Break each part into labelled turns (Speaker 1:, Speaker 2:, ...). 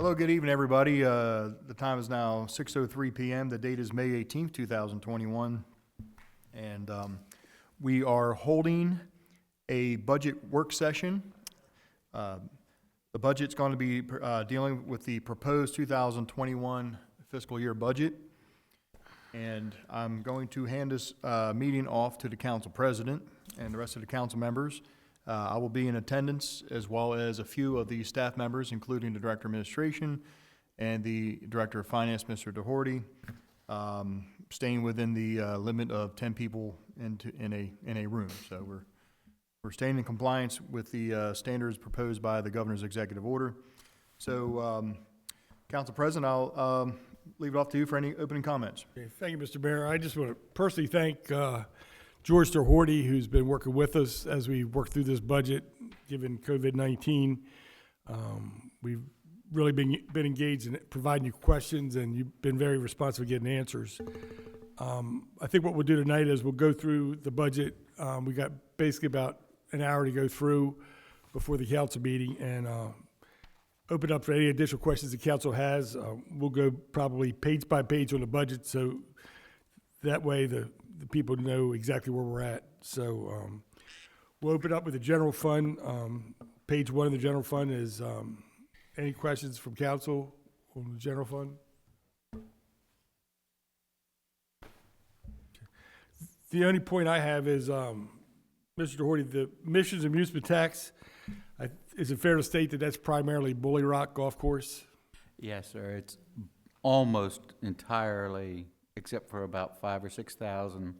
Speaker 1: Hello, good evening, everybody. The time is now 6:03 p.m. The date is May 18th, 2021. And we are holding a budget work session. The budget's going to be dealing with the proposed 2021 fiscal year budget. And I'm going to hand this meeting off to the council president and the rest of the council members. I will be in attendance, as well as a few of the staff members, including the Director of Administration and the Director of Finance, Mr. Doherty, staying within the limit of 10 people in a room. So we're staying in compliance with the standards proposed by the Governor's Executive Order. So, Council President, I'll leave it off to you for any opening comments.
Speaker 2: Okay, thank you, Mr. Mayor. I just want to personally thank George Doherty, who's been working with us as we work through this budget, given COVID-19. We've really been engaged in providing you questions, and you've been very responsive getting answers. I think what we'll do tonight is we'll go through the budget. We got basically about an hour to go through before the council meeting, and open up for any additional questions the council has. We'll go probably page by page on the budget, so that way the people know exactly where we're at. So we'll open up with the general fund. Page 1 of the general fund is any questions from council on the general fund? The only point I have is, Mr. Doherty, the missions amusement tax, is it fair to state that that's primarily Bully Rock Golf Course?
Speaker 3: Yes, sir. It's almost entirely, except for about 5,000 or 6,000.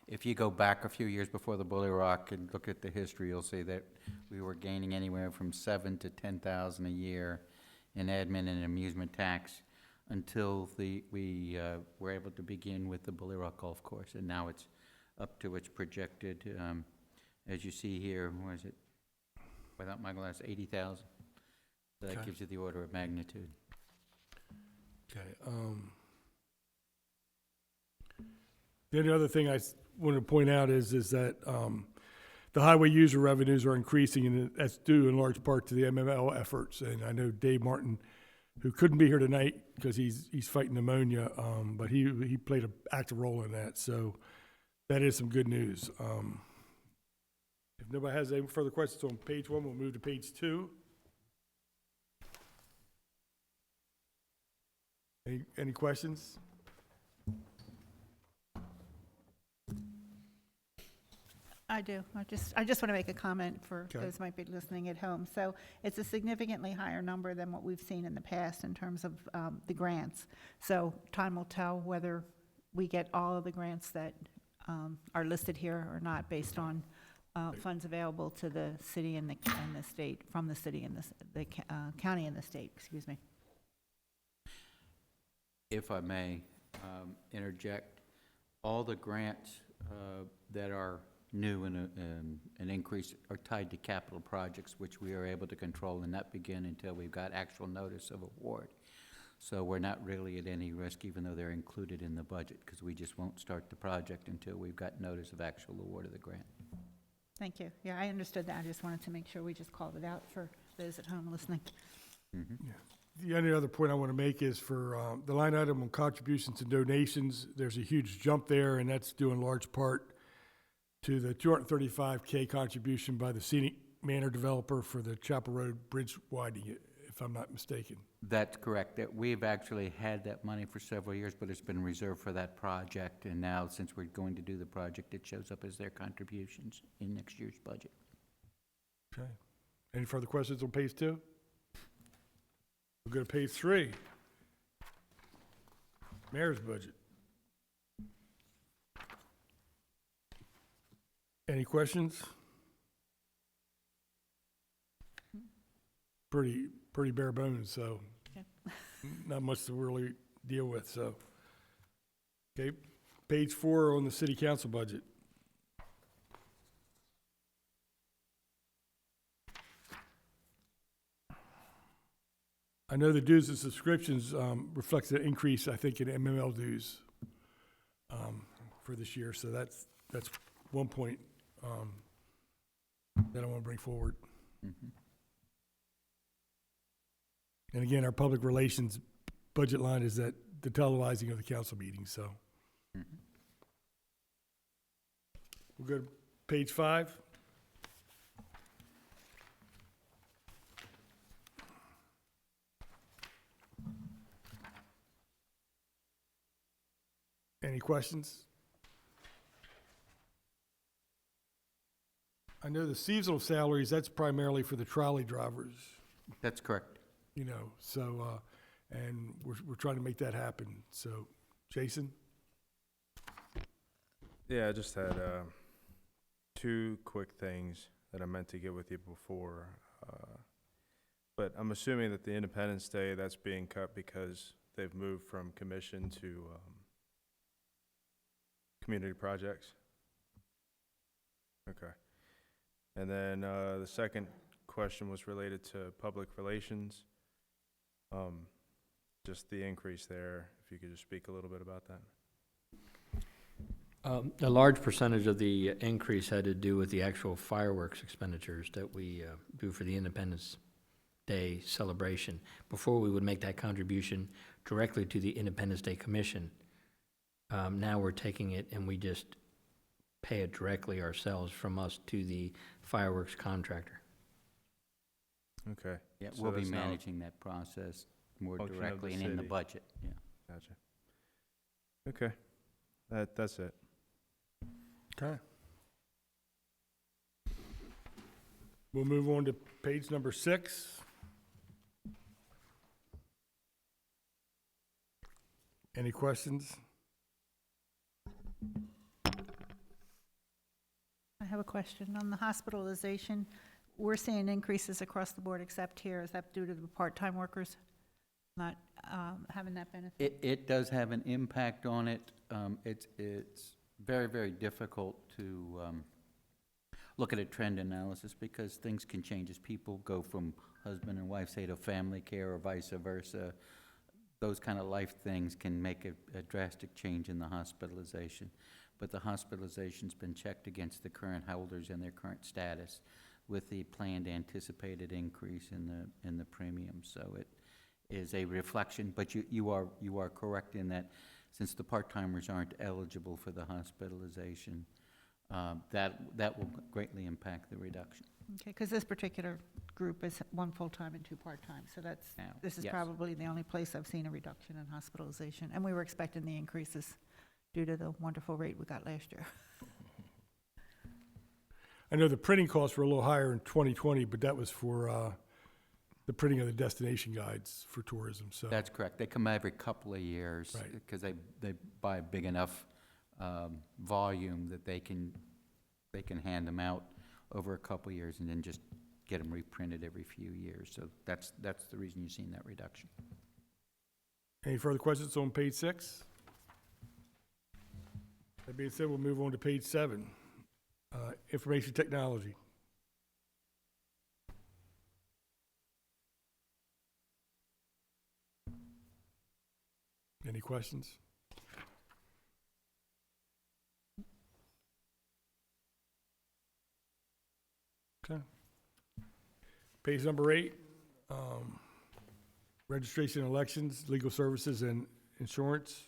Speaker 3: If you go back a few years before the Bully Rock and look at the history, you'll see that we were gaining anywhere from 7,000 to 10,000 a year in admin and amusement tax until we were able to begin with the Bully Rock Golf Course, and now it's up to its projected, as you see here, what is it? Without my glass, 80,000. So that gives you the order of magnitude.
Speaker 2: Okay. The only other thing I want to point out is that the highway user revenues are increasing, and that's due in large part to the MML efforts. And I know Dave Martin, who couldn't be here tonight because he's fighting pneumonia, but he played an active role in that. So that is some good news. If nobody has any further questions on page 1, we'll move to page 2. Any questions?
Speaker 4: I do. I just want to make a comment for those who might be listening at home. So it's a significantly higher number than what we've seen in the past in terms of the grants. So time will tell whether we get all of the grants that are listed here or not, based on funds available to the city and the state, from the city and the county and the state. Excuse me.
Speaker 3: If I may interject, all the grants that are new and an increase are tied to capital projects, which we are able to control and not begin until we've got actual notice of award. So we're not really at any risk, even though they're included in the budget, because we just won't start the project until we've got notice of actual award of the grant.
Speaker 4: Thank you. Yeah, I understood that. I just wanted to make sure we just called it out for those at home listening.
Speaker 2: Yeah. The only other point I want to make is for the line item on contributions and donations, there's a huge jump there, and that's due in large part to the $235K contribution by the Scenic Manor developer for the Chapel Road Bridge widening, if I'm not mistaken.
Speaker 3: That's correct. That we've actually had that money for several years, but it's been reserved for that project, and now since we're going to do the project, it shows up as their contributions in next year's budget.
Speaker 2: Okay. Any further questions on page 2? We'll go to page 3. Mayor's budget. Any questions? Pretty bare bones, so not much to really deal with. So, okay, page 4 on the city council budget. I know the dues and subscriptions reflects an increase, I think, in MML dues for this year. So that's one point that I want to bring forward.
Speaker 3: Mm-hmm.
Speaker 2: And again, our public relations budget line is that the televising of the council meetings, so. We'll go to page 5. Any questions? I know the seasonal salaries, that's primarily for the trolley drivers,
Speaker 3: That's correct.
Speaker 2: you know, so, and we're trying to make that happen. So, Jason?
Speaker 5: Yeah, I just had two quick things that I meant to get with you before. But I'm assuming that the Independence Day, that's being cut because they've moved from commission to community projects? Okay. And then the second question was related to public relations. Just the increase there, if you could just speak a little bit about that.
Speaker 6: A large percentage of the increase had to do with the actual fireworks expenditures that we do for the Independence Day celebration. Before, we would make that contribution directly to the Independence Day Commission. Now we're taking it and we just pay it directly ourselves from us to the fireworks contractor.
Speaker 5: Okay.
Speaker 3: Yeah,
Speaker 5: So
Speaker 3: we'll be
Speaker 5: that's now
Speaker 3: managing that process more
Speaker 5: function of the
Speaker 3: directly and in the
Speaker 5: city.
Speaker 3: budget, yeah.
Speaker 5: Gotcha. Okay. That's it.
Speaker 2: Okay. We'll move on to page number 6. Any questions?
Speaker 4: I have a question on the hospitalization. We're seeing increases across the board except here. Is that due to the part-time workers not having that benefit?
Speaker 3: It does have an impact on it. It's very, very difficult to look at a trend analysis because things can change as people go from husband and wife, say, to family care or vice versa. Those kind of life things can make a drastic change in the hospitalization. But the hospitalization's been checked against the current holders and their current status with the planned anticipated increase in the premium. So it is a reflection, but you are correct in that since the part-timers aren't eligible for the hospitalization, that will greatly impact the reduction.
Speaker 4: Okay, because this particular group is one full-time and two part-time, so
Speaker 3: Now,
Speaker 4: this is
Speaker 3: yes.
Speaker 4: probably the only place I've seen a reduction in hospitalization. And we were expecting the increases due to the wonderful rate we got last year.
Speaker 2: I know the printing costs were a little higher in 2020, but that was for the printing of the destination guides for tourism, so.
Speaker 3: That's correct. They come every couple of years
Speaker 2: Right.
Speaker 3: because they buy a big enough volume that they can hand them out over a couple of years and then just get them reprinted every few years. So that's the reason you've seen that reduction.
Speaker 2: Any further questions on page 6? That being said, we'll move on to page 7. Information technology. Any questions? Okay. Page number 8, registration and elections, legal services and insurance.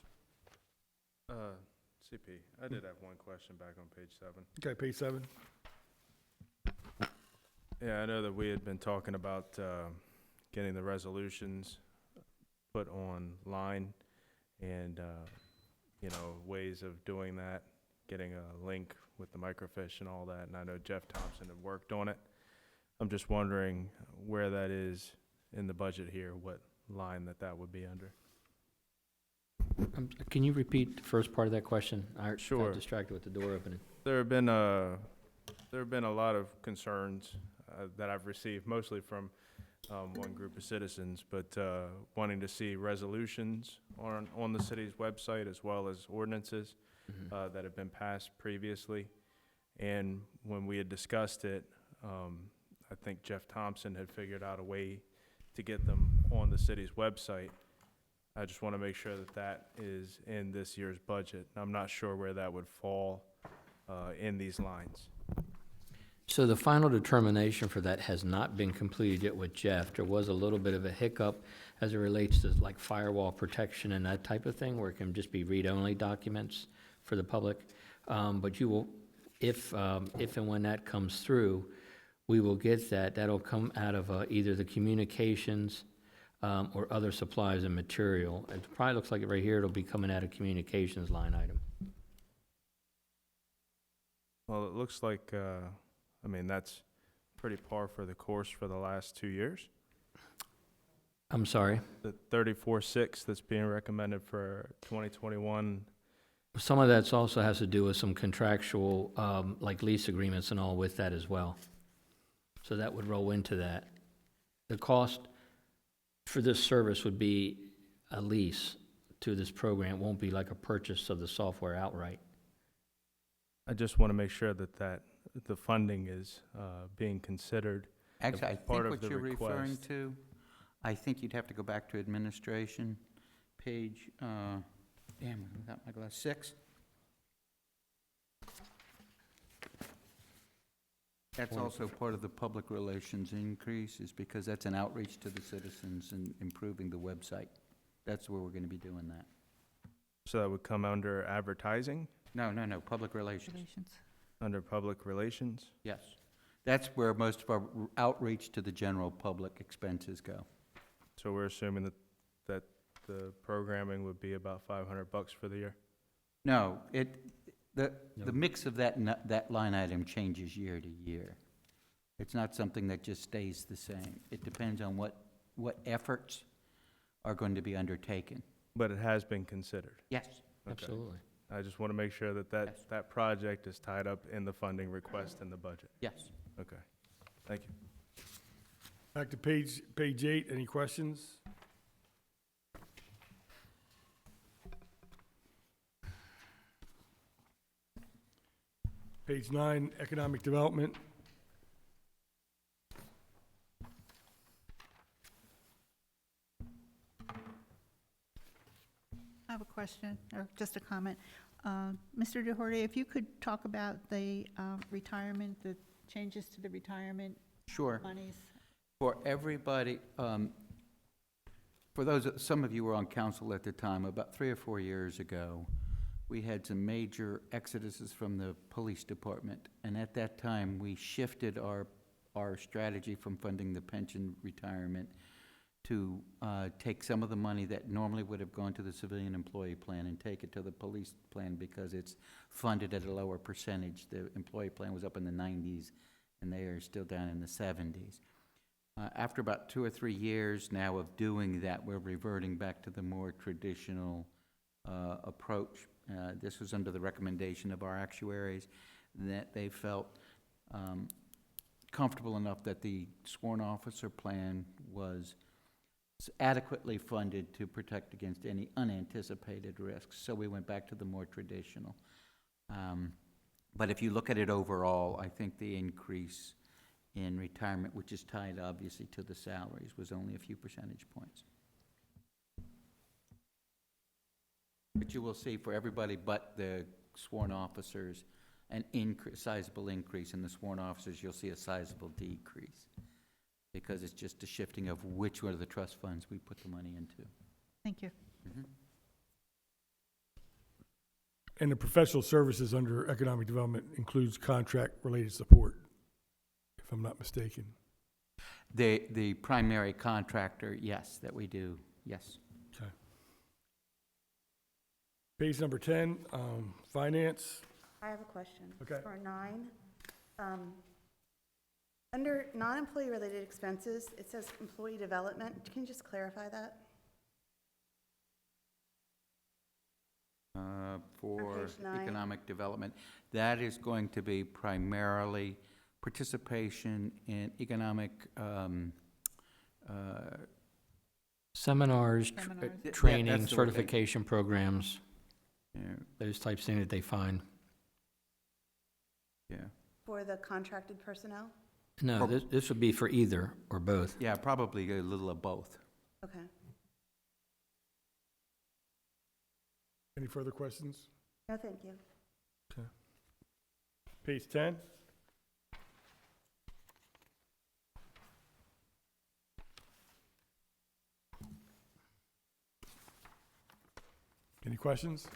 Speaker 5: CP, I did have one question back on page 7.
Speaker 2: Okay, page 7.
Speaker 5: Yeah, I know that we had been talking about getting the resolutions put online and, ways of doing that, getting a link with the microfiche and all that, and I know Jeff Thompson had worked on it. I'm just wondering where that is in the budget here, what line that would be under.
Speaker 6: Can you repeat the first part of that question? I
Speaker 5: Sure.
Speaker 6: got distracted with the door opening.
Speaker 5: There have been a lot of concerns that I've received, mostly from one group of citizens, but wanting to see resolutions on the city's website as well as ordinances that have been passed previously. And when we had discussed it, I think Jeff Thompson had figured out a way to get them on the city's website. I just want to make sure that is in this year's budget. I'm not sure where that would fall in these lines.
Speaker 6: So the final determination for that has not been completed yet with Jeff. There was a little bit of a hiccup as it relates to like firewall protection and that type of thing, where it can just be read-only documents for the public. But you will, if and when that comes through, we will get that. That'll come out of either the communications or other supplies and material. It probably looks like it right here, it'll be coming out of communications line item.
Speaker 5: Well, it looks like, I mean, that's pretty par for the course for the last 2 years.
Speaker 6: I'm sorry.
Speaker 5: The 34.6 that's being recommended for 2021.
Speaker 6: Some of that's also has to do with some contractual, like lease agreements and all with that as well. So that would roll into that. The cost for this service would be a lease to this program. It won't be like a purchase of the software outright.
Speaker 5: I just want to make sure that the funding is being considered.
Speaker 3: Actually, I
Speaker 5: as part
Speaker 3: think
Speaker 5: of
Speaker 3: what
Speaker 5: the
Speaker 3: you're referring
Speaker 5: request.
Speaker 3: to, I think you'd have to go back to administration, page, without my glass, 6. That's also part of the public relations increase, is because that's an outreach to the citizens and improving the website. That's where we're going to be doing that.
Speaker 5: So that would come under advertising,
Speaker 3: No, public relations,
Speaker 4: Relations.
Speaker 5: under public relations.
Speaker 3: yes. That's where most of our outreach to the general public expenses go.
Speaker 5: So we're assuming that the programming would be about $500 for the year?
Speaker 3: No, the mix of that line item changes year to year. It's not something that just stays the same. It depends on what efforts are going to be undertaken.
Speaker 5: But it has been considered.
Speaker 3: Yes.
Speaker 5: Okay.
Speaker 6: Absolutely.
Speaker 5: I just want to make sure that
Speaker 3: Yes.
Speaker 5: that project is tied up in the funding request in the budget.
Speaker 3: Yes.
Speaker 5: Okay, thank you.
Speaker 2: Back to page 8, any questions? Page 9, economic development.
Speaker 4: I have a question, or just a comment. Mr. DeHorty, if you could talk about the retirement, the changes to the retirement
Speaker 3: Sure.
Speaker 4: monies.
Speaker 3: For everybody, for those, some of you were on council at the time, about 3 or 4 years ago, we had some major exoduses from the police department. And at that time, we shifted our strategy from funding the pension retirement to take some of the money that normally would have gone to the civilian employee plan and take it to the police plan, because it's funded at a lower percentage. The employee plan was up in the 90s, and they are still down in the 70s. After about 2 or 3 years now of doing that, we're reverting back to the more traditional approach. This was under the recommendation of our actuaries, that they felt comfortable enough that the sworn officer plan was adequately funded to protect against any unanticipated risks. So we went back to the more traditional. But if you look at it overall, I think the increase in retirement, which is tied obviously to the salaries, was only a few percentage points. But you will see for everybody but the sworn officers, an sizable increase. In the sworn officers, you'll see a sizable decrease, because it's just a shifting of which one of the trust funds we put the money into.
Speaker 4: Thank you.
Speaker 2: And the professional services under economic development includes contract-related support, if I'm not mistaken.
Speaker 3: The primary contractor, yes, that we do, yes.
Speaker 2: Okay. Page number 10, finance.
Speaker 7: I have a question.
Speaker 2: Okay.
Speaker 7: For 9, under non-employee related expenses, it says employee development. Can you just clarify that?
Speaker 3: For
Speaker 7: page 9.
Speaker 3: economic development, that is going to be primarily participation in economic,
Speaker 6: Seminars,
Speaker 4: Seminars.
Speaker 6: training,
Speaker 3: that's the word.
Speaker 6: certification programs,
Speaker 3: Yeah,
Speaker 6: those types of things that they find.
Speaker 3: yeah.
Speaker 7: For the contracted personnel?
Speaker 6: No, this would be for either or both.
Speaker 3: Yeah, probably a little of both.
Speaker 7: Okay.
Speaker 2: Any further questions?
Speaker 7: No, thank you.
Speaker 2: Page 10, Any questions?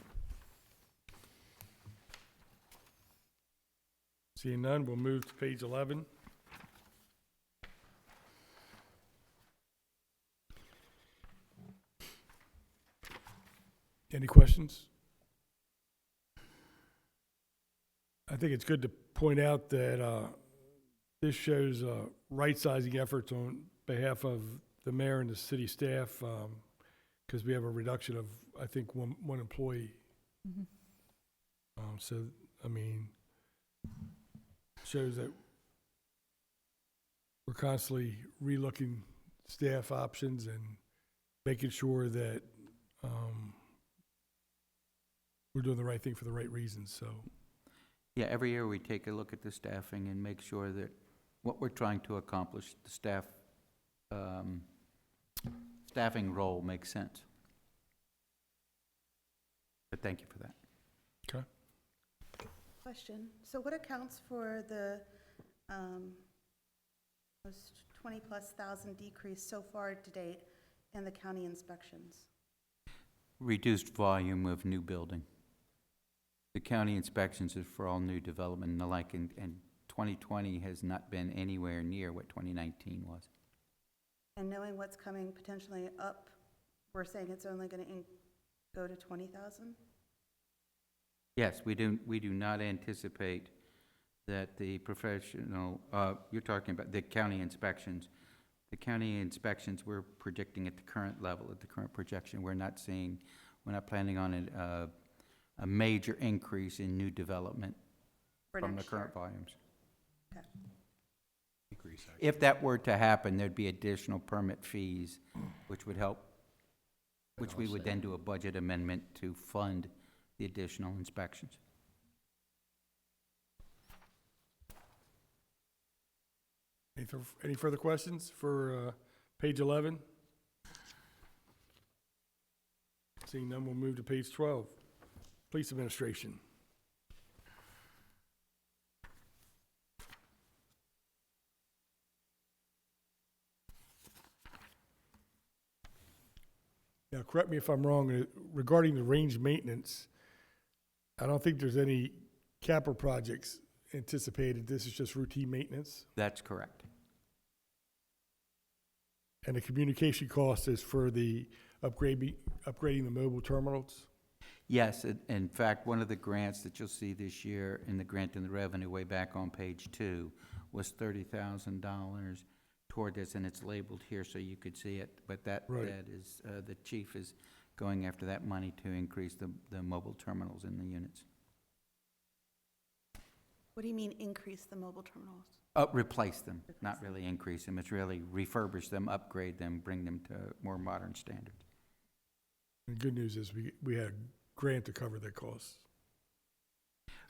Speaker 2: Seeing none, we'll move to page 11. Any questions? I think it's good to point out that this shows right-sizing efforts on behalf of the mayor and the city staff, because we have a reduction of, I think, one employee. So, I mean, shows that we're constantly relooking staff options and making sure that we're doing the right thing for the right reasons, so.
Speaker 3: Yeah, every year we take a look at the staffing and make sure that what we're trying to accomplish, the staffing role makes sense. But thank you for that.
Speaker 2: Okay.
Speaker 7: Question, so what accounts for the almost 20-plus thousand decrease so far to date in the county inspections?
Speaker 3: Reduced volume of new building. The county inspections is for all new development and the like, and 2020 has not been anywhere near what 2019 was.
Speaker 7: And knowing what's coming potentially up, we're saying it's only going to go to 20,000?
Speaker 3: Yes, we do not anticipate that the professional, you're talking about the county inspections. The county inspections, we're predicting at the current level, at the current projection. We're not planning on a major increase in new development
Speaker 7: For
Speaker 3: from the
Speaker 7: next
Speaker 3: current
Speaker 7: year?
Speaker 3: volumes.
Speaker 7: Okay.
Speaker 3: If that were to happen, there'd be additional permit fees, which would help, which we would then do a budget amendment to fund the additional inspections.
Speaker 2: Any further questions for page 11? Seeing none, we'll move to page 12. Police Administration. Now, correct me if I'm wrong, regarding the range maintenance, I don't think there's any capital projects anticipated. This is just routine maintenance.
Speaker 3: That's correct.
Speaker 2: And the communication cost is for the upgrading the mobile terminals?
Speaker 3: Yes, in fact, one of the grants that you'll see this year in the grant and the revenue way back on page 2 was $30,000 toward this, and it's labeled here so you could see it. But that is, the chief is going after that money to increase the mobile terminals in the units.
Speaker 7: What do you mean increase the mobile terminals?
Speaker 3: Replace them, not really increase them. It's really refurbish them, upgrade them, bring them to more modern standards.
Speaker 2: The good news is we had a grant to cover that cost.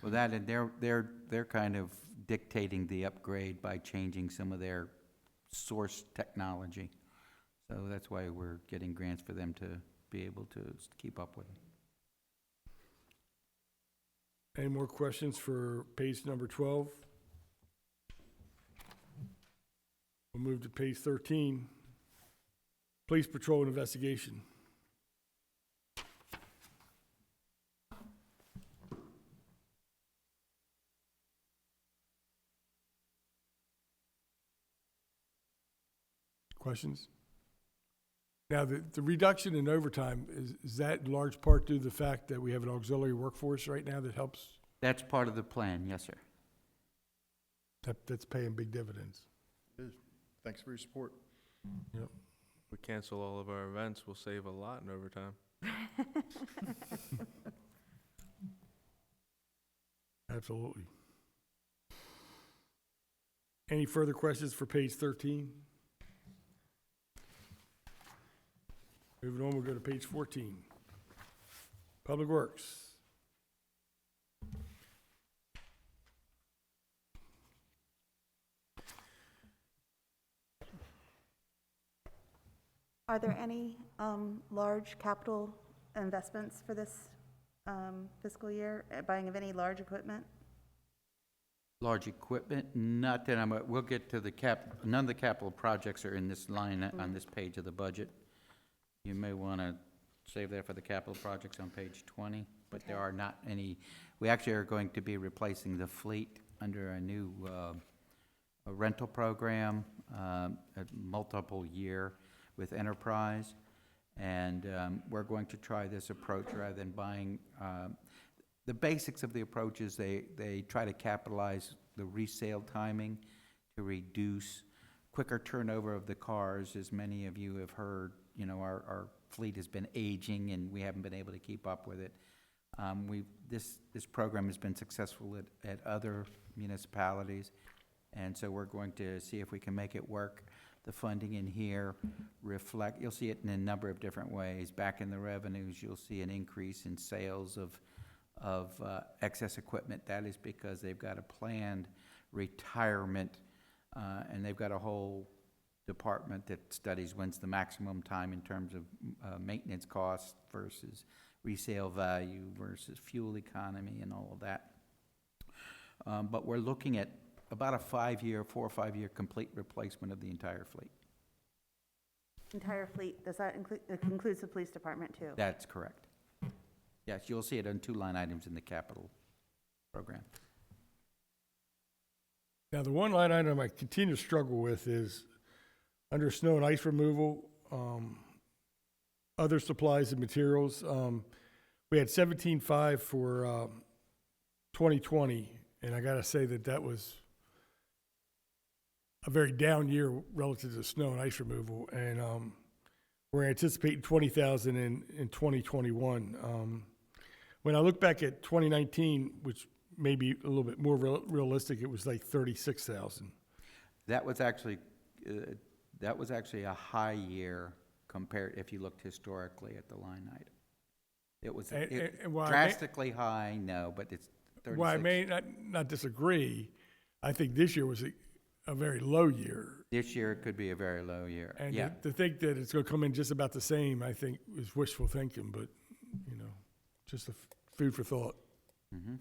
Speaker 3: Well, that, and they're kind of dictating the upgrade by changing some of their source technology. So that's why we're getting grants for them to be able to keep up with it.
Speaker 2: Any more questions for page number 12? We'll move to page 13. Police Patrol and Investigation. Questions? Now, the reduction in overtime, is that in large part due to the fact that we have an auxiliary workforce right now that helps?
Speaker 3: That's part of the plan, yes, sir.
Speaker 2: That's paying big dividends.
Speaker 1: It is. Thanks for your support.
Speaker 2: Yep.
Speaker 5: We cancel all of our events, we'll save a lot in overtime.
Speaker 2: Absolutely. Any further questions for page 13? Moving on, we'll go to page 14. Public Works.
Speaker 7: Are there any large capital investments for this fiscal year, buying of any large equipment?
Speaker 3: Large equipment, not that we'll get to the none of the capital projects are in this line on this page of the budget. You may want to save that for the capital projects on page 20, but there are not any, we actually are going to be replacing the fleet under a new a rental program, a multiple year with Enterprise. And we're going to try this approach rather than buying. The basics of the approach is they try to capitalize the resale timing to reduce quicker turnover of the cars. As many of you have heard, you know, our fleet has been aging and we haven't been able to keep up with it. This program has been successful at other municipalities, and so we're going to see if we can make it work. The funding in here reflect, you'll see it in a number of different ways. Back in the revenues, you'll see an increase in sales of excess equipment. That is because they've got a planned retirement, and they've got a whole department that studies when's the maximum time in terms of maintenance costs versus resale value versus fuel economy and all of that. But we're looking at about a 4 or 5 year complete replacement of the entire fleet.
Speaker 7: Entire fleet, does that include, it includes the police department too?
Speaker 3: That's correct. Yes, you'll see it on 2 line items in the capital program.
Speaker 2: Now, the one line item I continue to struggle with is under snow and ice removal, other supplies and materials. We had 17.5 for 2020, and I gotta say that was a very down year relative to snow and ice removal, and we're anticipating 20,000 in 2021. When I look back at 2019, which may be a little bit more realistic, it was like 36,000.
Speaker 3: That was actually a high year compared, if you looked historically at the line item. It was drastically high, no, but it's 36.
Speaker 2: Well, I may not disagree. I think this year was a very low year.
Speaker 3: This year it could be a very low year.
Speaker 2: And
Speaker 3: Yeah.
Speaker 2: to think that it's going to come in just about the same, I think, is wishful thinking, but, you know, just a food for thought.
Speaker 3: Mm-hmm.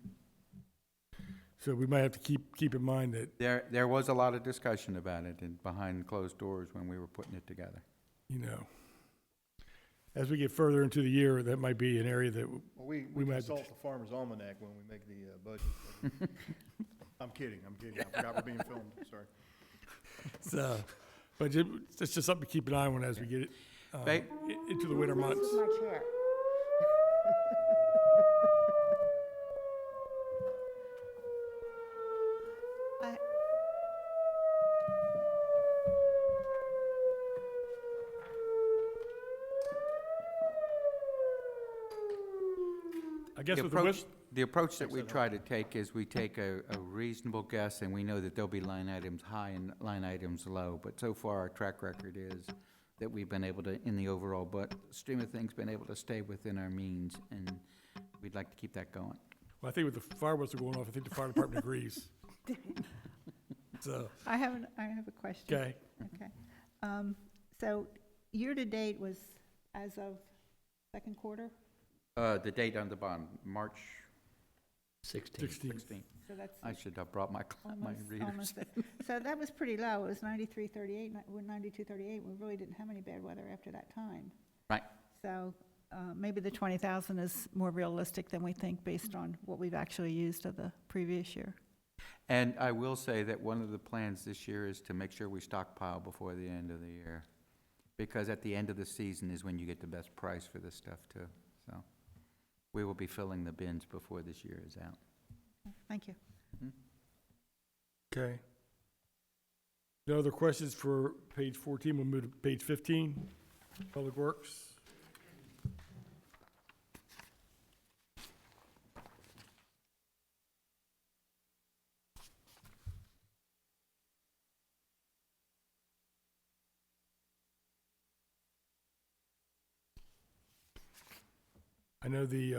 Speaker 2: So we might have to keep in mind that,
Speaker 3: There was a lot of discussion about it behind closed doors when we were putting it together.
Speaker 2: you know, as we get further into the year, that might be an area that,
Speaker 1: Well, we
Speaker 2: might have to-
Speaker 1: consult the Farmer's Almanac when we make the budget. I'm kidding. I forgot we're being filmed, sorry.
Speaker 2: so, but it's just something to keep an eye on as we get it
Speaker 3: Ba-
Speaker 2: into the winter months.
Speaker 7: My chair.
Speaker 4: I-
Speaker 2: I guess
Speaker 3: The
Speaker 2: with the
Speaker 3: approach, the approach that we try to take is we take a reasonable guess, and we know that there'll be line items high and line items low, but so far our track record is that we've been able to, in the overall stream of things, been able to stay within our means, and we'd like to keep that going.
Speaker 2: Well, I think with the fireworks are going off, I think the fire department agrees. So,
Speaker 4: I have a question.
Speaker 2: okay.
Speaker 4: Okay. So year-to-date was as of second quarter?
Speaker 3: The date on the bond, March
Speaker 6: 16.
Speaker 3: 16th.
Speaker 4: So that's
Speaker 3: I should have brought my readers.
Speaker 4: almost it. So that was pretty low. It was 93.38, 92.38. We really didn't have any bad weather after that time.
Speaker 3: Right.
Speaker 4: So maybe the 20,000 is more realistic than we think based on what we've actually used of the previous year.
Speaker 3: And I will say that one of the plans this year is to make sure we stockpile before the end of the year. Because at the end of the season is when you get the best price for this stuff too, so. We will be filling the bins before this year is out.
Speaker 4: Thank you.
Speaker 2: Okay. No other questions for page 14? We'll move to page 15, Public Works. I know the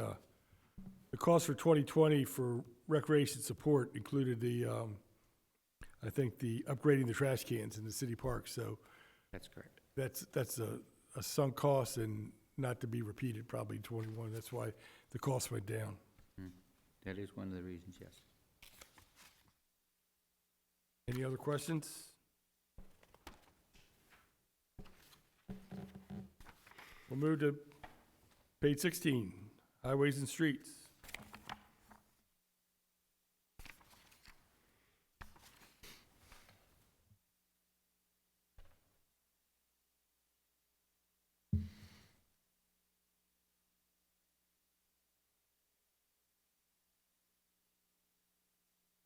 Speaker 2: cost for 2020 for recreation support included I think the upgrading the trash cans in the city park, so
Speaker 3: That's correct.
Speaker 2: that's a sunk cost and not to be repeated probably in '21. That's why the cost went down.
Speaker 3: That is one of the reasons, yes.
Speaker 2: Any other questions? We'll move to Page 16, highways and streets.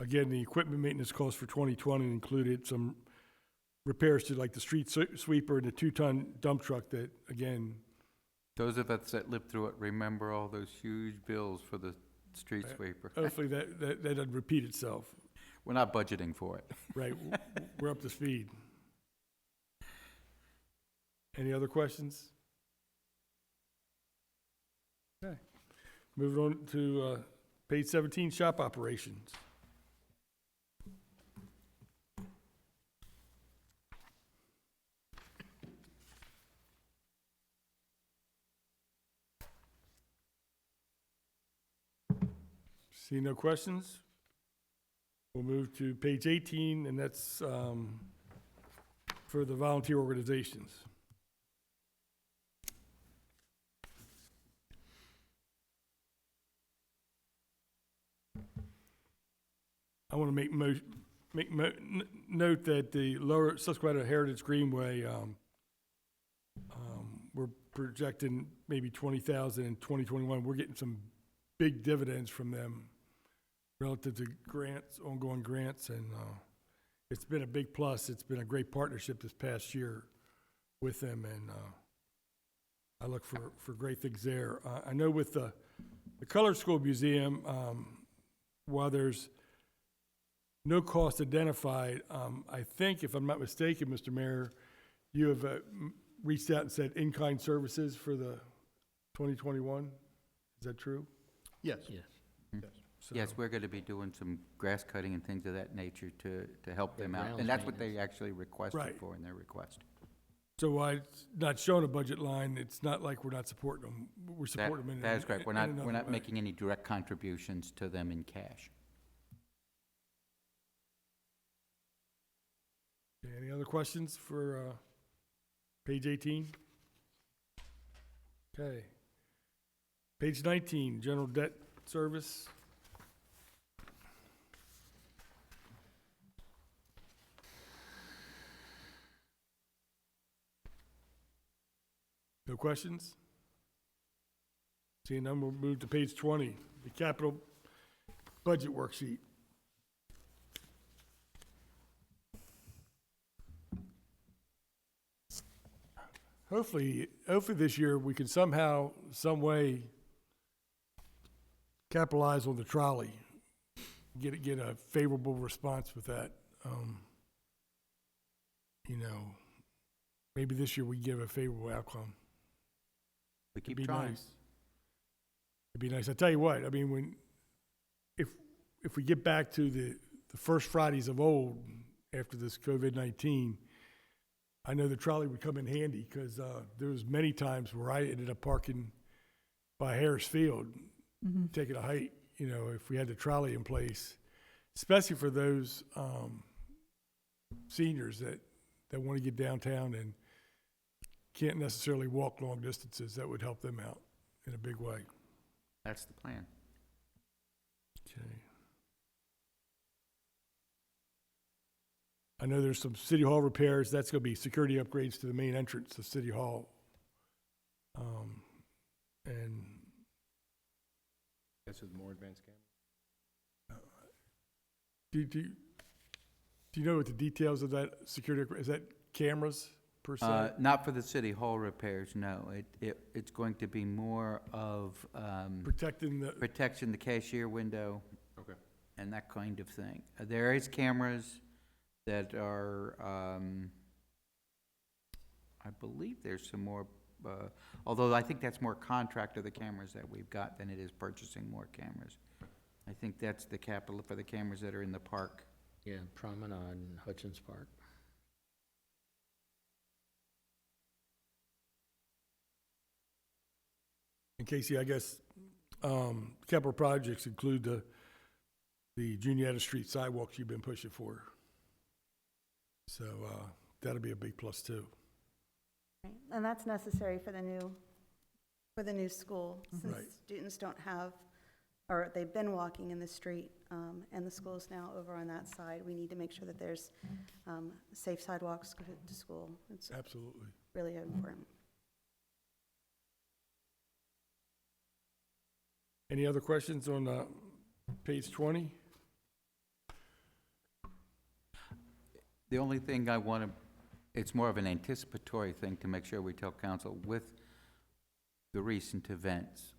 Speaker 2: Again, the equipment maintenance costs for 2020 included some repairs to like the street sweeper and the 2-ton dump truck that, again,
Speaker 3: Those of us that lived through it remember all those huge bills for the street sweeper.
Speaker 2: hopefully that doesn't repeat itself.
Speaker 3: We're not budgeting for it.
Speaker 2: Right, we're up to speed. Any other questions? Okay, moving on to page 17, shop operations. See no questions? We'll move to page 18, and that's for the volunteer organizations. I want to note that the Lower Susquehanna Heritage Greenway, we're projecting maybe 20,000 in 2021. We're getting some big dividends from them relative to grants, ongoing grants, and it's been a big plus. It's been a great partnership this past year with them, and I look for great things there. I know with the Color School Museum, while there's no cost identified, I think, if I'm not mistaken, Mr. Mayor, you have reached out and said in-kind services for the 2021. Is that true?
Speaker 1: Yes.
Speaker 6: Yes.
Speaker 2: So-
Speaker 3: Yes, we're gonna be doing some grass cutting and things of that nature to help them out.
Speaker 6: grounds
Speaker 3: And that's what they
Speaker 6: maintenance.
Speaker 3: actually requested
Speaker 2: Right.
Speaker 3: for in their request.
Speaker 2: So while it's not showing a budget line, it's not like we're not supporting them. We're
Speaker 3: That,
Speaker 2: supporting them in.
Speaker 3: that is correct. We're
Speaker 2: in
Speaker 3: not,
Speaker 2: another
Speaker 3: we're not
Speaker 2: way.
Speaker 3: making any direct contributions to them in cash.
Speaker 2: Okay, any other questions for page 18? Okay. Page 19, general debt service. No questions? Seeing none, we'll move to page 20, the capital budget worksheet. Hopefully this year, we can somehow, some way capitalize on the trolley, get a favorable response with that. You know, maybe this year we give a favorable outcome.
Speaker 3: We
Speaker 2: It'd
Speaker 3: keep
Speaker 2: be
Speaker 3: trying.
Speaker 2: nice. It'd be nice. I tell you what, I mean, if we get back to the first Fridays of old after this COVID-19, I know the trolley would come in handy, because there was many times where I ended up parking by Harris Field, taking a hike, you know, if we had the trolley in place, especially for those seniors that want to get downtown and can't necessarily walk long distances. That would help them out in a big way.
Speaker 3: That's the plan.
Speaker 2: Okay. I know there's some City Hall repairs. That's going to be security upgrades to the main entrance of City Hall. And
Speaker 5: That's with more advanced camera.
Speaker 2: do you know what the details of that security, is that cameras per se?
Speaker 3: Not for the city hall repairs, no. It's going to be more of,
Speaker 2: Protecting the,
Speaker 3: protection, the cashier window.
Speaker 5: Okay.
Speaker 3: And that kind of thing. There is cameras that are, I believe there's some more, although I think that's more contract of the cameras that we've got than it is purchasing more cameras. I think that's the capital for the cameras that are in the park.
Speaker 6: Yeah, Promenade and Hutchins Park.
Speaker 2: and Casey, I guess, capital projects include the Juniata Street sidewalks you've been pushing for. So that'll be a big plus too.
Speaker 7: Right. And that's necessary for the new For the new school, since
Speaker 2: Right.
Speaker 7: students don't have, or they've been walking in the street, and the school's now over on that side, we need to make sure that there's safe sidewalks to school. It's
Speaker 2: Absolutely.
Speaker 7: really important.
Speaker 2: Any other questions on page 20?
Speaker 3: The only thing I want to, it's more of an anticipatory thing to make sure we tell council with the recent events.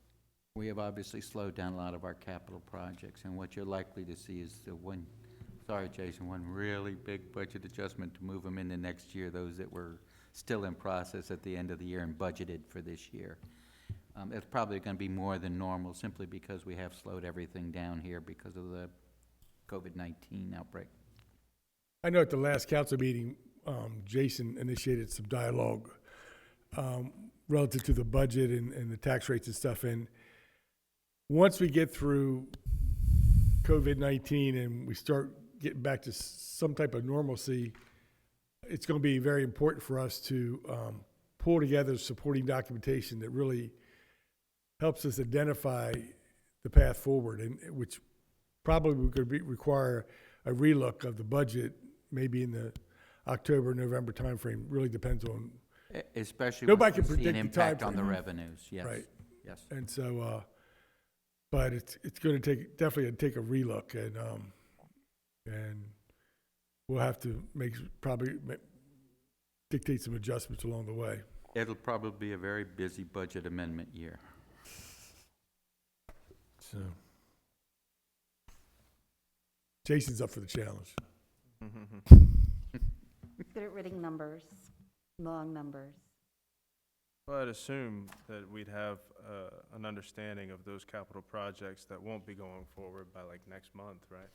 Speaker 3: We have obviously slowed down a lot of our capital projects, and what you're likely to see is the one, sorry, Jason, one really big budget adjustment to move them into next year, those that were still in process at the end of the year and budgeted for this year. It's probably going to be more than normal, simply because we have slowed everything down here because of the COVID-19 outbreak.
Speaker 2: I know at the last council meeting, Jason initiated some dialogue relative to the budget and the tax rates and stuff. And once we get through COVID-19 and we start getting back to some type of normalcy, it's going to be very important for us to pull together supporting documentation that really helps us identify the path forward, and which probably could require a relook of the budget, maybe in the October, November timeframe. Really depends on,
Speaker 3: Especially
Speaker 2: Nobody
Speaker 3: once
Speaker 2: can
Speaker 3: we see an
Speaker 2: predict the
Speaker 3: impact on the
Speaker 2: timeframe.
Speaker 3: revenues, yes.
Speaker 2: Right.
Speaker 3: Yes.
Speaker 2: and so, but it's going to definitely take a relook, and we'll have to dictate some adjustments along the way.
Speaker 3: It'll probably be a very busy budget amendment year.
Speaker 2: So, Jason's up for the challenge.
Speaker 7: Good at reading numbers, long numbers.
Speaker 5: Well, I'd assume that we'd have an understanding of those capital projects that won't be going forward by like next month, right?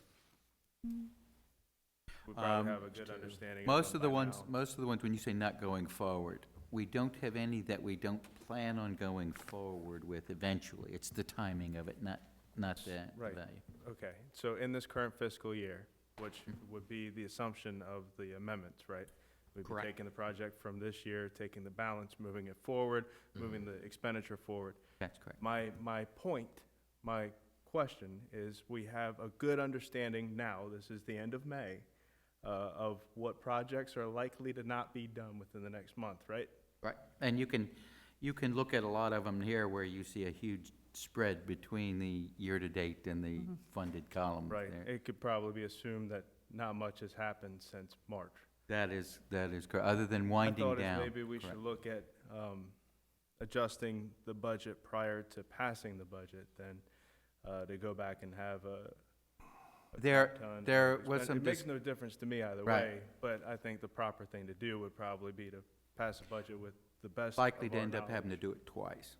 Speaker 5: We probably have a good understanding.
Speaker 3: Most of the
Speaker 5: them by
Speaker 3: ones,
Speaker 5: now.
Speaker 3: when you say not going forward, we don't have any that we don't plan on going forward with eventually. It's the timing of it, not the
Speaker 5: Right.
Speaker 3: value.
Speaker 5: Okay, so in this current fiscal year, which would be the assumption of the amendments, right? We'd be
Speaker 3: Correct.
Speaker 5: taking the project from this year, taking the balance, moving it forward, moving the expenditure forward.
Speaker 3: That's correct.
Speaker 5: My point, my question is, we have a good understanding now, this is the end of May, of what projects are likely to not be done within the next month, right?
Speaker 3: Right, and you can look at a lot of them here where you see a huge spread between the year-to-date and the funded column.
Speaker 5: Right,
Speaker 3: there.
Speaker 5: it could probably be assumed that not much has happened since March.
Speaker 3: That is correct, other than winding
Speaker 5: I
Speaker 3: down.
Speaker 5: thought maybe we should
Speaker 3: Correct.
Speaker 5: look at adjusting the budget prior to passing the budget, then to go back and have a
Speaker 3: There
Speaker 5: ton
Speaker 3: there
Speaker 5: of
Speaker 3: was
Speaker 5: expen-
Speaker 3: some
Speaker 5: It makes
Speaker 3: dis-
Speaker 5: no difference to me either
Speaker 3: Right.
Speaker 5: way, but I think the proper thing to do would probably be to pass a budget with the best of
Speaker 3: likely to
Speaker 5: our
Speaker 3: end up having to
Speaker 5: knowledge.
Speaker 3: do it twice.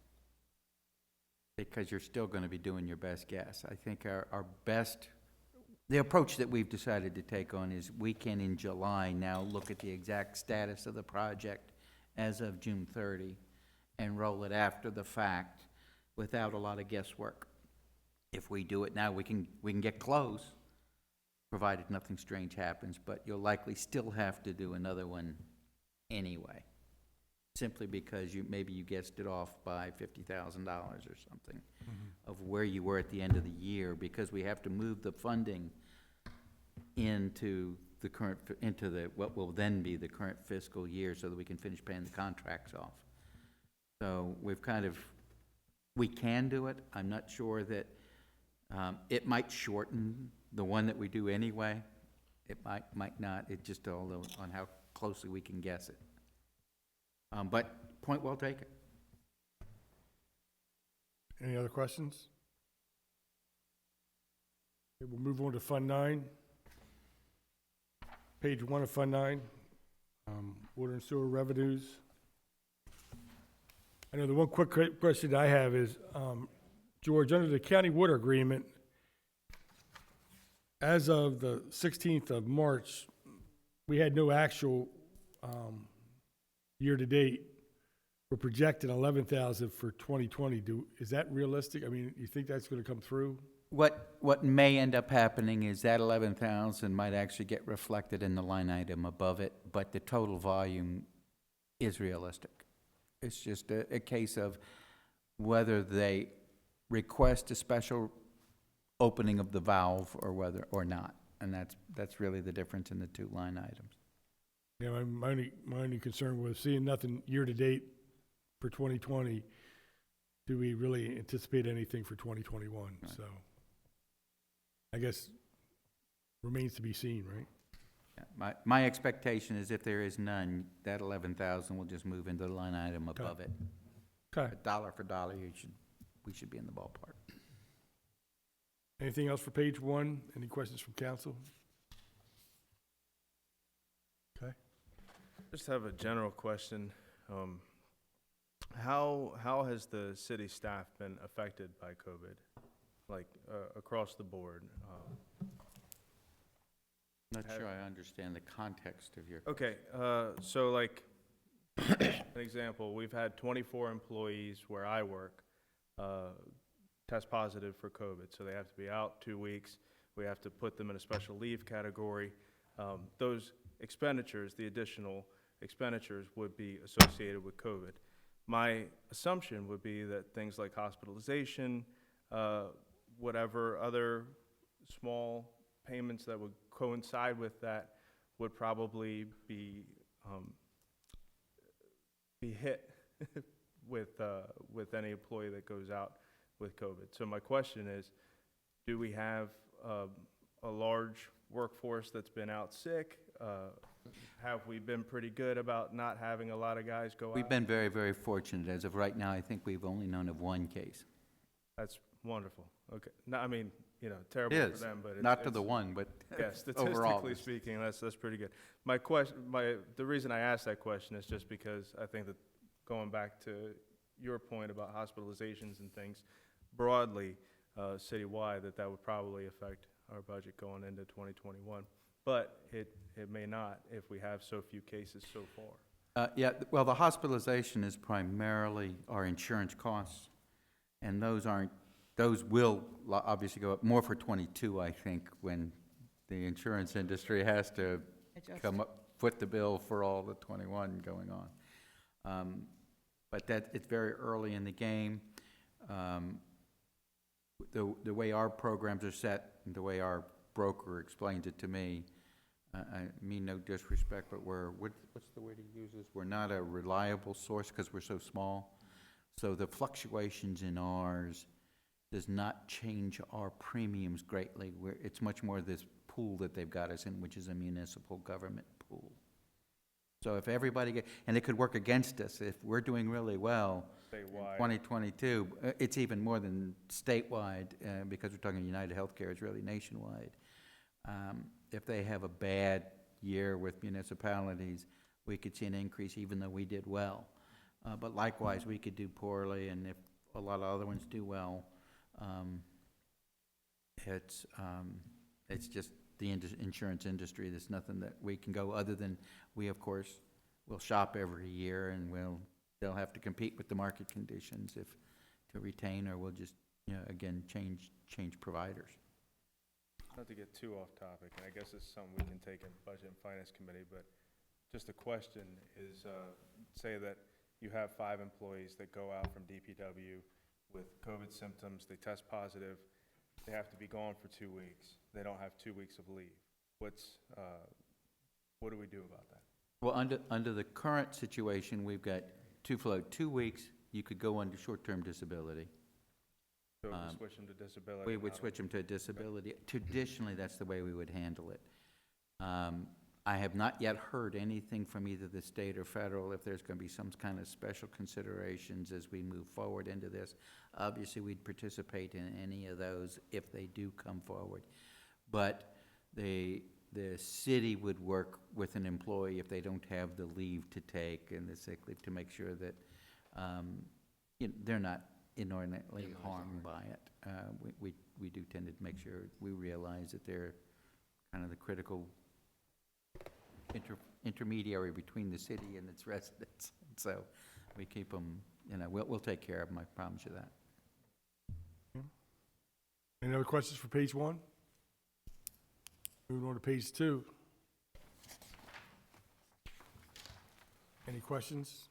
Speaker 3: Because you're still going to be doing your best guess. I think our best, the approach that we've decided to take on is we can in July now look at the exact status of the project as of June 30 and roll it after the fact without a lot of guesswork. If we do it now, we can get close, provided nothing strange happens, but you'll likely still have to do another one anyway, simply because maybe you guessed it off by $50,000 or something of where you were at the end of the year, because we have to move the funding into the current, what will then be the current fiscal year so that we can finish paying the contracts off. So we can do it. I'm not sure that, it might shorten the one that we do anyway. It might not. It just all on how closely we can guess it. But point well taken.
Speaker 2: Any other questions? Okay, we'll move on to Fund 9. Page 1 of Fund 9, water and sewer revenues. I know the one quick question I have is, George, under the county water agreement, as of the 16th of March, we had no actual year-to-date. We're projecting 11,000 for 2020. Is that realistic? I mean, you think that's going to come through?
Speaker 3: What may end up happening is that 11,000 might actually get reflected in the line item above it, but the total volume is realistic. It's just a case of whether they request a special opening of the valve or whether, or not. And that's really the difference in the two line items.
Speaker 2: Yeah, my only concern was seeing nothing year-to-date for 2020. Do we really anticipate anything for 2021?
Speaker 3: Right.
Speaker 2: So I guess remains to be seen, right?
Speaker 3: Yeah, my expectation is if there is none, that 11,000 will just move into the line item above it.
Speaker 2: Okay.
Speaker 3: Dollar for dollar, we should be in the ballpark.
Speaker 2: Anything else for page one? Any questions from council? Okay.
Speaker 5: Just have a general question. How has the city staff been affected by COVID, like, across the board?
Speaker 3: Not sure I understand the context of your.
Speaker 5: Okay, so like, an example, we've had 24 employees where I work, test positive for COVID, so they have to be out 2 weeks. We have to put them in a special leave category. Those expenditures, the additional expenditures, would be associated with COVID. My assumption would be that things like hospitalization, whatever other small payments that would coincide with that would probably be hit with any employee that goes out with COVID. So my question is, do we have a large workforce that's been out sick? Have we been pretty good about not having a lot of guys go out?
Speaker 3: We've been very, very fortunate. As of right now, I think we've only known of one case.
Speaker 5: That's wonderful. Okay. No, I mean, terrible
Speaker 3: It
Speaker 5: for
Speaker 3: is,
Speaker 5: them, but it's...
Speaker 3: not to the one, but
Speaker 5: Yeah,
Speaker 3: overall.
Speaker 5: statistically speaking, that's pretty good. The reason I asked that question is just because I think that going back to your point about hospitalizations and things broadly, citywide, that would probably affect our budget going into 2021. But it may not if we have so few cases so far.
Speaker 3: Yeah, well, the hospitalization is primarily our insurance costs, and those will obviously go up more for '22, I think, when the insurance industry has to come up, foot the bill for all the '21 going on. But it's very early in the game. The way our programs are set, and the way our broker explains it to me, I mean no disrespect, but what's the word he uses? We're not a reliable source because we're so small. So the fluctuations in ours does not change our premiums greatly. It's much more this pool that they've got us in, which is a municipal government pool. So if everybody and it could work against us if we're doing really well.
Speaker 5: Statewide.
Speaker 3: 2022, it's even more than statewide, because we're talking United Healthcare, it's really nationwide. If they have a bad year with municipalities, we could see an increase even though we did well. But likewise, we could do poorly, and if a lot of other ones do well, it's just the insurance industry. There's nothing that we can go other than we, of course, will shop every year, and they'll have to compete with the market conditions if to retain, or we'll just, again, change providers.
Speaker 5: Not to get too off topic, and I guess it's something we can take in Budget and Finance Committee, but just a question is, say that you have 5 employees that go out from DPW with COVID symptoms, they test positive, they have to be gone for 2 weeks. They don't have 2 weeks of leave. What do we do about that?
Speaker 3: Well, under the current situation, we've got 2 weeks, you could go under short-term disability.
Speaker 5: So we switch them to disability?
Speaker 3: We would switch them to disability. Traditionally, that's the way we would handle it. I have not yet heard anything from either the state or federal if there's going to be some kind of special considerations as we move forward into this. Obviously, we'd participate in any of those if they do come forward. But the city would work with an employee if they don't have the leave to take and the sick leave to make sure that they're not inordinately harmed by it. We do tend to make sure we realize that they're kind of the critical intermediary between the city and its residents. So we keep them, we'll take care of them, I promise you that.
Speaker 2: Any other questions for page one? Moving on to page 2. Any questions?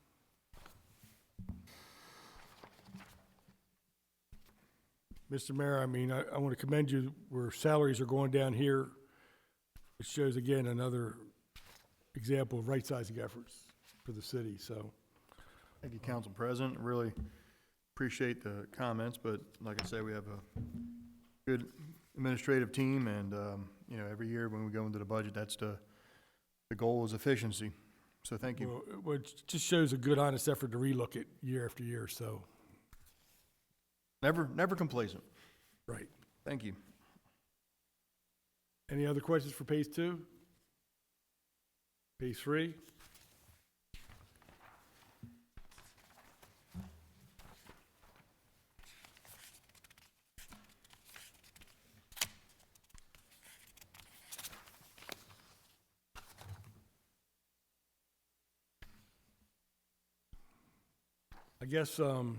Speaker 2: Mr. Mayor, I mean, I want to commend you where salaries are going down here. It shows again another example of right-sizing efforts for the city, so.
Speaker 1: Thank you, Council President. Really appreciate the comments, but like I said, we have a good administrative team, and, you know, every year when we go into the budget, that's the goal is efficiency. So thank you.
Speaker 2: Well, it just shows a good, honest effort to relook it year after year, so,
Speaker 1: Never complacent.
Speaker 2: right.
Speaker 1: Thank you.
Speaker 2: Any other questions for page 2? Page 3? I guess, the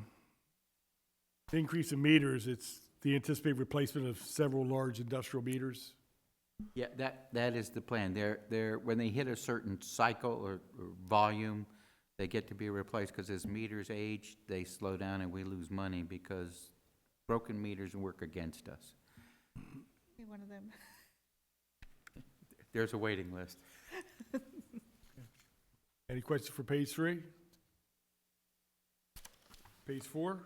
Speaker 2: increase in meters, it's the anticipated replacement of several large industrial meters.
Speaker 3: Yeah, that is the plan. When they hit a certain cycle or volume, they get to be replaced, because as meters age, they slow down and we lose money because broken meters work against us.
Speaker 4: Be one of them.
Speaker 3: There's a waiting list.
Speaker 2: Any questions for page 3? Page 4?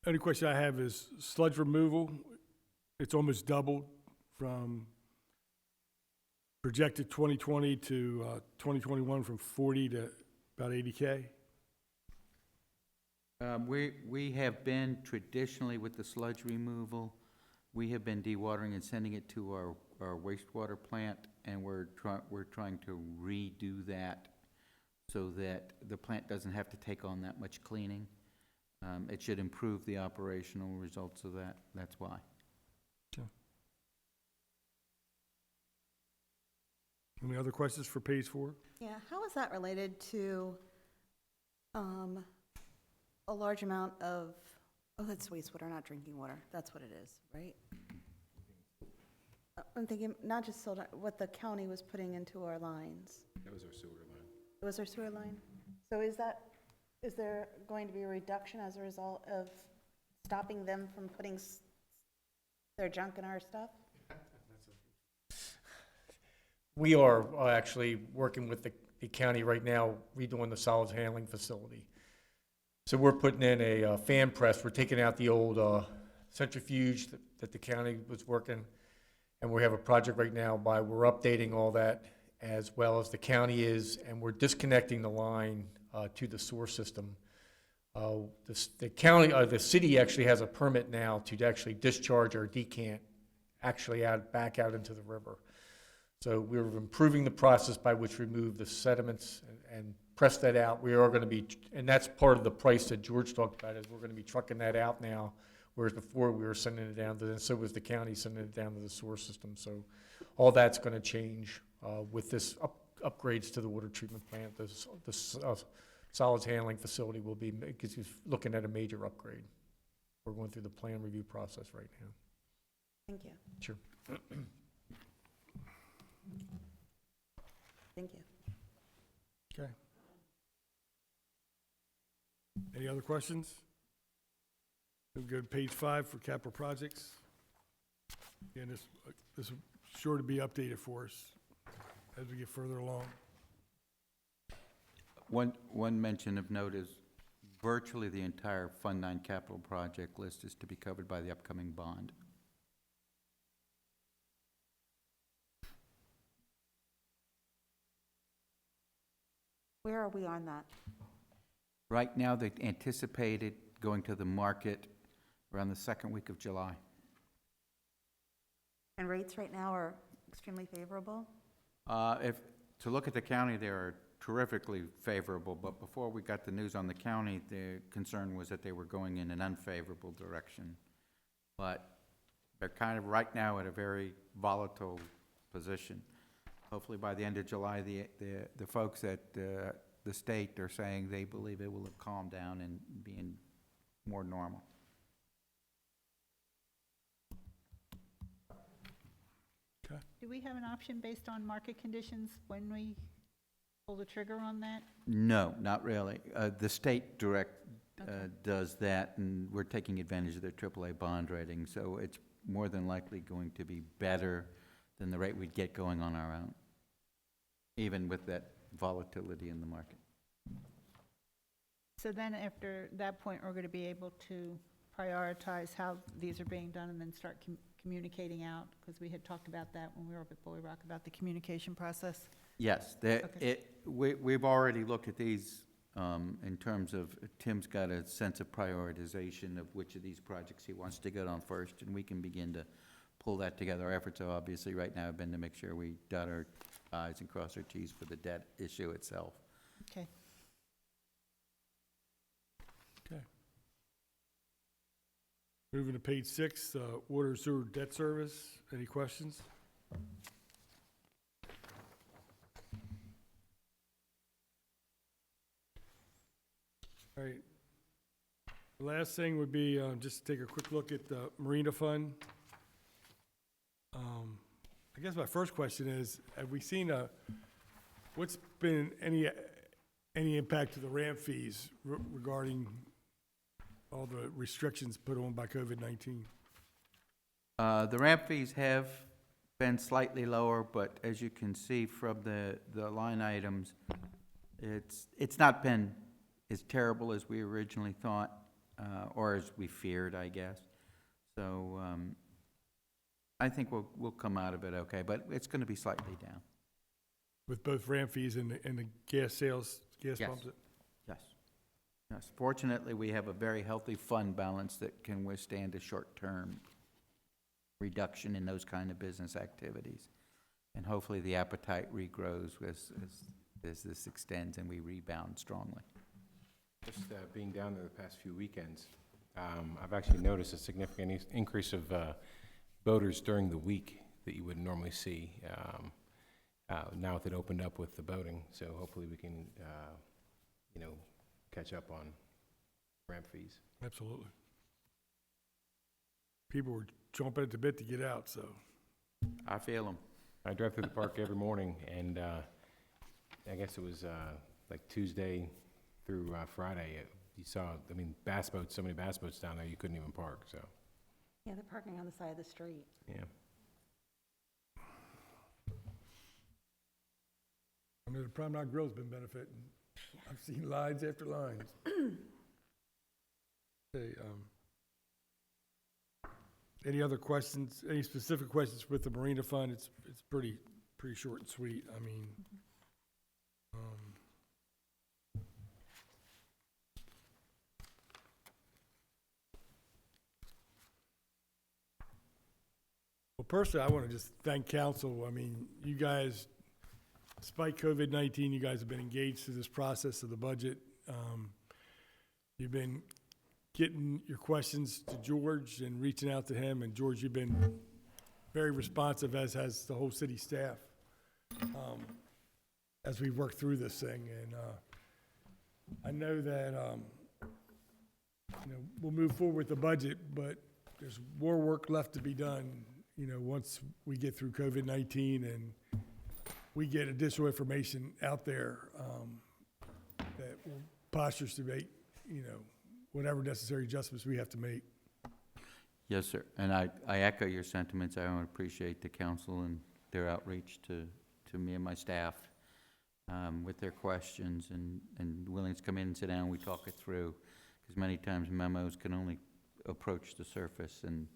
Speaker 2: Only question I have is sludge removal. It's almost doubled from projected 2020 to 2021, from 40 to about 80K.
Speaker 3: We have been traditionally with the sludge removal, we have been dewatering and sending it to our wastewater plant, and we're trying to redo that so that the plant doesn't have to take on that much cleaning. It should improve the operational results of that, that's why.
Speaker 2: Any other questions for page 4?
Speaker 7: Yeah, how is that related to a large amount of, oh, that's wastewater, not drinking water, that's what it is, right? I'm thinking not just what the county was putting into our lines.
Speaker 8: That was our sewer line.
Speaker 7: It was our sewer line? So is there going to be a reduction as a result of stopping them from putting their junk in our stuff?
Speaker 9: We are actually working with the county right now, redoing the solids handling facility. So we're putting in a fan press. We're taking out the old centrifuge that the county was working, and we have a project right now we're updating all that as well as the county is, and we're disconnecting the line to the sewer system. The city actually has a permit now to actually discharge our decant actually back out into the river. So we're improving the process by which we remove the sediments and press that out. We are going to be, and that's part of the price that George talked about, is we're going to be trucking that out now, whereas before we were sending it down and so was the county sending it down to the sewer system. So all that's going to change with this upgrades to the water treatment plant. The solids handling facility will be, because he's looking at a major upgrade. We're going through the plan review process right now.
Speaker 7: Thank you.
Speaker 9: Sure.
Speaker 7: Thank you.
Speaker 2: Okay. Any other questions? We'll go to page 5 for capital projects. Again, this is sure to be updated for us as we get further along.
Speaker 3: One mention of note is virtually the entire Fund 9 capital project list is to be covered by the upcoming bond.
Speaker 7: Where are we on that?
Speaker 3: Right now, they anticipated going to the market around the second week of July.
Speaker 7: And rates right now are extremely favorable?
Speaker 3: To look at the county, they are terrifically favorable, but before we got the news on the county, the concern was that they were going in an unfavorable direction. But they're kind of right now at a very volatile position. Hopefully by the end of July, the folks at the state are saying they believe it will have calmed down and be in more normal.
Speaker 4: Do we have an option based on market conditions when we pull the trigger on that?
Speaker 3: No, not really. The state direct
Speaker 4: Okay.
Speaker 3: does that, and we're taking advantage of their AAA bond rating, so it's more than likely going to be better than the rate we'd get going on our own, even with that volatility in the market.
Speaker 4: So then after that point, we're going to be able to prioritize how these are being done and then start communicating out, because we had talked about that when we were up at Buoy Rock, about the communication process.
Speaker 3: Yes,
Speaker 4: Okay.
Speaker 3: we've already looked at these in terms of, Tim's got a sense of prioritization of which of these projects he wants to get on first, and we can begin to pull that together. Our efforts have obviously right now have been to make sure we dot our i's and cross our t's for the debt issue itself.
Speaker 4: Okay.
Speaker 2: Okay. Moving to page 6, water and sewer debt service. Any questions? All right. The last thing would be just to take a quick look at the Marina Fund. I guess my first question is, have we seen what's been any impact to the ramp fees regarding all the restrictions put on by COVID-19?
Speaker 3: The ramp fees have been slightly lower, but as you can see from the line items, it's not been as terrible as we originally thought, or as we feared, I guess. So, I think we'll come out of it okay, but it's gonna be slightly down.
Speaker 2: With both ramp fees and the gas sales, gas
Speaker 3: Yes.
Speaker 2: pumps?
Speaker 3: Yes. Yes. Fortunately, we have a very healthy fund balance that can withstand a short-term reduction in those kind of business activities. And hopefully the appetite regrows as this extends and we rebound strongly.
Speaker 8: Just being down there the past few weekends, I've actually noticed a significant increase of boaters during the week that you wouldn't normally see now with it opened up with the boating. So hopefully we can, catch up on ramp fees.
Speaker 2: Absolutely. People were chomping at the bit to get out, so.
Speaker 3: I feel them.
Speaker 8: I drive through the park every morning, and I guess it was like Tuesday through Friday. You saw, bass boats, so many bass boats down there, you couldn't even park, so,
Speaker 7: Yeah, they're parking on the side of the street.
Speaker 8: yeah.
Speaker 2: I mean, the Promenade Grill's been benefiting. I've seen lines after lines. Okay, any other questions, any specific questions with the Marina Fund? It's pretty short and sweet. I mean, well, personally, I want to just thank council. I mean, you guys, despite COVID-19, you guys have been engaged through this process of the budget. You've been getting your questions to George and reaching out to him, and George, you've been very responsive, as has the whole city staff, as we work through this thing. And I know that we'll move forward with the budget, but there's more work left to be done. Once we get through COVID-19 and we get additional information out there that will posture us to make, whatever necessary adjustments we have to make.
Speaker 3: Yes, sir. And I echo your sentiments. I want to appreciate the council and their outreach to me and my staff with their questions and willingness to come in and sit down and we talk it through. Because many times memos can only approach the surface, and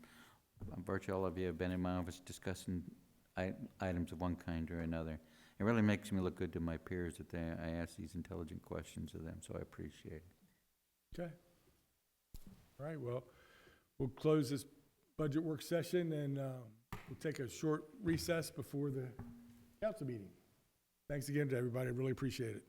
Speaker 3: virtually all of you have been in my office discussing items of one kind or another. It really makes me look good to my peers that I ask these intelligent questions of them, so I appreciate it.
Speaker 2: Okay. All right, well, we'll close this budget work session and we'll take a short recess before the council meeting. Thanks again to everybody. I really appreciate it.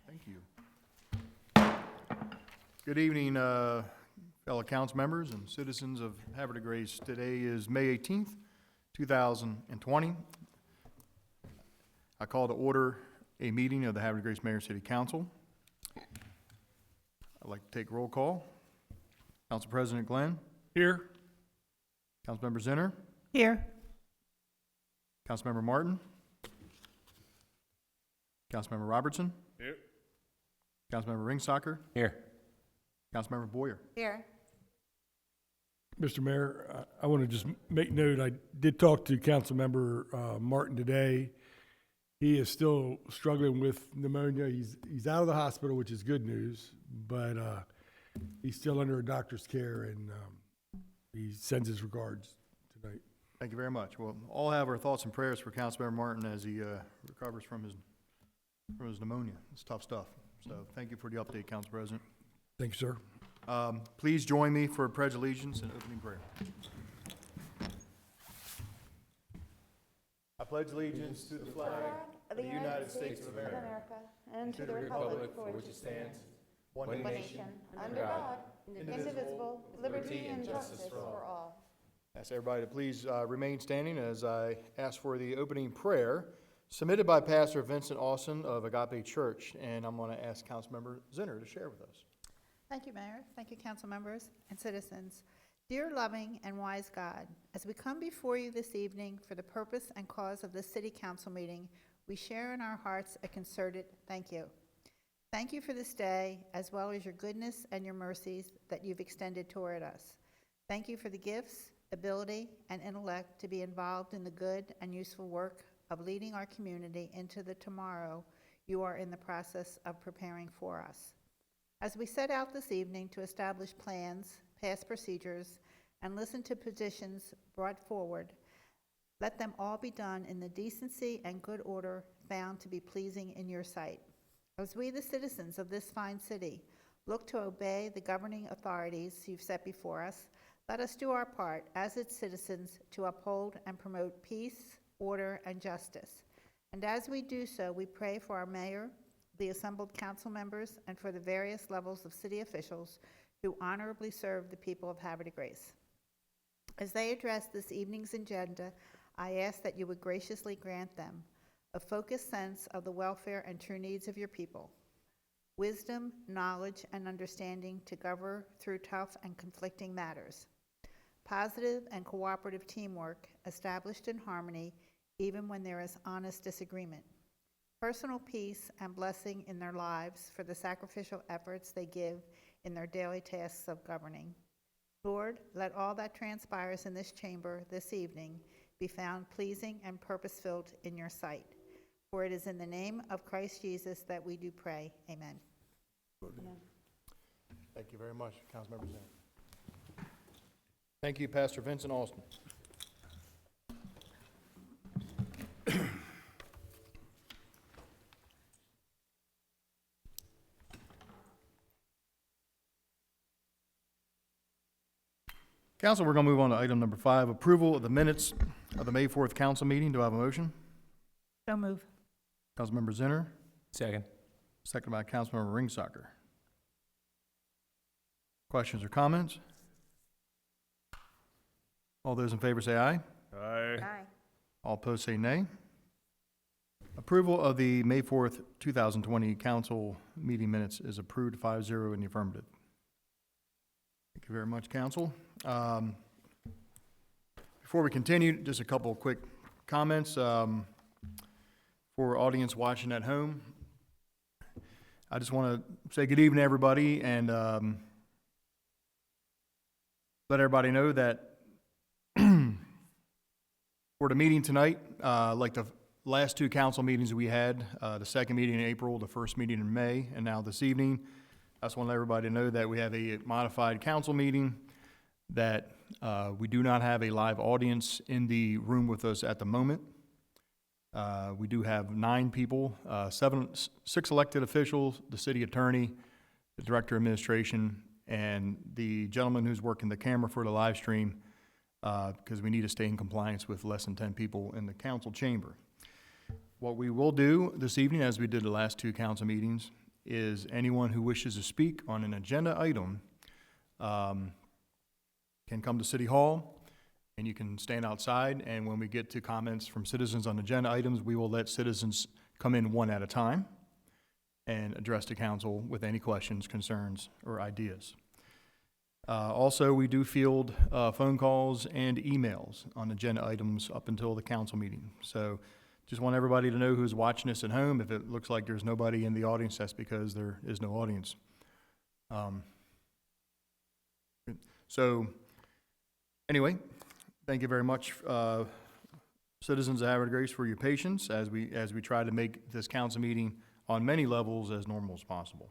Speaker 1: Thank you. Good evening, fellow council members and citizens of Havre de Grace. Today is May 18th, 2020. I call to order a meeting of the Havre de Grace Mayor City Council. I'd like to take roll call. Council President Glenn.
Speaker 2: Here?
Speaker 1: Councilmember Zinner.
Speaker 4: Here.
Speaker 1: Councilmember Martin. Councilmember Robertson.
Speaker 5: Here.
Speaker 1: Councilmember Ringstocker.
Speaker 8: Here.
Speaker 1: Councilmember Boyer.
Speaker 7: Here.
Speaker 2: Mr. Mayor, I want to just make note, I did talk to Councilmember Martin today. He is still struggling with pneumonia. He's out of the hospital, which is good news, but he's still under a doctor's care, and he sends his regards tonight.
Speaker 1: Thank you very much. We'll all have our thoughts and prayers for Councilmember Martin as he recovers from his pneumonia. It's tough stuff. So thank you for the update, Council President.
Speaker 2: Thank you, sir.
Speaker 1: Please join me for Pledge of Allegiance and opening prayer. I pledge allegiance to the flag
Speaker 7: Of the United States of America, and to the republic for which it stands, one nation, under God, indivisible, liberty and justice for all.
Speaker 1: Ask everybody to please remain standing as I ask for the opening prayer submitted by Pastor Vincent Austin of Agape Church, and I'm going to ask Councilmember Zinner to share with us.
Speaker 4: Thank you, Mayor. Thank you, council members and citizens. Dear loving and wise God, as we come before you this evening for the purpose and cause of this city council meeting, we share in our hearts a concerted thank you. Thank you for this day, as well as your goodness and your mercies that you've extended toward us. Thank you for the gifts, ability, and intellect to be involved in the good and useful work of leading our community into the tomorrow you are in the process of preparing for us. As we set out this evening to establish plans, pass procedures, and listen to petitions brought forward, let them all be done in the decency and good order found to be pleasing in your sight. As we, the citizens of this fine city, look to obey the governing authorities you've set before us, let us do our part as its citizens to uphold and promote peace, order, and justice. And as we do so, we pray for our mayor, the assembled council members, and for the various levels of city officials who honorably serve the people of Havre de Grace. As they address this evening's agenda, I ask that you would graciously grant them a focused sense of the welfare and true needs of your people, wisdom, knowledge, and understanding to govern through tough and conflicting matters, positive and cooperative teamwork established in harmony even when there is honest disagreement, personal peace and blessing in their lives for the sacrificial efforts they give in their daily tasks of governing. Lord, let all that transpires in this chamber this evening be found pleasing and purpose-filled in your sight. For it is in the name of Christ Jesus that we do pray. Amen.
Speaker 1: Thank you very much, Councilmember Zinner. Thank you, Pastor Vincent Austin. Council, we're going to move on to item number 5, approval of the minutes of the May 4th council meeting. Do I have a motion?
Speaker 4: So move.
Speaker 1: Councilmember Zinner,
Speaker 8: Second.
Speaker 1: second by Councilmember Ringstocker. Questions or comments? All those in favor say aye.
Speaker 5: Aye.
Speaker 7: Aye.
Speaker 1: All opposed say nay. Approval of the May 4th, 2020 council meeting minutes is approved 5-0 in the affirmative. Thank you very much, council. Before we continue, just a couple of quick comments. For audience watching at home, I just want to say good evening to everybody and let everybody know that for the meeting tonight, like the last 2 council meetings we had, the second meeting in April, the first meeting in May, and now this evening, I just want to let everybody know that we have a modified council meeting, that we do not have a live audience in the room with us at the moment. We do have 9 people, 6 elected officials, the city attorney, the director of administration, and the gentleman who's working the camera for the live stream, because we need to stay in compliance with less than 10 people in the council chamber. What we will do this evening, as we did the last 2 council meetings, is anyone who wishes to speak on an agenda item can come to City Hall, and you can stand outside, and when we get to comments from citizens on agenda items, we will let citizens come in one at a time and address the council with any questions, concerns, or ideas. Also, we do field phone calls and emails on agenda items up until the council meeting. So just want everybody to know who's watching us at home. If it looks like there's nobody in the audience, that's because there is no audience. So anyway, thank you very much, citizens of Havre Grace, for your patience as we try to make this council meeting on many levels as normal as possible.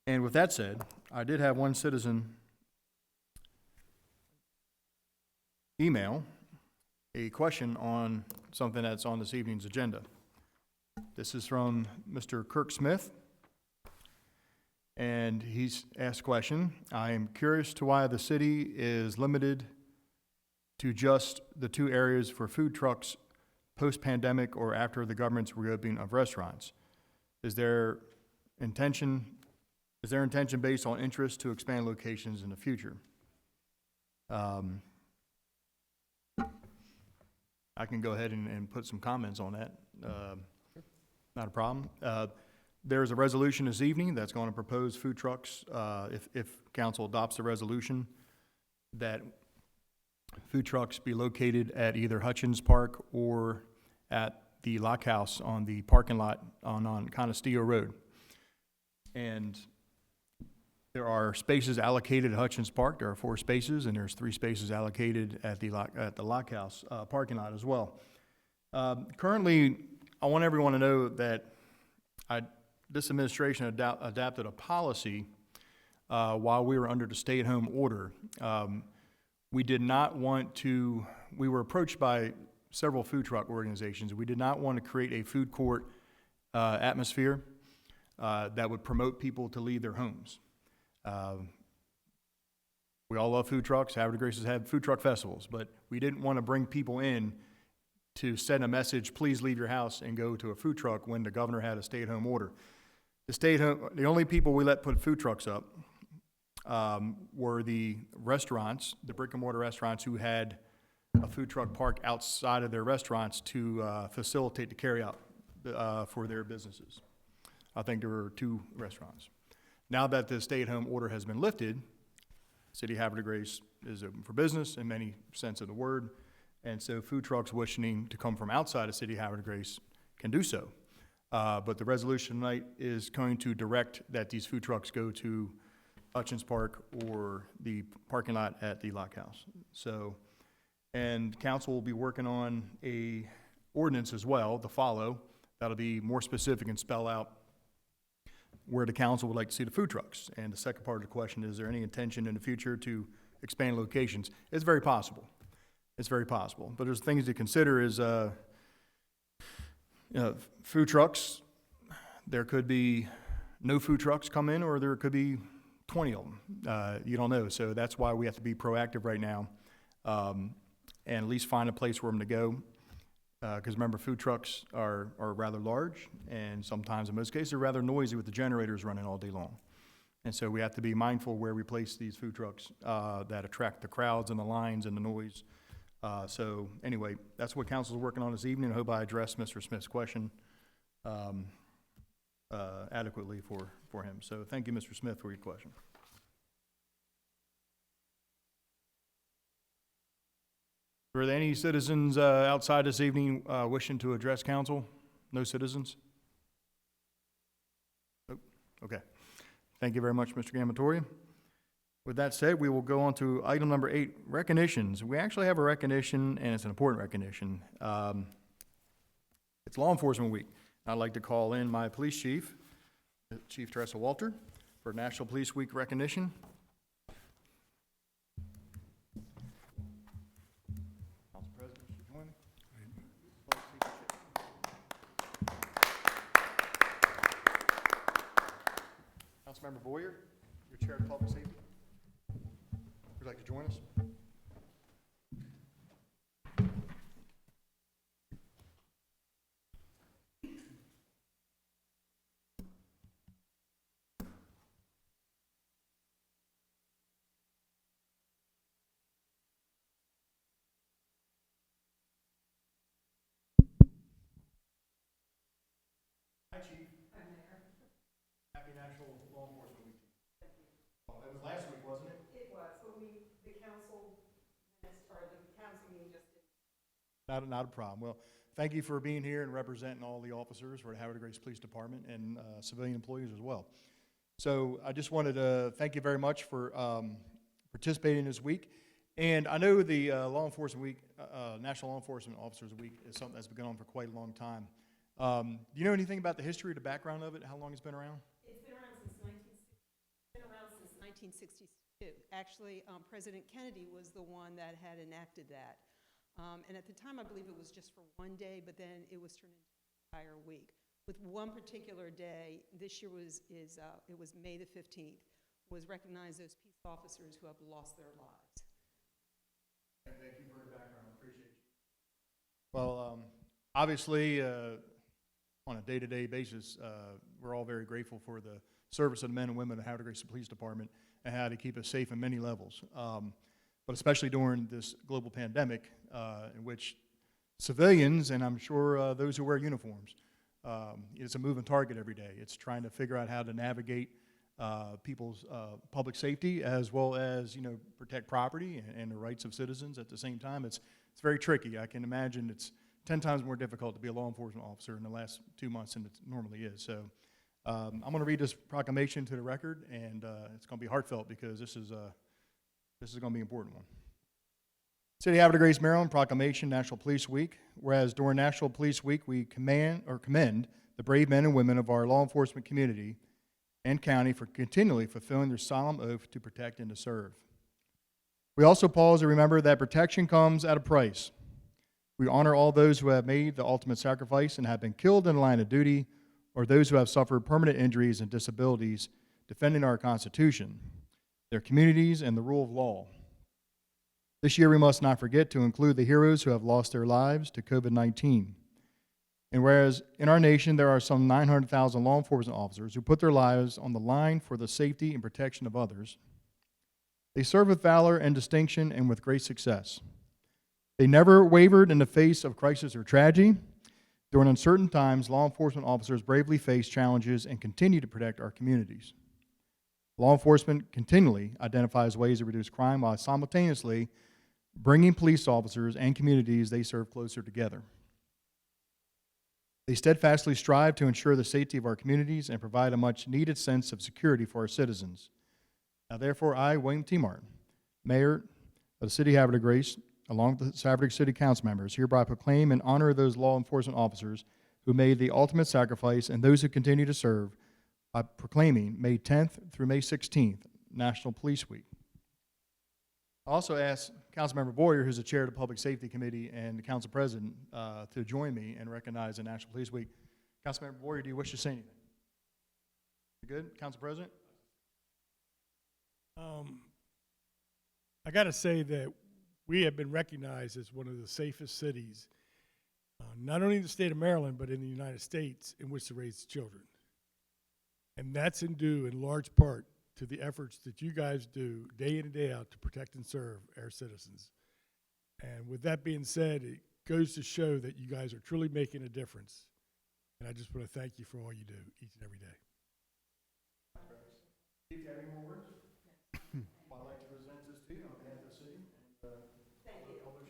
Speaker 1: And with that said, I did have one citizen email a question on something that's on this evening's agenda. This is from Mr. Kirk Smith, and he's asked a question. I am curious to why the city is limited to just the 2 areas for food trucks post-pandemic or after the government's reopening of restaurants. Is there intention based on interest to expand locations in the future? I can go ahead and put some comments on that. Not a problem. There's a resolution this evening that's going to propose food trucks, if council adopts the resolution, that food trucks be located at either Hutchins Park or at the Lock House on the parking lot on Conistillo Road. And there are spaces allocated at Hutchins Park. There are 4 spaces, and there's 3 spaces allocated at the Lock House parking lot as well. Currently, I want everyone to know that this administration adapted a policy while we were under the stay-at-home order. We were approached by several food truck organizations. We did not want to create a food court atmosphere that would promote people to leave their homes. We all love food trucks. Havre Grace has had food truck festivals, but we didn't want to bring people in to send a message, please leave your house and go to a food truck, when the governor had a stay-at-home order. The only people we let put food trucks up were the restaurants, the brick-and-mortar restaurants who had a food truck park outside of their restaurants to facilitate the carryout for their businesses. I think there were 2 restaurants. Now that the stay-at-home order has been lifted, City of Havre Grace is open for business in many sense of the word, and so food trucks wishing to come from outside of City of Havre Grace can do so. But the resolution tonight is going to direct that these food trucks go to Hutchins Park or the parking lot at the Lock House. So, and council will be working on a ordinance as well to follow that'll be more specific and spell out where the council would like to see the food trucks. And the second part of the question, is there any intention in the future to expand locations? It's very possible. It's very possible. But there's things to consider is, food trucks, there could be no food trucks come in, or there could be 20 of them. You don't know. So that's why we have to be proactive right now, and at least find a place for them to go. Because remember, food trucks are rather large, and sometimes, in most cases, they're rather noisy with the generators running all day long. And so we have to be mindful where we place these food trucks that attract the crowds and the lines and the noise. So anyway, that's what council is working on this evening. I hope I addressed Mr. Smith's question adequately for him. So thank you, Mr. Smith, for your question. Were there any citizens outside this evening wishing to address council? No citizens? Oh, okay. Thank you very much, Mr. Gamatori. With that said, we will go on to item number 8, recognitions. We actually have a recognition, and it's an important recognition. It's Law Enforcement Week. I'd like to call in my police chief, Chief Teresa Walter, for National Police Week recognition. Council President, should you join me? Councilmember Boyer, your chair of public safety. Would you like to join us? Happy National Law Enforcement Week. Oh, it was last week, wasn't it? Not a problem. Well, thank you for being here and representing all the officers for the Havre Grace Police Department and civilian employees as well. So I just wanted to thank you very much for participating this week. And I know the Law Enforcement Week, National Law Enforcement Officers Week is something that's been going on for quite a long time. Do you know anything about the history or the background of it, how long it's been around?
Speaker 10: It's been around since 1962. Actually, President Kennedy was the one that had enacted that. And at the time, I believe it was just for one day, but then it was turned into an entire week. With one particular day, this year it was May the 15th, was recognize those peace officers who have lost their lives.
Speaker 1: Thank you for the background. I appreciate you. Well, obviously, on a day-to-day basis, we're all very grateful for the service of the men and women of the Havre Grace Police Department and how to keep us safe in many levels. But especially during this global pandemic, in which civilians, and I'm sure those who wear uniforms, it's a moving target every day. It's trying to figure out how to navigate people's public safety as well as, protect property and the rights of citizens at the same time. It's very tricky. I can imagine it's 10 times more difficult to be a law enforcement officer in the last 2 months than it normally is. So I'm going to read this proclamation to the record, and it's going to be heartfelt because this is going to be an important one. City of Havre de Grace, Maryland, proclamation, National Police Week. Whereas during National Police Week, we commend the brave men and women of our law enforcement community and county for continually fulfilling their solemn oath to protect and to serve. We also pause to remember that protection comes at a price. We honor all those who have made the ultimate sacrifice and have been killed in the line of duty, or those who have suffered permanent injuries and disabilities defending our Constitution, their communities, and the rule of law. This year, we must not forget to include the heroes who have lost their lives to COVID-19. And whereas in our nation there are some 900,000 law enforcement officers who put their lives on the line for the safety and protection of others, they serve with valor and distinction and with great success. They never wavered in the face of crisis or tragedy. During uncertain times, law enforcement officers bravely face challenges and continue to protect our communities. Law enforcement continually identifies ways to reduce crime while simultaneously bringing police officers and communities they serve closer together. They steadfastly strive to ensure the safety of our communities and provide a much-needed sense of security for our citizens. Now, therefore, I, William T. Martin, Mayor of the City of Havre de Grace, along with the Havre City Council members, hereby proclaim and honor those law enforcement officers who made the ultimate sacrifice and those who continue to serve by proclaiming May 10th through May 16th, National Police Week. I also asked Councilmember Boyer, who's the chair of the Public Safety Committee and the Council President, to join me and recognize the National Police Week. Councilmember Boyer, do you wish to say anything? You good, Council President?
Speaker 2: I got to say that we have been recognized as one of the safest cities, not only in the state of Maryland, but in the United States in which to raise children. And that's due in large part to the efforts that you guys do day in and day out to protect and serve our citizens. And with that being said, it goes to show that you guys are truly making a difference. And I just want to thank you for all you do each and every day.
Speaker 1: Chief, do you have any more words? Well, I'd like to present this to you on behalf of the city. Thank you. Thank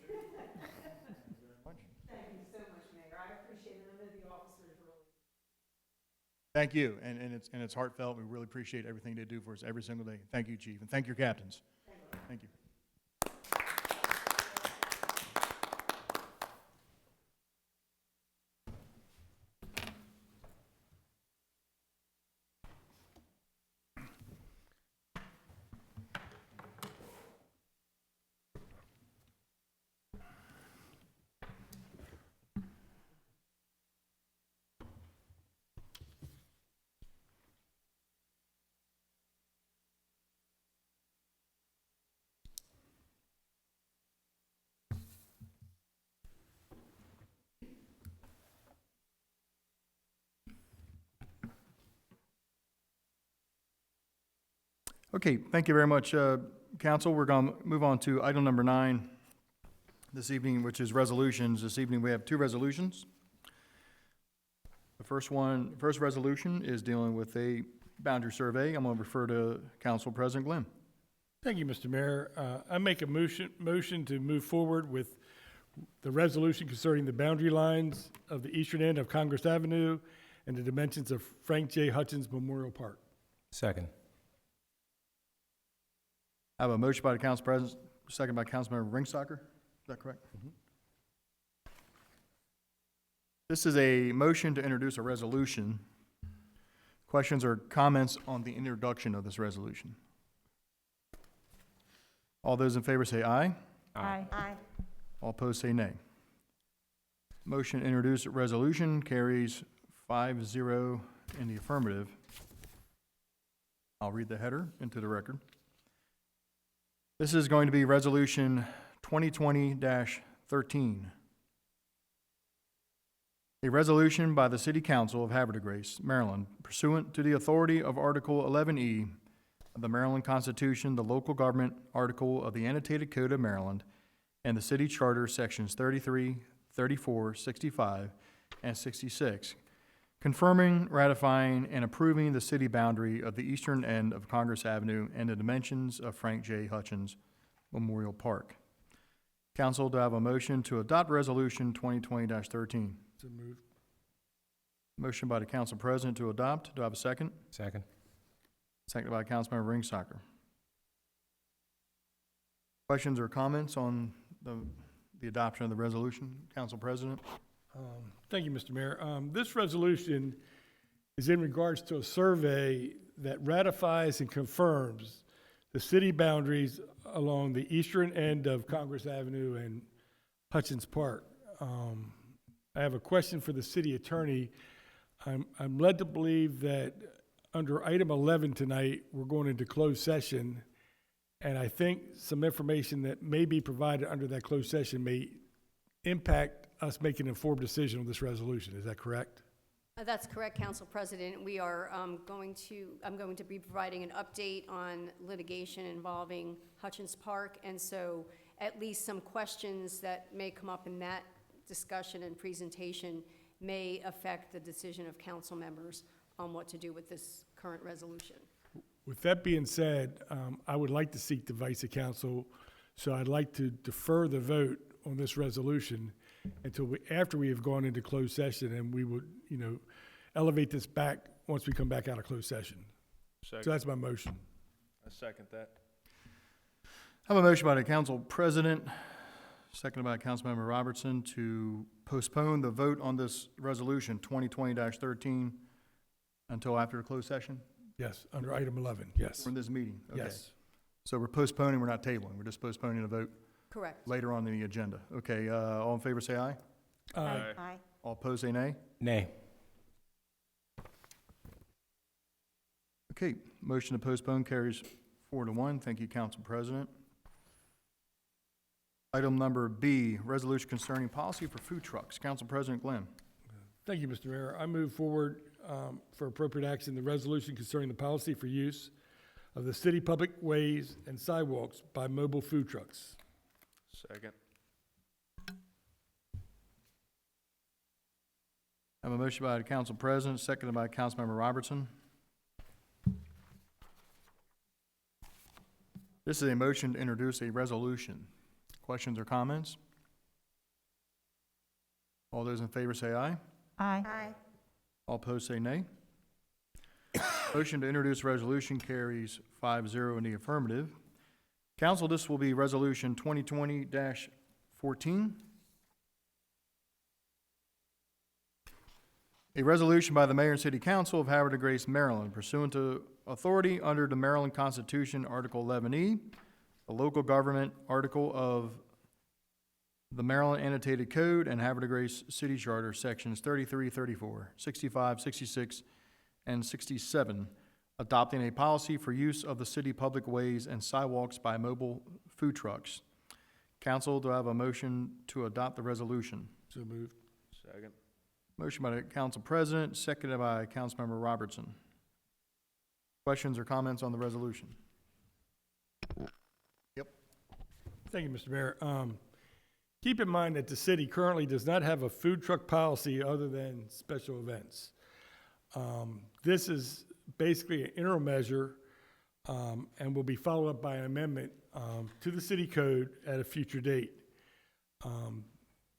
Speaker 1: you very much.
Speaker 10: Thank you so much, Mayor. I appreciate it. I know the officers really.
Speaker 1: Thank you, and it's heartfelt. We really appreciate everything they do for us every single day. Thank you, Chief, and thank your captains. Thank you. Okay, thank you very much, Council. We're going to move on to item number 9 this evening, which is resolutions. This evening we have 2 resolutions. The The first resolution is dealing with a boundary survey. I'm going to refer to Council President Glenn.
Speaker 2: Thank you, Mr. Mayor. I make a motion to move forward with the resolution concerning the boundary lines of the eastern end of Congress Avenue and the dimensions of Frank J. Hutchins Memorial Park.
Speaker 8: Second.
Speaker 1: I have a motion by the Council President, second by Councilmember Ringstocker. Is that correct? This is a motion to introduce a resolution. Questions or comments on the introduction of this resolution? All those in favor say aye.
Speaker 4: Aye.
Speaker 1: All opposed say nay. Motion to introduce a resolution carries 5-0 in the affirmative. I'll read the header into the record. This is going to be Resolution 2020-13. A resolution by the City Council of Havre de Grace, Maryland, pursuant to the authority of Article 11E of the Maryland Constitution, the local government article of the Annotated Code of Maryland, and the City Charter, Sections 33, 34, 65, and 66, confirming, ratifying, and approving the city boundary of the eastern end of Congress Avenue and the dimensions of Frank J. Hutchins Memorial Park. Council, do I have a motion to adopt Resolution 2020-13?
Speaker 2: So moved.
Speaker 1: Motion by the Council President to adopt. Do I have a second?
Speaker 8: Second.
Speaker 1: Seconded by Councilmember Ringstocker. Questions or comments on the adoption of the resolution? Council President?
Speaker 2: Thank you, Mr. Mayor. This resolution is in regards to a survey that ratifies and confirms the city boundaries along the eastern end of Congress Avenue and Hutchins Park. I have a question for the city attorney. I'm led to believe that under item 11 tonight, we're going into closed session, and I think some information that may be provided under that closed session may impact us making an informed decision on this resolution. Is that correct?
Speaker 11: That's correct, Council President. We are I'm going to be providing an update on litigation involving Hutchins Park, and so at least some questions that may come up in that discussion and presentation may affect the decision of council members on what to do with this current resolution.
Speaker 2: With that being said, I would like to seek the advice of council, so I'd like to defer the vote on this resolution until after we have gone into closed session, and we would, elevate this back once we come back out of closed session. So that's my motion.
Speaker 5: I second that.
Speaker 1: I have a motion by the Council President, seconded by Councilmember Robertson, to postpone the vote on this resolution 2020-13 until after the closed session?
Speaker 2: Yes, under item 11, yes.
Speaker 1: For this meeting? Okay.
Speaker 2: Yes.
Speaker 1: So we're postponing, we're not tabling, we're just postponing the vote
Speaker 11: Correct.
Speaker 1: later on in the agenda. Okay, all in favor say aye.
Speaker 4: Aye.
Speaker 1: All opposed say nay.
Speaker 8: Nay.
Speaker 1: Okay, motion to postpone carries 4-1. Thank you, Council President. Item number B, resolution concerning policy for food trucks. Council President Glenn.
Speaker 2: Thank you, Mr. Mayor. I move forward for appropriate action, the resolution concerning the policy for use of the city public ways and sidewalks by mobile food trucks.
Speaker 5: Second.
Speaker 1: I have a motion by the Council President, seconded by Councilmember Robertson. This is a motion to introduce a resolution. Questions or comments? All those in favor say aye.
Speaker 4: Aye.
Speaker 1: All opposed say nay. Motion to introduce resolution carries 5-0 in the affirmative. Council, this will be Resolution 2020-14. A resolution by the Mayor and City Council of Havre de Grace, Maryland, pursuant to authority under the Maryland Constitution, Article 11E, the local government article of the Maryland Annotated Code, and Havre de Grace City Charter, Sections 33, 34, 65, 66, and 67, adopting a policy for use of the city public ways and sidewalks by mobile food trucks. Council, do I have a motion to adopt the resolution?
Speaker 2: So moved.
Speaker 5: Second.
Speaker 1: Motion by the Council President, seconded by Councilmember Robertson. Questions or comments on the resolution?
Speaker 2: Thank you, Mr. Mayor. Keep in mind that the city currently does not have a food truck policy other than special events. This is basically an interim measure, and will be followed up by an amendment to the city code at a future date.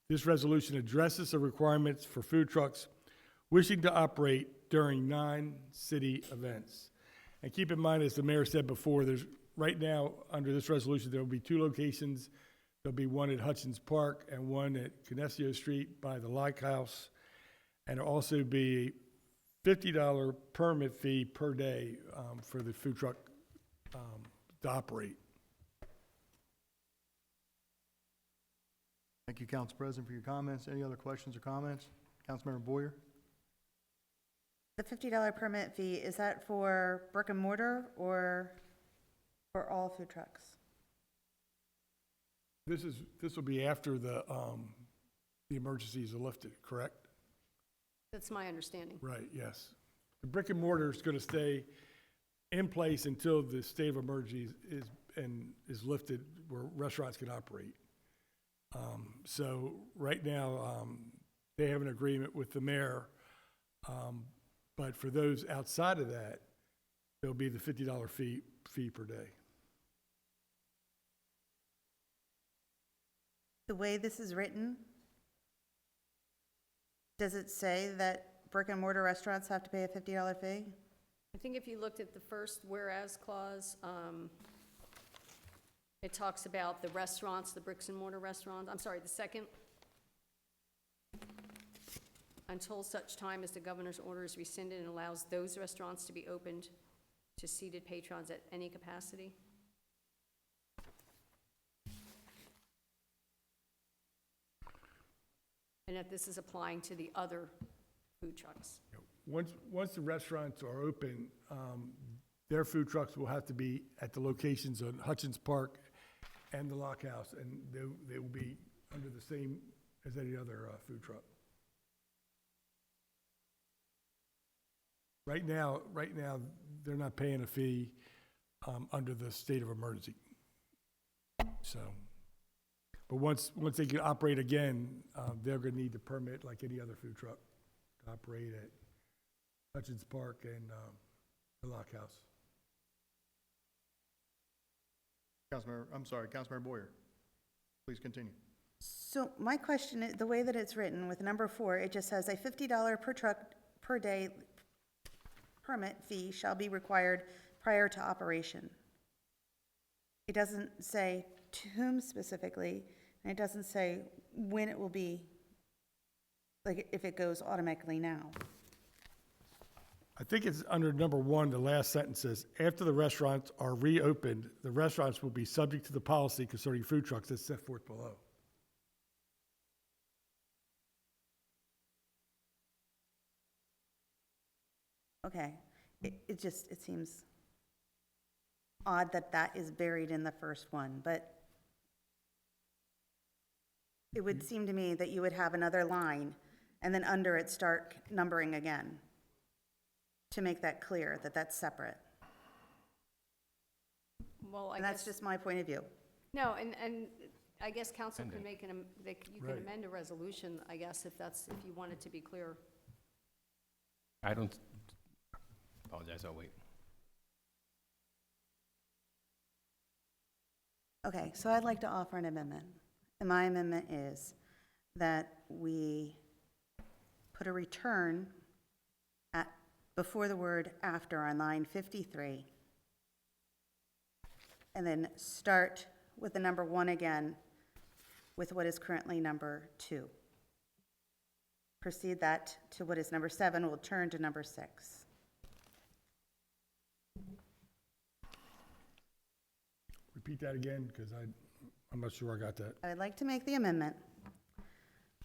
Speaker 2: This resolution addresses the requirements for food trucks wishing to operate during non-city events. And keep in mind, as the mayor said before, there's, right now, under this resolution, there will be 2 locations. There'll be one at Hutchins Park and one at Canessio Street by the Lock House. And there'll also be a $50 permit fee per day for the food truck to operate.
Speaker 1: Thank you, Council President, for your comments. Any other questions or comments? Councilmember Boyer?
Speaker 7: The $50 permit fee, is that for brick and mortar or for all food trucks?
Speaker 2: This will be after the emergencies are lifted, correct?
Speaker 11: That's my understanding.
Speaker 2: Right, yes. The brick and mortar is going to stay in place until the state of emergency is lifted, where restaurants can operate. So right now, they have an agreement with the mayor, but for those outside of that, there'll be the $50 fee per day.
Speaker 7: The way this is written, does it say that brick and mortar restaurants have to pay a $50 fee?
Speaker 11: I think if you looked at the first whereas clause, it talks about the restaurants, the bricks and mortar restaurants. I'm sorry, the second. Until such time as the governor's order is rescinded and allows those restaurants to be opened to seated patrons at any capacity. And that this is applying to the other food trucks.
Speaker 2: Once the restaurants are open, their food trucks will have to be at the locations on Hutchins Park and the Lock House, and they will be under the same as any other food truck. Right now, they're not paying a fee under the state of emergency. So, but once they can operate again, they're gonna need the permit like any other food truck to operate at Hutchins Park and the Lock House.
Speaker 1: Councilmember Boyer, please continue.
Speaker 7: So my question is, the way that it's written with number 4, it just says a $50 per truck per day permit fee shall be required prior to operation. It doesn't say to whom specifically, and it doesn't say when it will be, like if it goes automatically now.
Speaker 2: I think it's under number 1, the last sentence says, after the restaurants are reopened, the restaurants will be subject to the policy concerning food trucks that's set forth below.
Speaker 7: Okay, it seems odd that that is buried in the first one, but it would seem to me that you would have another line, and then under it start numbering again, to make that clear, that that's separate.
Speaker 11: Well, I
Speaker 7: And that's
Speaker 11: guess,
Speaker 7: just my point of view.
Speaker 11: no, and I guess council can make you
Speaker 2: Right.
Speaker 11: can amend a resolution, I guess, if you want it to be clear.
Speaker 8: I don't, apologize, I'll wait.
Speaker 7: Okay, so I'd like to offer an amendment. And my amendment is that we put a return before the word after on line 53, and then start with the number 1 again with what is currently number 2. Proceed that to what is number 7, we'll turn to number 6.
Speaker 2: Repeat that again, because I'm not sure I got that.
Speaker 7: I would like to make the amendment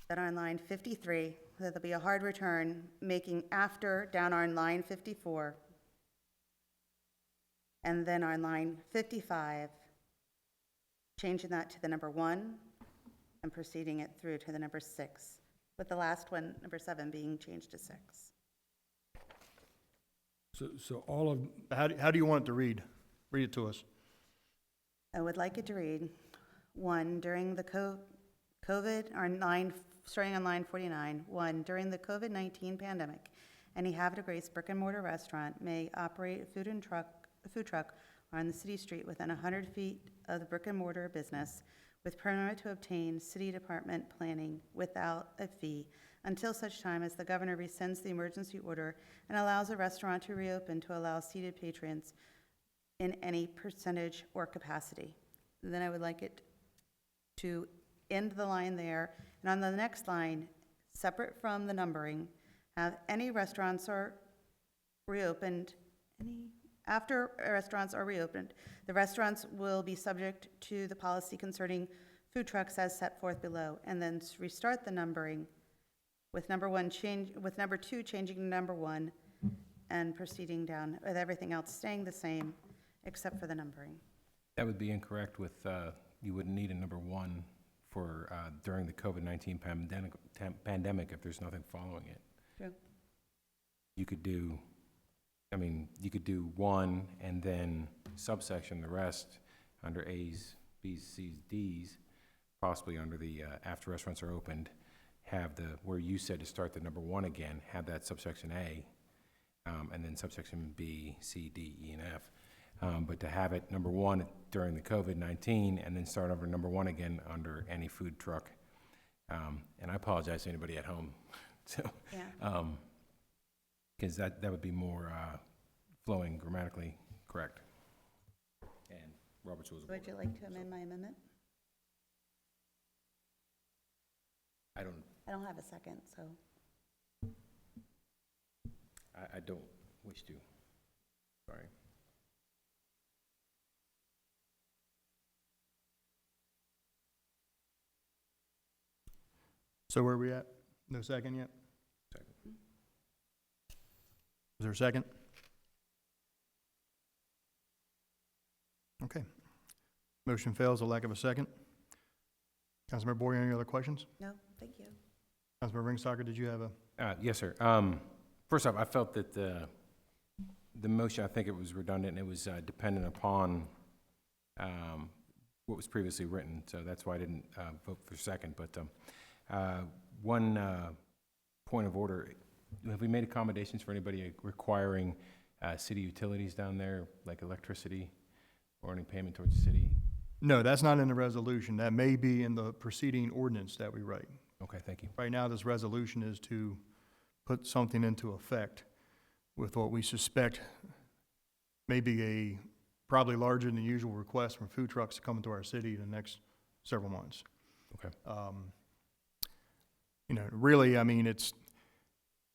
Speaker 7: that on line 53, that there'll be a hard return, making after down on line 54, and then on line 55, changing that to the number 1 and proceeding it through to the number 6, with the last one, number 7, being changed to 6.
Speaker 2: So all of,
Speaker 1: How do you want it to read? Read it to us.
Speaker 7: I would like it to read, 1, during the starting on line 49, 1, during the COVID-19 pandemic, any Havre de Grace brick-and-mortar restaurant may operate a food truck on the city street within 100 feet of the brick-and-mortar business with permit to obtain city department planning without a fee until such time as the governor rescinds the emergency order and allows the restaurant to reopen to allow seated patrons in any percentage or capacity. And then I would like it to end the line there, and on the next line, separate from the numbering, have any restaurants are reopened, after restaurants are reopened, the restaurants will be subject to the policy concerning food trucks as set forth below, and then restart the numbering with number 2 changing to number 1, and proceeding down, with everything else staying the same, except for the numbering.
Speaker 8: That would be incorrect with, you wouldn't need a number 1 for, during the COVID-19 pandemic if there's nothing following it.
Speaker 7: True.
Speaker 8: You could do, you could do 1 and then subsection the rest under A's, B's, C's, D's, possibly under the, after restaurants are opened, have the, where you said to start the number 1 again, have that subsection A, and then subsection B, C, D, E, and F. But to have it number 1 during the COVID-19 and then start over number 1 again under any food truck. And I apologize to anybody at home. So,
Speaker 7: Yeah.
Speaker 8: because that would be more flowing grammatically correct. And Robert's Rules of
Speaker 7: Would you
Speaker 8: Order.
Speaker 7: like to amend my amendment?
Speaker 8: I
Speaker 7: don't have a second, so.
Speaker 8: don't wish to. Sorry.
Speaker 1: So where are we at? No second yet?
Speaker 8: Second.
Speaker 1: Is there a second? Okay. Motion fails, a lack of a second. Councilmember Boyer, any other questions?
Speaker 7: No, thank you.
Speaker 1: Councilmember Ringstocker, did you have a?
Speaker 8: Yes, sir. First off, I felt that the motion, I think it was redundant, and it was dependent upon what was previously written, so that's why I didn't vote for second. But one point of order, have we made accommodations for anybody requiring city utilities down there, like electricity, or any payment towards the city?
Speaker 1: No, that's not in the resolution. That may be in the preceding ordinance that we write.
Speaker 8: Okay, thank you.
Speaker 1: Right now, this resolution is to put something into effect with what we suspect may be a probably larger than usual request from food trucks to come into our city in the next several months.
Speaker 8: Okay.
Speaker 1: Really, it's,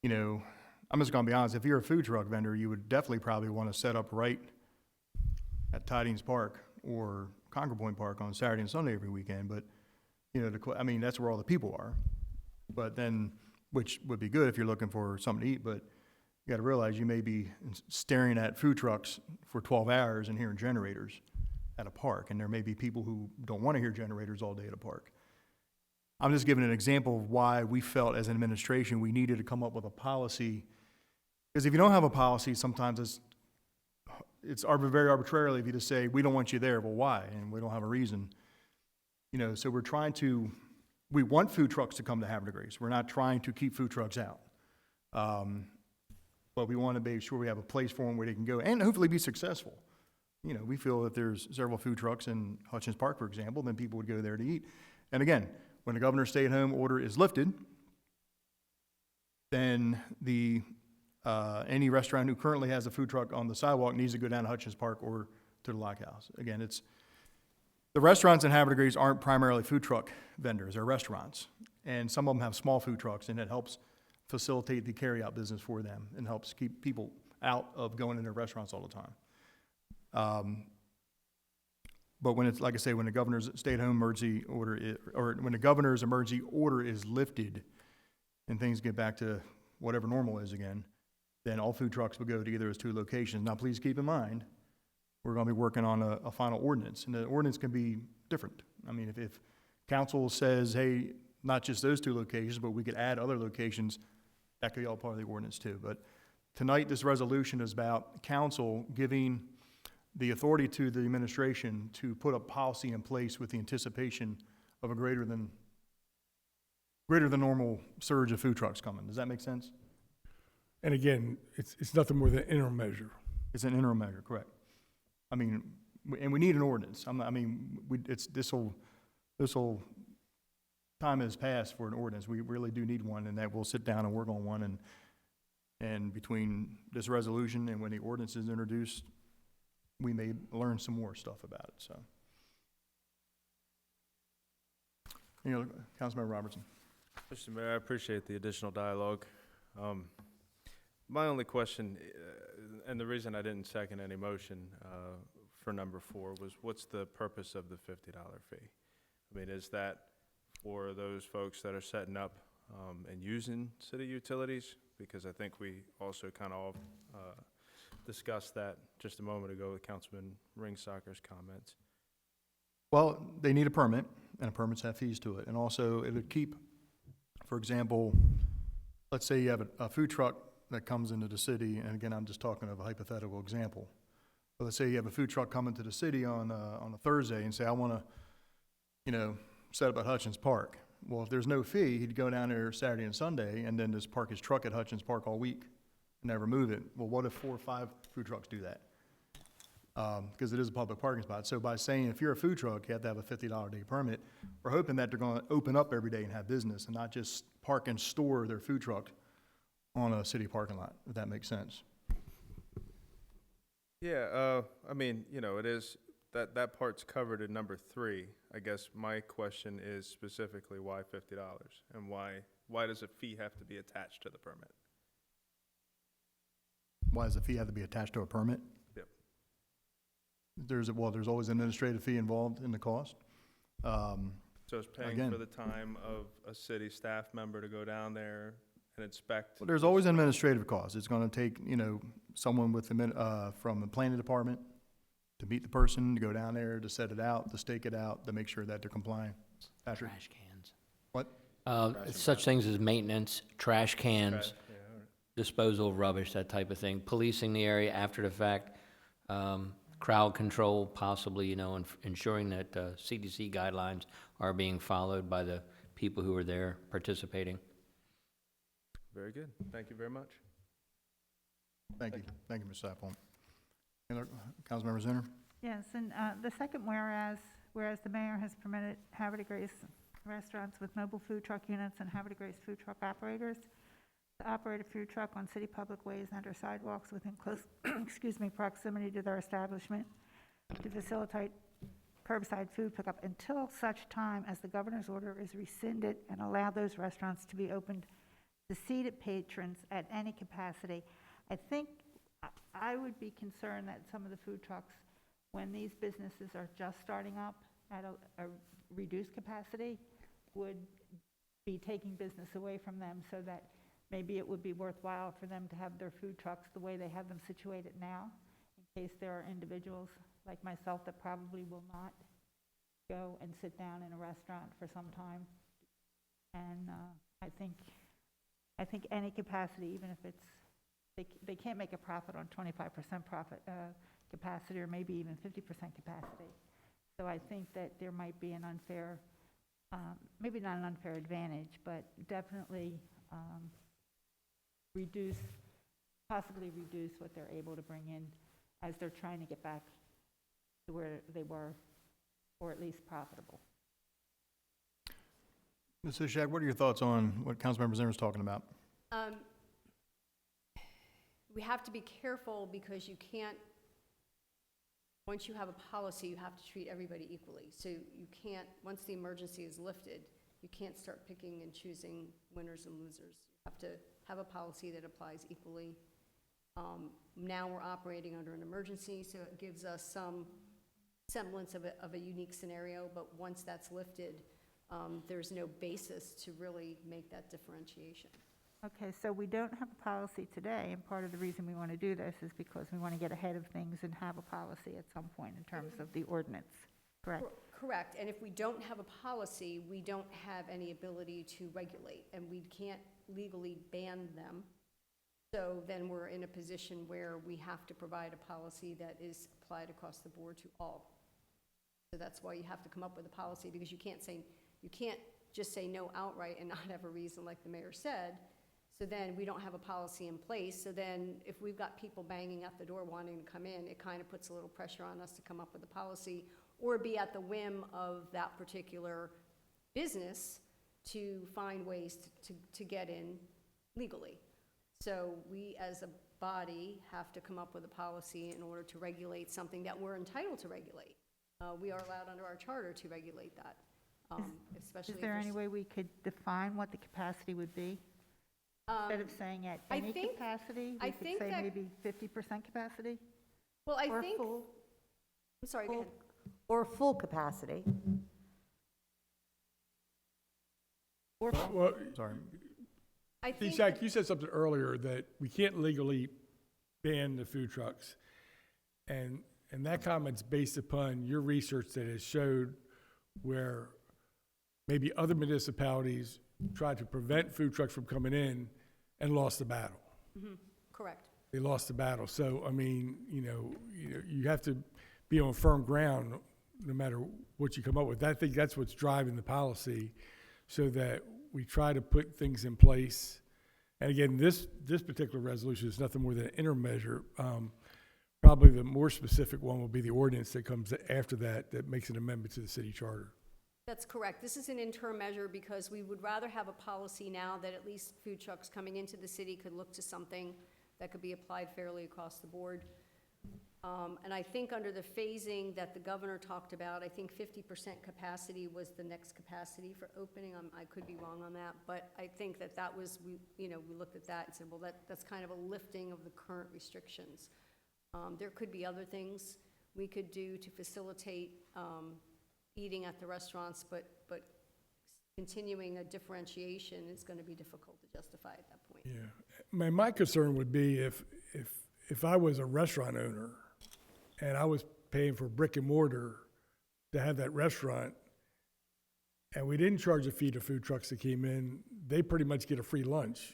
Speaker 1: I'm just gonna be honest, if you're a food truck vendor, you would definitely probably want to set up right at Tidings Park or Concord Point Park on Saturday and Sunday every weekend, but, that's where all the people are. But then, which would be good if you're looking for something to eat, but you gotta realize you may be staring at food trucks for 12 hours and hearing generators at a park, and there may be people who don't wanna hear generators all day at a park. I'm just giving an example of why we felt as an administration we needed to come up with a policy, because if you don't have a policy, sometimes it's very arbitrarily if you just say, we don't want you there, well, why? And we don't have a reason. So we want food trucks to come to Havre de Grace. We're not trying to keep food trucks out. But we want to make sure we have a place for them where they can go and hopefully be successful. We feel that there's several food trucks in Hutchins Park, for example, then people would go there to eat. And again, when the governor's stay-at-home order is lifted, then any restaurant who currently has a food truck on the sidewalk needs to go down to Hutchins Park or to the Lock House. Again, the restaurants in Havre de Grace aren't primarily food truck vendors, they're restaurants. And some of them have small food trucks, and it helps facilitate the carry-out business for them and helps keep people out of going into restaurants all the time. But when it's, like I say, when the governor's stay-at-home emergency order, or when the governor's emergency order is lifted and things get back to whatever normal is again, then all food trucks will go to either of those 2 locations. Now, please keep in mind, we're going to be working on a final ordinance, and the ordinance can be different. If council says, hey, not just those 2 locations, but we could add other locations, that could be all part of the ordinance too. But tonight, this resolution is about council giving the authority to the administration to put a policy in place with the anticipation of a greater than greater than normal surge of food trucks coming. Does that make sense?
Speaker 2: And again, it's nothing more than an interim measure.
Speaker 1: It's an interim measure, correct? I mean, and we need an ordinance. This'll, time has passed for an ordinance. We really do need one, and that we'll sit down and work on one, and between this resolution and when the ordinance is introduced, we may learn some more stuff about it, so. Councilmember Robertson.
Speaker 5: Mr. Mayor, I appreciate the additional dialogue. My only question, and the reason I didn't second any motion for number 4 was, what's the purpose of the $50 fee? I mean, is that for those folks that are setting up and using city utilities? Because I think we also kind of discussed that just a moment ago with Councilman Ringsocker's comments.
Speaker 1: Well, they need a permit, and permits have fees to it. And also, it would keep, for example, let's say you have a food truck that comes into the city, and again, I'm just talking of a hypothetical example. But let's say you have a food truck coming to the city on a Thursday and say, I want to, set up at Hutchins Park. Well, if there's no fee, he'd go down there Saturday and Sunday, and then just park his truck at Hutchins Park all week and never move it. Well, what if 4 or 5 food trucks do that? Because it is a public parking spot. So by saying if you're a food truck, you have to have a $50 a day permit, we're hoping that they're going to open up every day and have business and not just park and store their food truck on a city parking lot, if that makes sense.
Speaker 5: Yeah, I mean, it is, that part's covered in number 3. I guess my question is specifically why $50? And why does a fee have to be attached to the permit?
Speaker 1: Why does the fee have to be attached to a permit?
Speaker 5: Yep.
Speaker 1: There's always an administrative fee involved in the cost.
Speaker 5: So it's paying
Speaker 1: Again.
Speaker 5: for the time of a city staff member to go down there and inspect?
Speaker 1: Well, there's always an administrative cost. It's going to take, someone with from the planning department to meet the person, to go down there, to set it out, to stake it out, to make sure that they're compliant. Patrick?
Speaker 6: Trash cans.
Speaker 1: What?
Speaker 6: Such things as maintenance, trash cans,
Speaker 5: Okay, yeah, all right.
Speaker 6: disposal of rubbish, that type of thing, policing the area after the fact, crowd control possibly, and ensuring that CDC guidelines are being followed by the people who are there participating.
Speaker 5: Very good. Thank you very much.
Speaker 1: Thank you. Thank you, Ms. Sappel. Councilmember Zinner?
Speaker 4: Yes, and the second whereas the mayor has permitted Havre de Grace restaurants with mobile food truck units and Havre de Grace food truck operators to operate a food truck on city public ways and under sidewalks within close, proximity to their establishment to facilitate curbside food pickup until such time as the governor's order is rescinded and allow those restaurants to be opened to seated patrons at any capacity. I think I would be concerned that some of the food trucks, when these businesses are just starting up at a reduced capacity, would be taking business away from them, so that maybe it would be worthwhile for them to have their food trucks the way they have them situated now, in case there are individuals like myself that probably will not go and sit down in a restaurant for some time. And I think any capacity, even if it's, they can't make a profit on 25% profit capacity, or maybe even 50% capacity. So I think that there might be an unfair, maybe not an unfair advantage, but definitely possibly reduce what they're able to bring in as they're trying to get back to where they were, or at least profitable.
Speaker 1: Ms. Ishak, what are your thoughts on what Councilmember Zinner was talking about?
Speaker 11: We have to be careful because you can't, once you have a policy, you have to treat everybody equally. So you can't, once the emergency is lifted, you can't start picking and choosing winners and losers. You have to have a policy that applies equally. Now we're operating under an emergency, so it gives us some semblance of a unique scenario, but once that's lifted, there's no basis to really make that differentiation.
Speaker 4: Okay, so we don't have a policy today, and part of the reason we want to do this is because we want to get ahead of things and have a policy at some point in terms of the ordinance, correct?
Speaker 11: Correct, and if we don't have a policy, we don't have any ability to regulate, and we can't legally ban them. So then we're in a position where we have to provide a policy that is applied across the board to all. So that's why you have to come up with a policy, because you can't just say no outright and not have a reason, like the mayor said. So then we don't have a policy in place. So then if we've got people banging at the door wanting to come in, it kind of puts a little pressure on us to come up with a policy or be at the whim of that particular business to find ways to get in legally. So we, as a body, have to come up with a policy in order to regulate something that we're entitled to regulate. We are allowed under our charter to regulate that, especially
Speaker 4: Is there
Speaker 11: if
Speaker 4: any way we could define what the capacity would be? Instead of saying at
Speaker 11: I
Speaker 4: any
Speaker 11: think-
Speaker 4: capacity,
Speaker 11: I
Speaker 4: we could
Speaker 11: think
Speaker 4: say
Speaker 11: that-
Speaker 4: maybe 50% capacity?
Speaker 11: Well, I
Speaker 12: Or
Speaker 11: think,
Speaker 12: full,
Speaker 11: I'm sorry, go ahead.
Speaker 12: or full capacity.
Speaker 2: Well,
Speaker 1: Sorry.
Speaker 2: see,
Speaker 11: I think,
Speaker 2: Shaq, you said something earlier that we can't legally ban the food trucks. And that comment's based upon your research that has showed where maybe other municipalities tried to prevent food trucks from coming in and lost the battle.
Speaker 11: correct.
Speaker 2: They lost the battle. So, I mean, you have to be on firm ground no matter what you come up with. I think that's what's driving the policy, so that we try to put things in place. And again, this particular resolution is nothing more than an interim measure. Probably the more specific one will be the ordinance that comes after that makes an amendment to the city charter.
Speaker 11: That's correct. This is an interim measure because we would rather have a policy now that at least food trucks coming into the city could look to something that could be applied fairly across the board. And I think under the phasing that the governor talked about, I think 50% capacity was the next capacity for opening. I could be wrong on that, but I think that was, we looked at that and said, well, that's kind of a lifting of the current restrictions. There could be other things we could do to facilitate eating at the restaurants, but continuing a differentiation is going to be difficult to justify at that point.
Speaker 2: Yeah. My concern would be if I was a restaurant owner and I was paying for brick and mortar to have that restaurant, and we didn't charge a fee to food trucks that came in, they pretty much get a free lunch,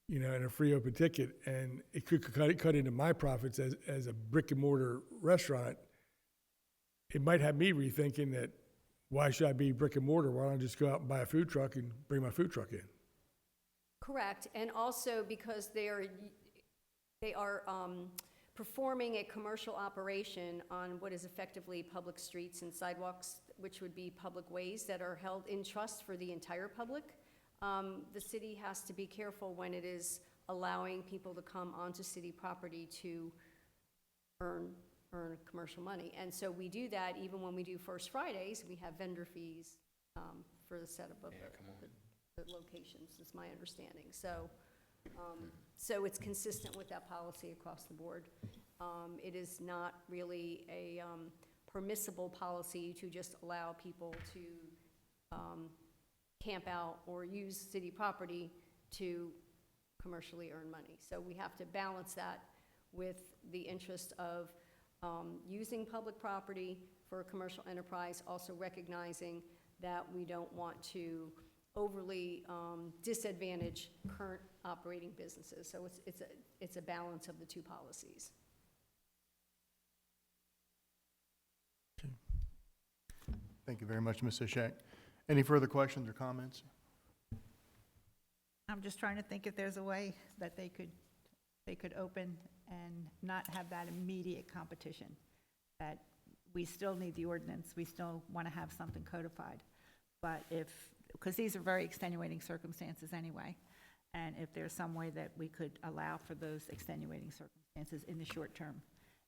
Speaker 2: and a free open ticket, and it could cut into my profits as a brick and mortar restaurant. It might have me rethinking that, why should I be brick and mortar? Why don't I just go out and buy a food truck and bring my food truck in?
Speaker 11: Correct, and also because they are performing a commercial operation on what is effectively public streets and sidewalks, which would be public ways that are held in trust for the entire public. The city has to be careful when it is allowing people to come onto city property to earn commercial money. And so we do that even when we do First Fridays, we have vendor fees for the setup of the locations, is my understanding. So it's consistent with that policy across the board. It is not really a permissible policy to just allow people to camp out or use city property to commercially earn money. So we have to balance that with the interest of using public property for a commercial enterprise, also recognizing that we don't want to overly disadvantage current operating businesses. So it's a balance of the two policies.
Speaker 1: Thank you very much, Ms. Ishak. Any further questions or comments?
Speaker 4: I'm just trying to think if there's a way that they could open and not have that immediate competition. That we still need the ordinance, we still want to have something codified. But because these are very extenuating circumstances anyway, and if there's some way that we could allow for those extenuating circumstances in the short term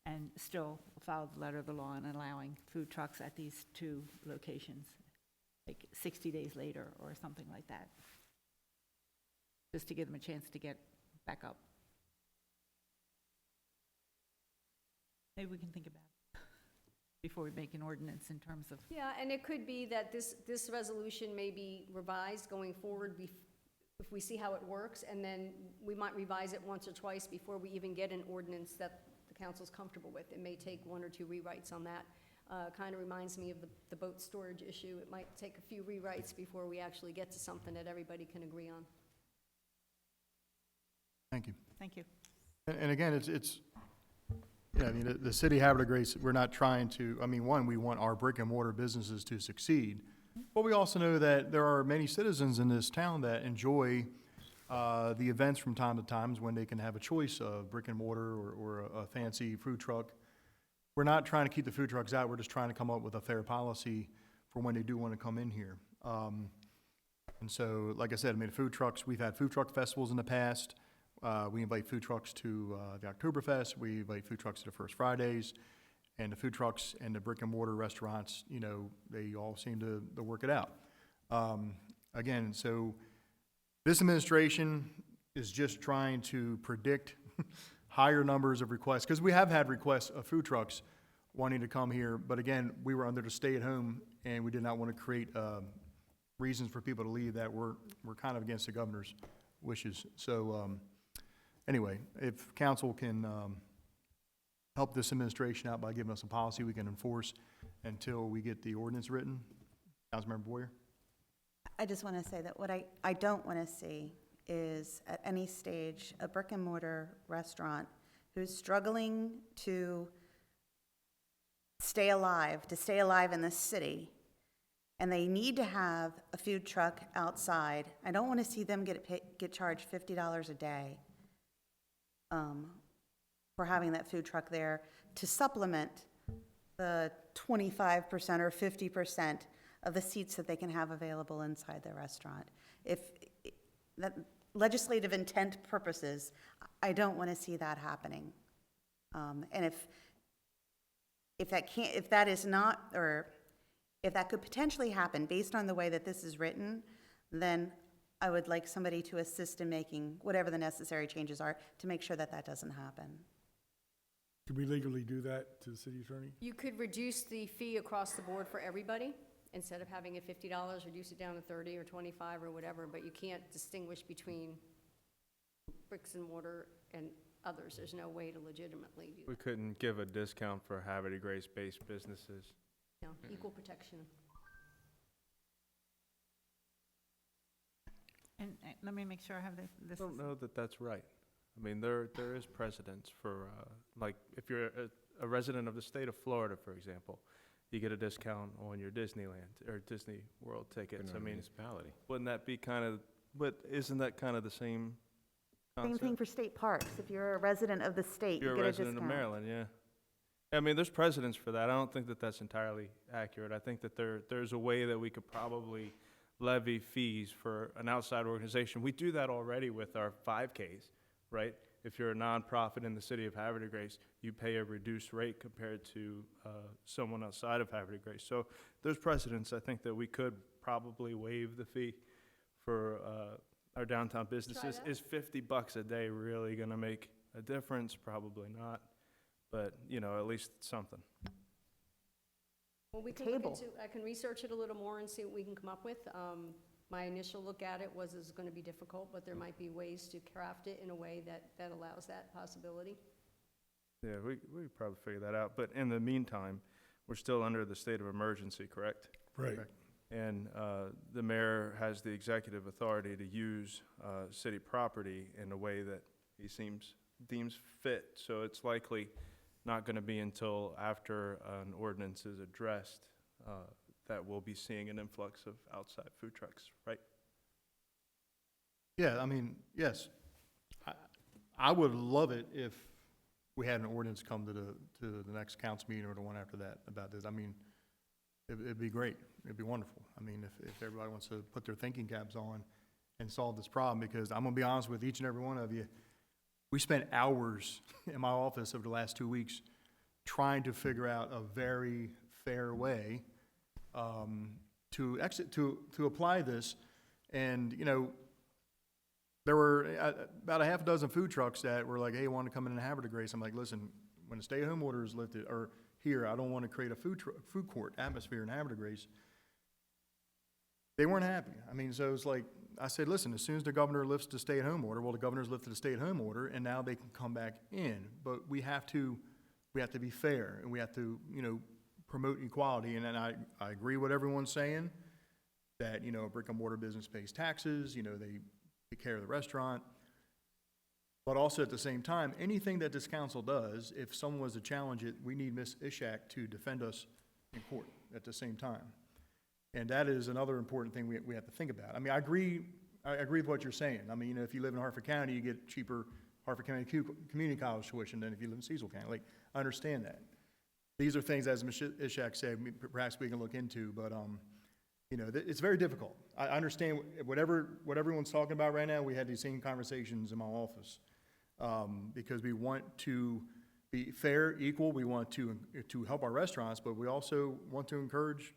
Speaker 4: and still follow the letter of the law and allowing food trucks at these two locations, like 60 days later or something like that, just to give them a chance to get back up. Maybe we can think about it before we make an ordinance in terms of.
Speaker 11: Yeah, and it could be that this resolution may be revised going forward if we see how it works, and then we might revise it once or twice before we even get an ordinance that the council's comfortable with. It may take one or two rewrites on that. Kind of reminds me of the boat storage issue. It might take a few rewrites before we actually get to something that everybody can agree on.
Speaker 1: Thank you.
Speaker 4: Thank you.
Speaker 1: And again, I mean, the city Havre Grace, we're not trying to, I mean, one, we want our brick and mortar businesses to succeed, But we also know that there are many citizens in this town that enjoy the events from time to time when they can have a choice of brick and mortar or a fancy food truck. We're not trying to keep the food trucks out, we're just trying to come up with a fair policy for when they do want to come in here. And so, like I said, I mean, food trucks, we've had food truck festivals in the past. We invite food trucks to the Oktoberfest, we invite food trucks to the First Fridays, and the food trucks and the brick and mortar restaurants, you know, they all seem to work it out. Again, so this administration is just trying to predict higher numbers of requests, because we have had requests of food trucks wanting to come here, but again, we were under the stay-at-home, and we did not want to create reasons for people to leave that were kind of against the governor's wishes. So anyway, if council can help this administration out by giving us a policy we can enforce until we get the ordinance written. Councilmember Boyer?
Speaker 7: I just want to say that what I don't want to see is at any stage a brick and mortar restaurant who's struggling to stay alive in this city, and they need to have a food truck outside. I don't want to see them get charged $50 a day for having that food truck there to supplement the 25% or 50% of the seats that they can have available inside their restaurant. If that legislative intent purposes, I don't want to see that happening. And if that is not, or if that could potentially happen based on the way that this is written, then I would like somebody to assist in making whatever the necessary changes are to make sure that that doesn't happen.
Speaker 2: Could we legally do that to the city attorney?
Speaker 11: You could reduce the fee across the board for everybody. Instead of having it $50, reduce it down to 30 or 25 or whatever, but you can't distinguish between bricks and mortar and others. There's no way to legitimately do
Speaker 5: We
Speaker 11: that.
Speaker 5: couldn't give a discount for Havre de Grace-based businesses.
Speaker 11: No, equal protection.
Speaker 4: And let me make sure I have
Speaker 5: I
Speaker 4: this.
Speaker 5: don't know that that's right. I mean, there is precedence for, like, if you're a resident of the state of Florida, for example, you get a discount on your Disneyland or Disney World tickets. I mean,
Speaker 8: municipality.
Speaker 5: wouldn't that be kind of, but isn't that kind of the same
Speaker 12: Same
Speaker 5: concept?
Speaker 12: thing for state parks. If you're a resident of the state, you
Speaker 5: You're a
Speaker 12: get a
Speaker 5: resident
Speaker 12: discount.
Speaker 5: of Maryland, yeah. I mean, there's precedence for that. I don't think that that's entirely accurate. I think that there's a way that we could probably levy fees for an outside organization. We do that already with our 5Ks, right? If you're a nonprofit in the city of Havre de Grace, you pay a reduced rate compared to someone outside of Havre de Grace. So there's precedence. I think that we could probably waive the fee for our downtown businesses.
Speaker 11: that.
Speaker 5: Is $50 a day really going to make a difference? Probably not. But, you know, at least something.
Speaker 11: Well, we can look
Speaker 12: Table.
Speaker 11: into, I can research it a little more and see what we can come up with. My initial look at it was it's going to be difficult, but there might be ways to craft it in a way that allows that possibility.
Speaker 5: Yeah, we could probably figure that out. But in the meantime, we're still under the state of emergency, correct?
Speaker 2: Right.
Speaker 5: And the mayor has the executive authority to use city property in a way that he deems fit. So it's likely not going to be until after an ordinance is addressed that we'll be seeing an influx of outside food trucks, right?
Speaker 1: Yeah, I mean, yes. I would love it if we had an ordinance come to the next council meeting or the one after that about this. I mean, it'd be great. It'd be wonderful. I mean, if everybody wants to put their thinking caps on and solve this problem, because I'm gonna be honest with each and every one of you, we spent hours in my office over the last 2 weeks trying to figure out a very fair way to apply this. And, you know, there were about a half a dozen food trucks that were like, hey, I want to come in and Havre de Grace. I'm like, listen, when the stay-at-home order is lifted, or here, I don't want to create a food court atmosphere in Havre de Grace. They weren't happy. I mean, so it's like, I said, listen, as soon as the governor lifts the stay-at-home order, well, the governor's lifted the stay-at-home order, and now they can come back in. But we have to be fair, and we have to, you know, promote equality. And then I agree with everyone's saying that, you know, a brick-and-mortar business pays taxes, you know, they take care of the restaurant. But also at the same time, anything that this council does, if someone was to challenge it, we need Ms. Ishak to defend us in court at the same time. And that is another important thing we have to think about. I mean, I agree with what you're saying. I mean, if you live in Hartford County, you get cheaper Hartford County Community College tuition than if you live in Cecil County. Like, I understand that. These are things, as Ms. Ishak said, perhaps we can look into, but, you know, it's very difficult. I understand what everyone's talking about right now. We had these same conversations in my office, because we want to be fair, equal. We want to help our restaurants, but we also want to encourage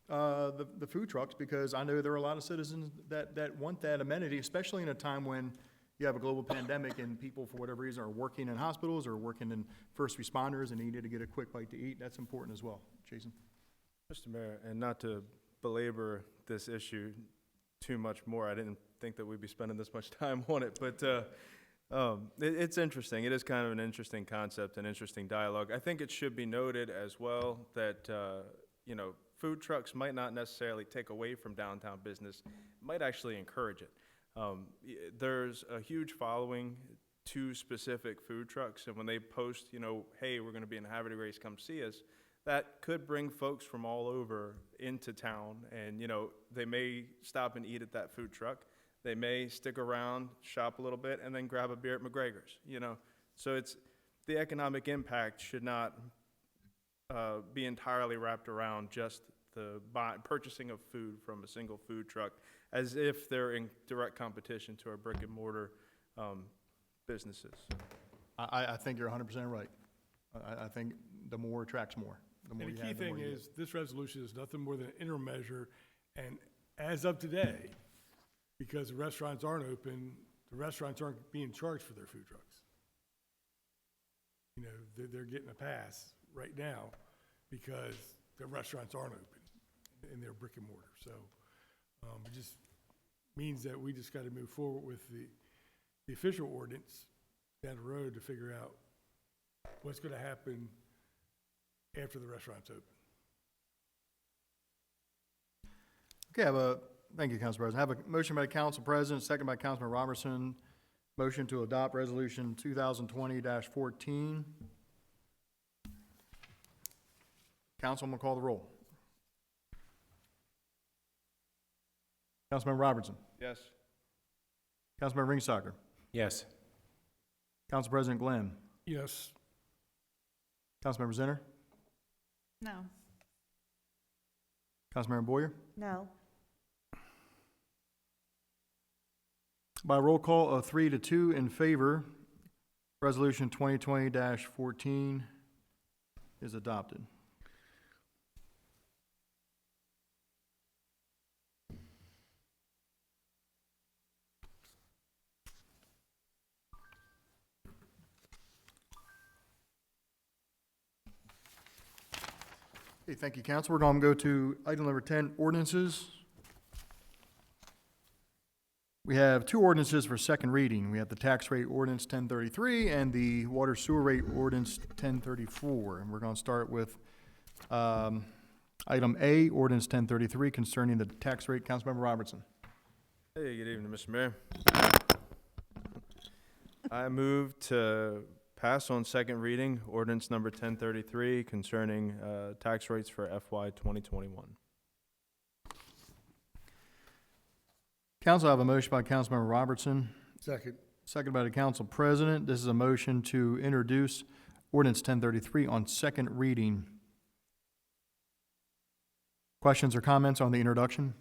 Speaker 1: the food trucks, because I know there are a lot of citizens that want that amenity, especially in a time when you have a global pandemic and people, for whatever reason, are working in hospitals or working in first responders and needed to get a quick bite to eat. That's important as well. Jason?
Speaker 5: Mr. Mayor, and not to belabor this issue too much more, I didn't think that we'd be spending this much time on it, but it's interesting. It is kind of an interesting concept, an interesting dialogue. I think it should be noted as well that, you know, food trucks might not necessarily take away from downtown business, might actually encourage it. There's a huge following to specific food trucks, and when they post, you know, hey, we're going to be in Havre race, come see us, that could bring folks from all over into town, and, you know, they may stop and eat at that food truck. They may stick around, shop a little bit, and then grab a beer at McGregor's, you know. So it's, the economic impact should not be entirely wrapped around just the purchasing of food from a single food truck, as if they're in direct competition to our brick and mortar businesses.
Speaker 1: I think you're 100% right. I think the more attracts more. The more
Speaker 2: And
Speaker 1: you
Speaker 2: the key
Speaker 1: have, the more
Speaker 2: thing
Speaker 1: you
Speaker 2: is, this resolution is nothing more than an interim measure, and as of today, because the restaurants aren't open, the restaurants aren't being charged for their food trucks. You know, they're getting a pass right now because the restaurants aren't open in their brick and mortar. So it just means that we just got to move forward with the official ordinance down the road to figure out what's going to happen after the restaurant's open.
Speaker 1: Okay, thank you, Council President. I have a motion by the Council President, second by Councilman Robertson. Motion to adopt Resolution 2020-14. Council, I'm going to call the roll. Councilman Robertson.
Speaker 5: Yes.
Speaker 1: Councilman Ringsacher.
Speaker 8: Yes.
Speaker 1: Council President Glenn.
Speaker 2: Yes.
Speaker 1: Councilmember Zinner.
Speaker 4: No.
Speaker 1: Councilmember Boyer.
Speaker 12: No.
Speaker 1: By roll call of 3-2 in favor, Resolution 2020-14 is adopted. Okay, thank you, Council. We're going to go to item number 10, ordinances. We have two ordinances for second reading. We have the tax rate ordinance 1033 and the water sewer rate ordinance 1034. And we're going to start with item A, ordinance 1033, concerning the tax rate. Councilmember Robertson.
Speaker 5: Hey, good evening, Mr. Mayor. I move to pass on second reading ordinance number 1033 concerning tax rates for FY 2021.
Speaker 1: Council, I have a motion by Councilmember Robertson,
Speaker 2: Second.
Speaker 1: second by the Council President. This is a motion to introduce ordinance 1033 on second reading. Questions or comments on the introduction?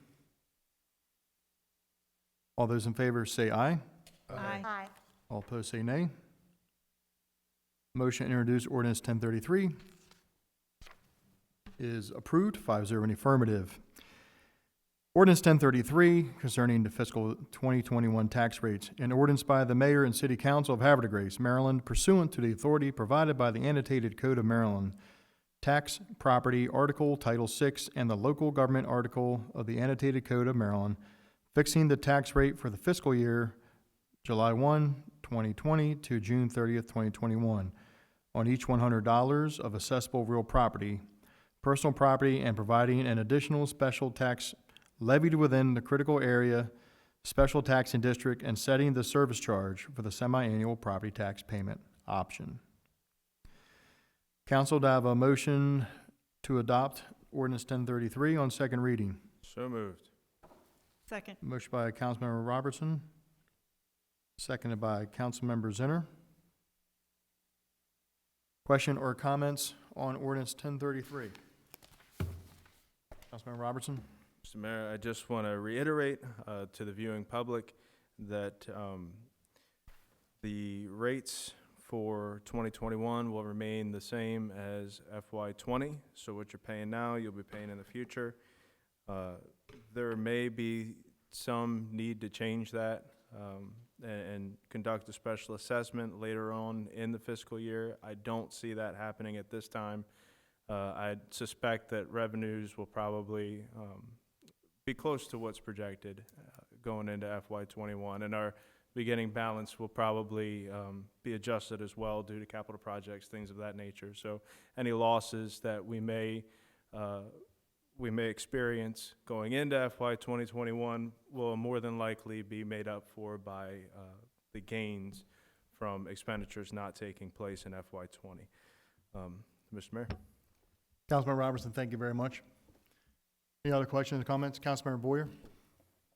Speaker 1: All those in favor say aye.
Speaker 4: Aye.
Speaker 12: Aye.
Speaker 1: All opposed say nay. Motion to introduce ordinance 1033 is approved, 5-0 in the affirmative. Ordinance 1033 concerning the fiscal 2021 tax rates. An ordinance by the Mayor and City Council of Havre de Grace, Maryland, pursuant to the authority provided by the annotated Code of Maryland, Tax Property Article, Title VI, and the Local Government Article of the annotated Code of Maryland, fixing the tax rate for the fiscal year July 1, 2020 to June 30th, 2021, on each $100 of assessable real property, personal property, and providing an additional special tax levied within the critical area special taxing district and setting the service charge for the semi-annual property tax payment option. Council, do I have a motion to adopt ordinance 1033 on second reading.
Speaker 5: So moved.
Speaker 4: Second.
Speaker 1: Motion by Councilmember Robertson, seconded by Councilmember Zinner. Question or comments on ordinance 1033? Councilmember Robertson?
Speaker 5: Mr. Mayor, I just want to reiterate to the viewing public that the rates for 2021 will remain the same as FY20. So what you're paying now, you'll be paying in the future. There may be some need to change that and conduct a special assessment later on in the fiscal year. I don't see that happening at this time. I suspect that revenues will probably be close to what's projected going into FY21, and our beginning balance will probably be adjusted as well due to capital projects, things of that nature. So any losses that we may experience going into FY 2021 will more than likely be made up for by the gains from expenditures not taking place in FY 20. Mr. Mayor?
Speaker 1: Councilmember Robertson, thank you very much. Any other questions or comments? Councilmember Boyer?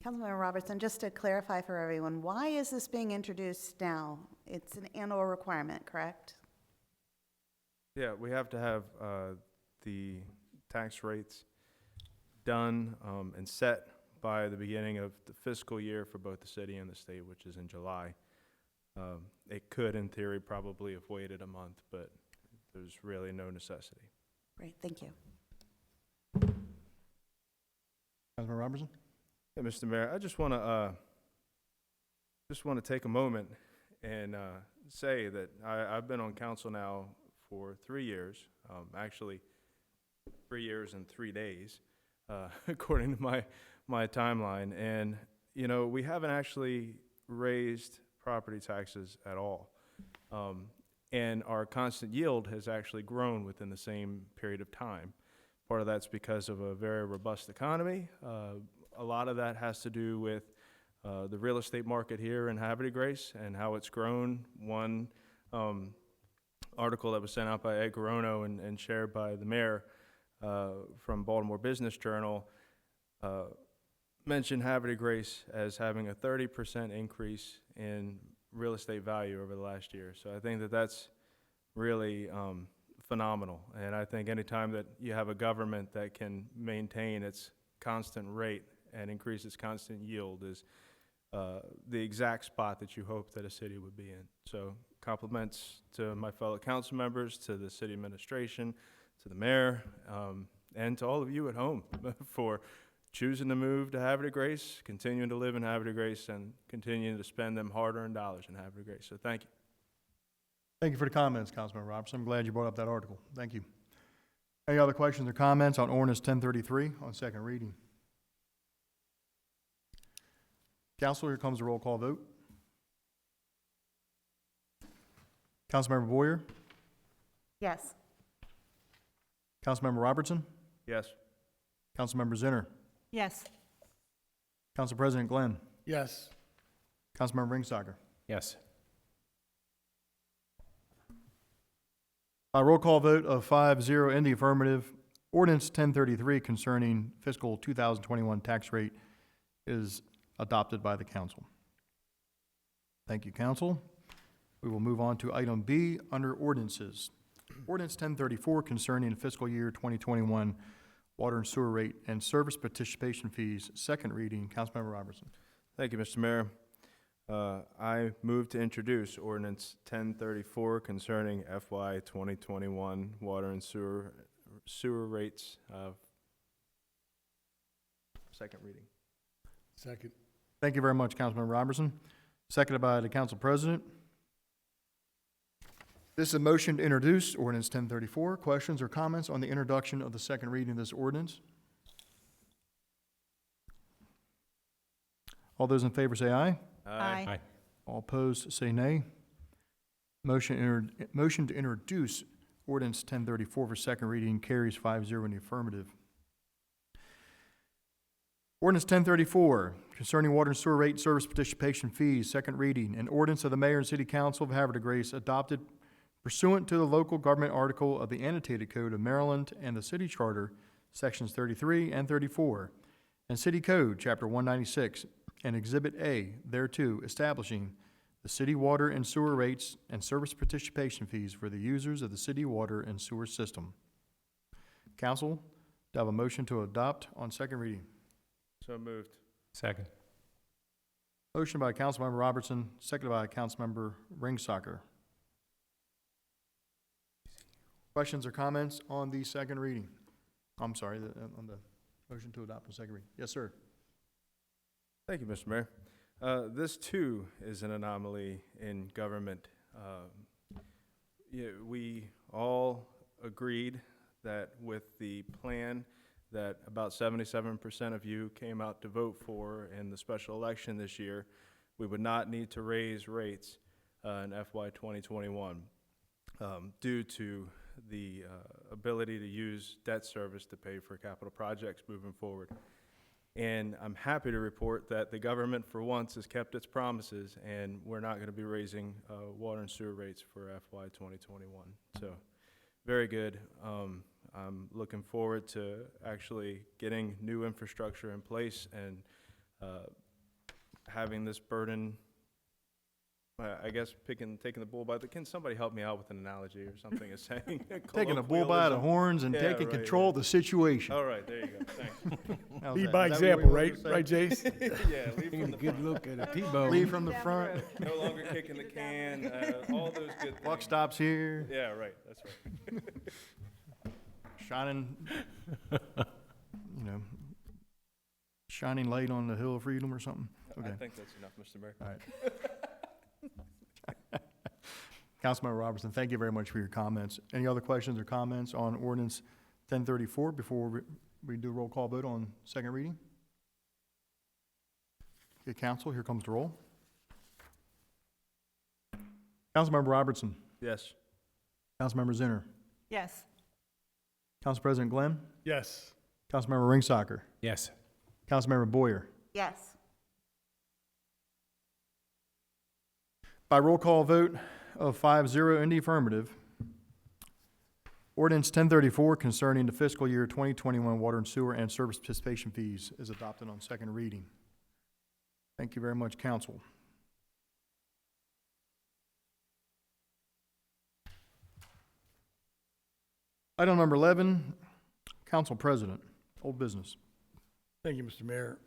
Speaker 7: Councilmember Robertson, just to clarify for everyone, why is this being introduced now? It's an annual requirement, correct?
Speaker 5: Yeah, we have to have the tax rates done and set by the beginning of the fiscal year for both the city and the state, which is in July. It could, in theory, probably have waited a month, but there's really no necessity.
Speaker 7: Great, thank you.
Speaker 1: Councilmember Robertson?
Speaker 5: Hey, Mr. Mayor, I just want to take a moment and say that I've been on council now for 3 years, actually 3 years and 3 days, according to my timeline. And, you know, we haven't actually raised property taxes at all. And our constant yield has actually grown within the same period of time. Part of that's because of a very robust economy. A lot of that has to do with the real estate market here in Havre Grace and how it's grown. One article that was sent out by Ed Garono and shared by the mayor from Baltimore Business Journal mentioned Havre Grace as having a 30% increase in real estate value over the last year. So I think that that's really phenomenal. And I think anytime that you have a government that can maintain its constant rate and increase its constant yield is the exact spot that you hope that a city would be in. So compliments to my fellow council members, to the city administration, to the mayor, and to all of you at home for choosing to move to Havre Grace, continuing to live in Havre Grace, and continuing to spend them hard-earned dollars in Havre Grace. So thank you.
Speaker 1: Thank you for the comments, Councilmember Robertson. I'm glad you brought up that article. Thank you. Any other questions or comments on ordinance 1033 on second reading? Council, here comes the roll call vote. Councilmember Boyer?
Speaker 12: Yes.
Speaker 1: Councilmember Robertson?
Speaker 5: Yes.
Speaker 1: Councilmember Zinner?
Speaker 4: Yes.
Speaker 1: Council President Glenn?
Speaker 2: Yes.
Speaker 1: Councilmember Ringstocker?
Speaker 8: Yes.
Speaker 1: By roll call vote of 5-0 in the affirmative, ordinance 1033 concerning fiscal 2021 tax rate is adopted by the council. Thank you, council. We will move on to item B under ordinances. Ordinance 1034 concerning fiscal year 2021 water and sewer rate and service participation fees, second reading. Councilmember Robertson.
Speaker 5: Thank you, Mr. Mayor. I move to introduce ordinance 1034 concerning FY 2021 water and sewer rates. Second reading.
Speaker 2: Second.
Speaker 1: Thank you very much, Councilmember Robertson. Seconded by the council president. This is a motion to introduce ordinance 1034. Questions or comments on the introduction of the second reading of this ordinance? All those in favor say aye.
Speaker 4: Aye.
Speaker 1: All opposed say nay. Motion to introduce ordinance 1034 for second reading carries 5-0 in the affirmative. Ordinance 1034 concerning water and sewer rate and service participation fees, second reading. An ordinance of the Mayor and City Council of Havre de Grace adopted pursuant to the local government article of the Annotated Code of Maryland and the City Charter, Sections 33 and 34, and City Code, Chapter 196, and Exhibit A thereto, establishing the city water and sewer rates and service participation fees for the users of the city water and sewer system. Council, do I have a motion to adopt on second reading?
Speaker 5: So moved.
Speaker 8: Second.
Speaker 1: Motion by Councilmember Robertson, seconded by Councilmember Ringsacher. Questions or comments on the second reading? I'm sorry, on the motion to adopt on second reading. Yes, sir.
Speaker 5: Thank you, Mr. Mayor. This too is an anomaly in government. We all agreed that with the plan that about 77% of you came out to vote for in the special election this year, we would not need to raise rates in FY 2021 due to the ability to use debt service to pay for capital projects moving forward. And I'm happy to report that the government for once has kept its promises, and we're not going to be raising water and sewer rates for FY 2021. So very good. I'm looking forward to actually getting new infrastructure in place and having this burden, I guess, taking the bull by the, can somebody help me out with an analogy or something as saying?
Speaker 1: Taking the bull by the
Speaker 5: colloquialism?
Speaker 1: horns and
Speaker 5: Yeah,
Speaker 1: taking
Speaker 5: right,
Speaker 1: control of the situation.
Speaker 5: All right, there you go, thanks.
Speaker 1: How's
Speaker 2: Lead
Speaker 1: that?
Speaker 2: by
Speaker 1: Is that what
Speaker 2: example,
Speaker 1: you wanted
Speaker 2: right?
Speaker 1: to say?
Speaker 2: Right, Jace?
Speaker 5: Yeah, leave from the front.
Speaker 6: look at a
Speaker 1: Lead from the front,
Speaker 5: No longer kicking the can, all those good things.
Speaker 1: buck stops here,
Speaker 5: Yeah, right, that's right.
Speaker 1: shining, shining light on the hill of freedom or something.
Speaker 5: I
Speaker 1: Okay.
Speaker 5: think that's enough, Mr. Mayor.
Speaker 1: All right. Councilmember Robertson, thank you very much for your comments. Any other questions or comments on ordinance 1034 before we do a roll call vote on second reading? Okay, council, here comes the roll. Councilmember Robertson,
Speaker 5: Yes.
Speaker 1: Councilmember Zinner,
Speaker 4: Yes.
Speaker 1: Council President Glenn,
Speaker 2: Yes.
Speaker 1: Councilmember Ringsacher,
Speaker 8: Yes.
Speaker 1: Councilmember Boyer.
Speaker 12: Yes.
Speaker 1: By roll call vote of 5-0 in the affirmative, ordinance 1034 concerning the fiscal year 2021 water and sewer and service participation fees is adopted on second reading. Thank you very much, council. Item number 11, Council President, old business.
Speaker 2: Thank you, Mr. Mayor.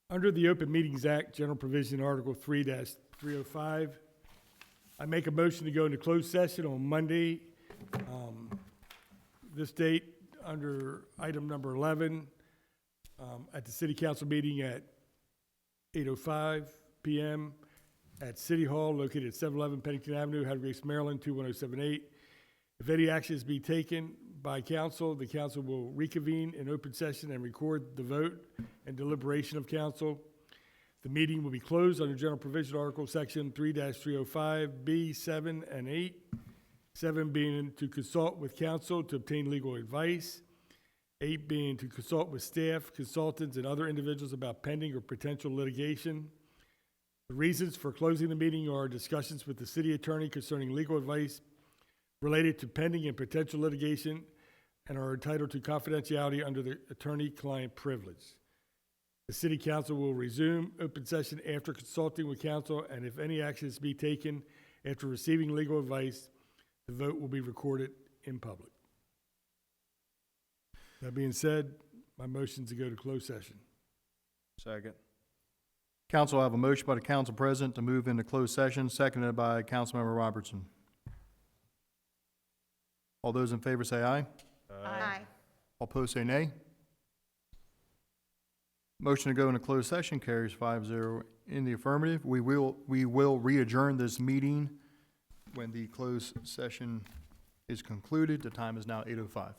Speaker 2: Under the Open Meetings Act, General Provision Article 3-305, I make a motion to go into closed session on Monday, this date, under item number 11, at the City Council meeting at 8:05 PM at City Hall located at 711 Pennington Avenue, Havre, Maryland, 21078. If any action is to be taken by council, the council will reconvene in open session and record the vote and deliberation of council. The meeting will be closed under General Provision Article Section 3-305, B, 7, and 8. 7 being to consult with counsel to obtain legal advice. 8 being to consult with staff, consultants, and other individuals about pending or potential litigation. The reasons for closing the meeting are discussions with the city attorney concerning legal advice related to pending and potential litigation and are entitled to confidentiality under the attorney-client privilege. The city council will resume open session after consulting with counsel, and if any action is to be taken after receiving legal advice, the vote will be recorded in public. That being said, my motion is to go to closed session.
Speaker 5: Second.
Speaker 1: Council, I have a motion by the council president to move into closed session, seconded by Councilmember Robertson. All those in favor say aye.
Speaker 12: Aye.
Speaker 1: All opposed say nay. Motion to go into closed session carries 5-0 in the affirmative. We will re-adjourn this meeting when the closed session is concluded. The time is now 8:05.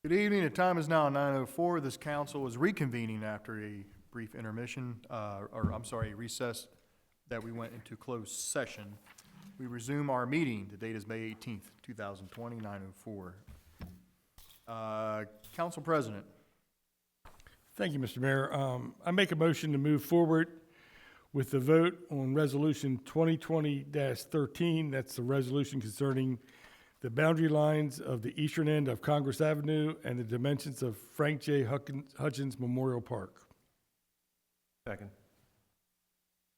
Speaker 1: Good evening. The time is now 9:04. This council is reconvening after a brief intermission, a recess that we went into closed session. We resume our meeting. The date is May 18th, 2020, 9:04. Council President.
Speaker 2: Thank you, Mr. Mayor. I make a motion to move forward with the vote on Resolution 2020-13. That's the resolution concerning the boundary lines of the eastern end of Congress Avenue and the dimensions of Frank J. Hutchins Memorial Park.
Speaker 5: Second.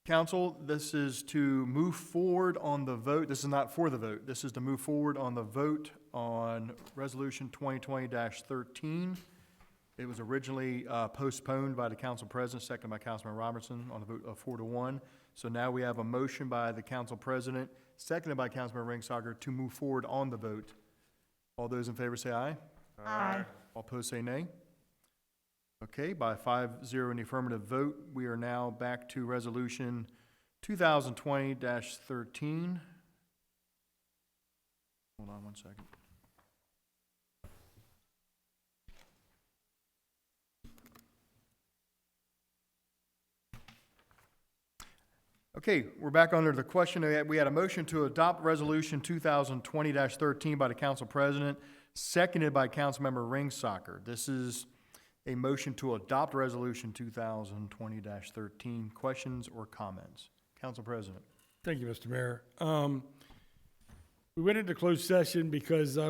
Speaker 1: Council, this is to move forward on the vote. This is not for the vote. This is to move forward on the vote on Resolution 2020-13. It was originally postponed by the council president, seconded by Councilman Robertson on the vote of 4-1. So now we have a motion by the council president, seconded by Councilman Ringsager, to move forward on the vote. All those in favor say aye.
Speaker 12: Aye.
Speaker 1: All opposed say nay. Okay, by 5-0 in the affirmative vote, we are now back to Resolution 2020-13. Hold on one second. Okay, we're back under the question. We had a motion to adopt Resolution 2020-13 by the council president, seconded by Councilmember Ringsager. This is a motion to adopt Resolution 2020-13. Questions or comments? Council President.
Speaker 2: Thank you, Mr. Mayor. We went into closed session because I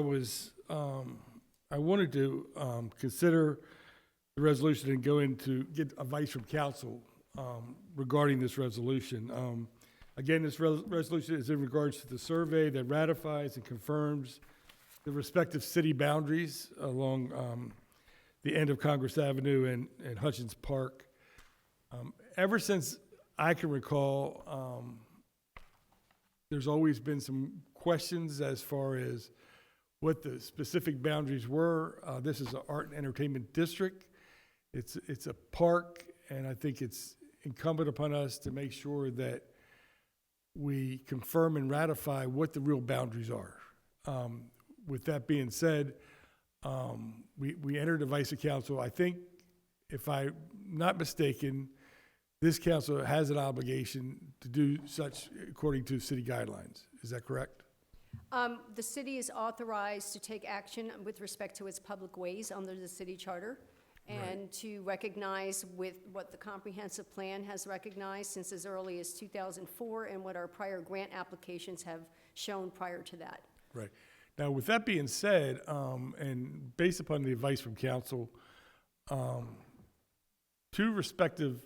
Speaker 2: wanted to consider the resolution and go into get advice from council regarding this resolution. Again, this resolution is in regards to the survey that ratifies and confirms the respective city boundaries along the end of Congress Avenue and Hutchins Park. Ever since I can recall, there's always been some questions as far as what the specific boundaries were. This is an art and entertainment district. It's a park, and I think it's incumbent upon us to make sure that we confirm and ratify what the real boundaries are. With that being said, we entered advice of council. I think, if I'm not mistaken, this council has an obligation to do such according to city guidelines. Is that correct?
Speaker 11: The city is authorized to take action with respect to its public ways under the city charter and to recognize with what the comprehensive plan has recognized since as early as 2004 and what our prior grant applications have shown prior to that.
Speaker 2: Right. Now, with that being said, and based upon the advice from council, two respective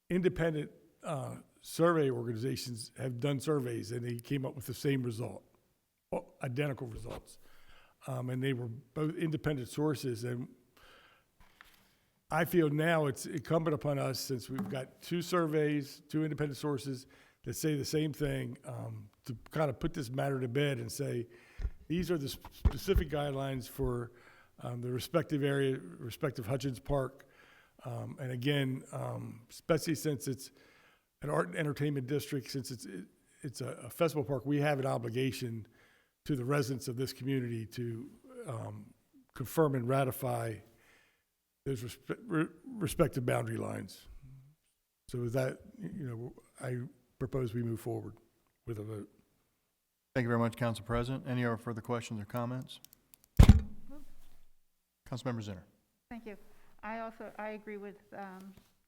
Speaker 2: independent survey organizations have done surveys, and they came up with the same result, identical results. And they were both independent sources. And I feel now it's incumbent upon us, since we've got two surveys, two independent sources that say the same thing, to kind of put this matter to bed and say, these are the specific guidelines for the respective area, respective Hutchins Park. And again, especially since it's an art and entertainment district, since it's a festival park, we have an obligation to the residents of this community to confirm and ratify those respective boundary lines. So with that, I propose we move forward with a vote.
Speaker 1: Thank you very much, Council President. Any other further questions or comments? Councilmember Zinner.
Speaker 4: Thank you. I agree with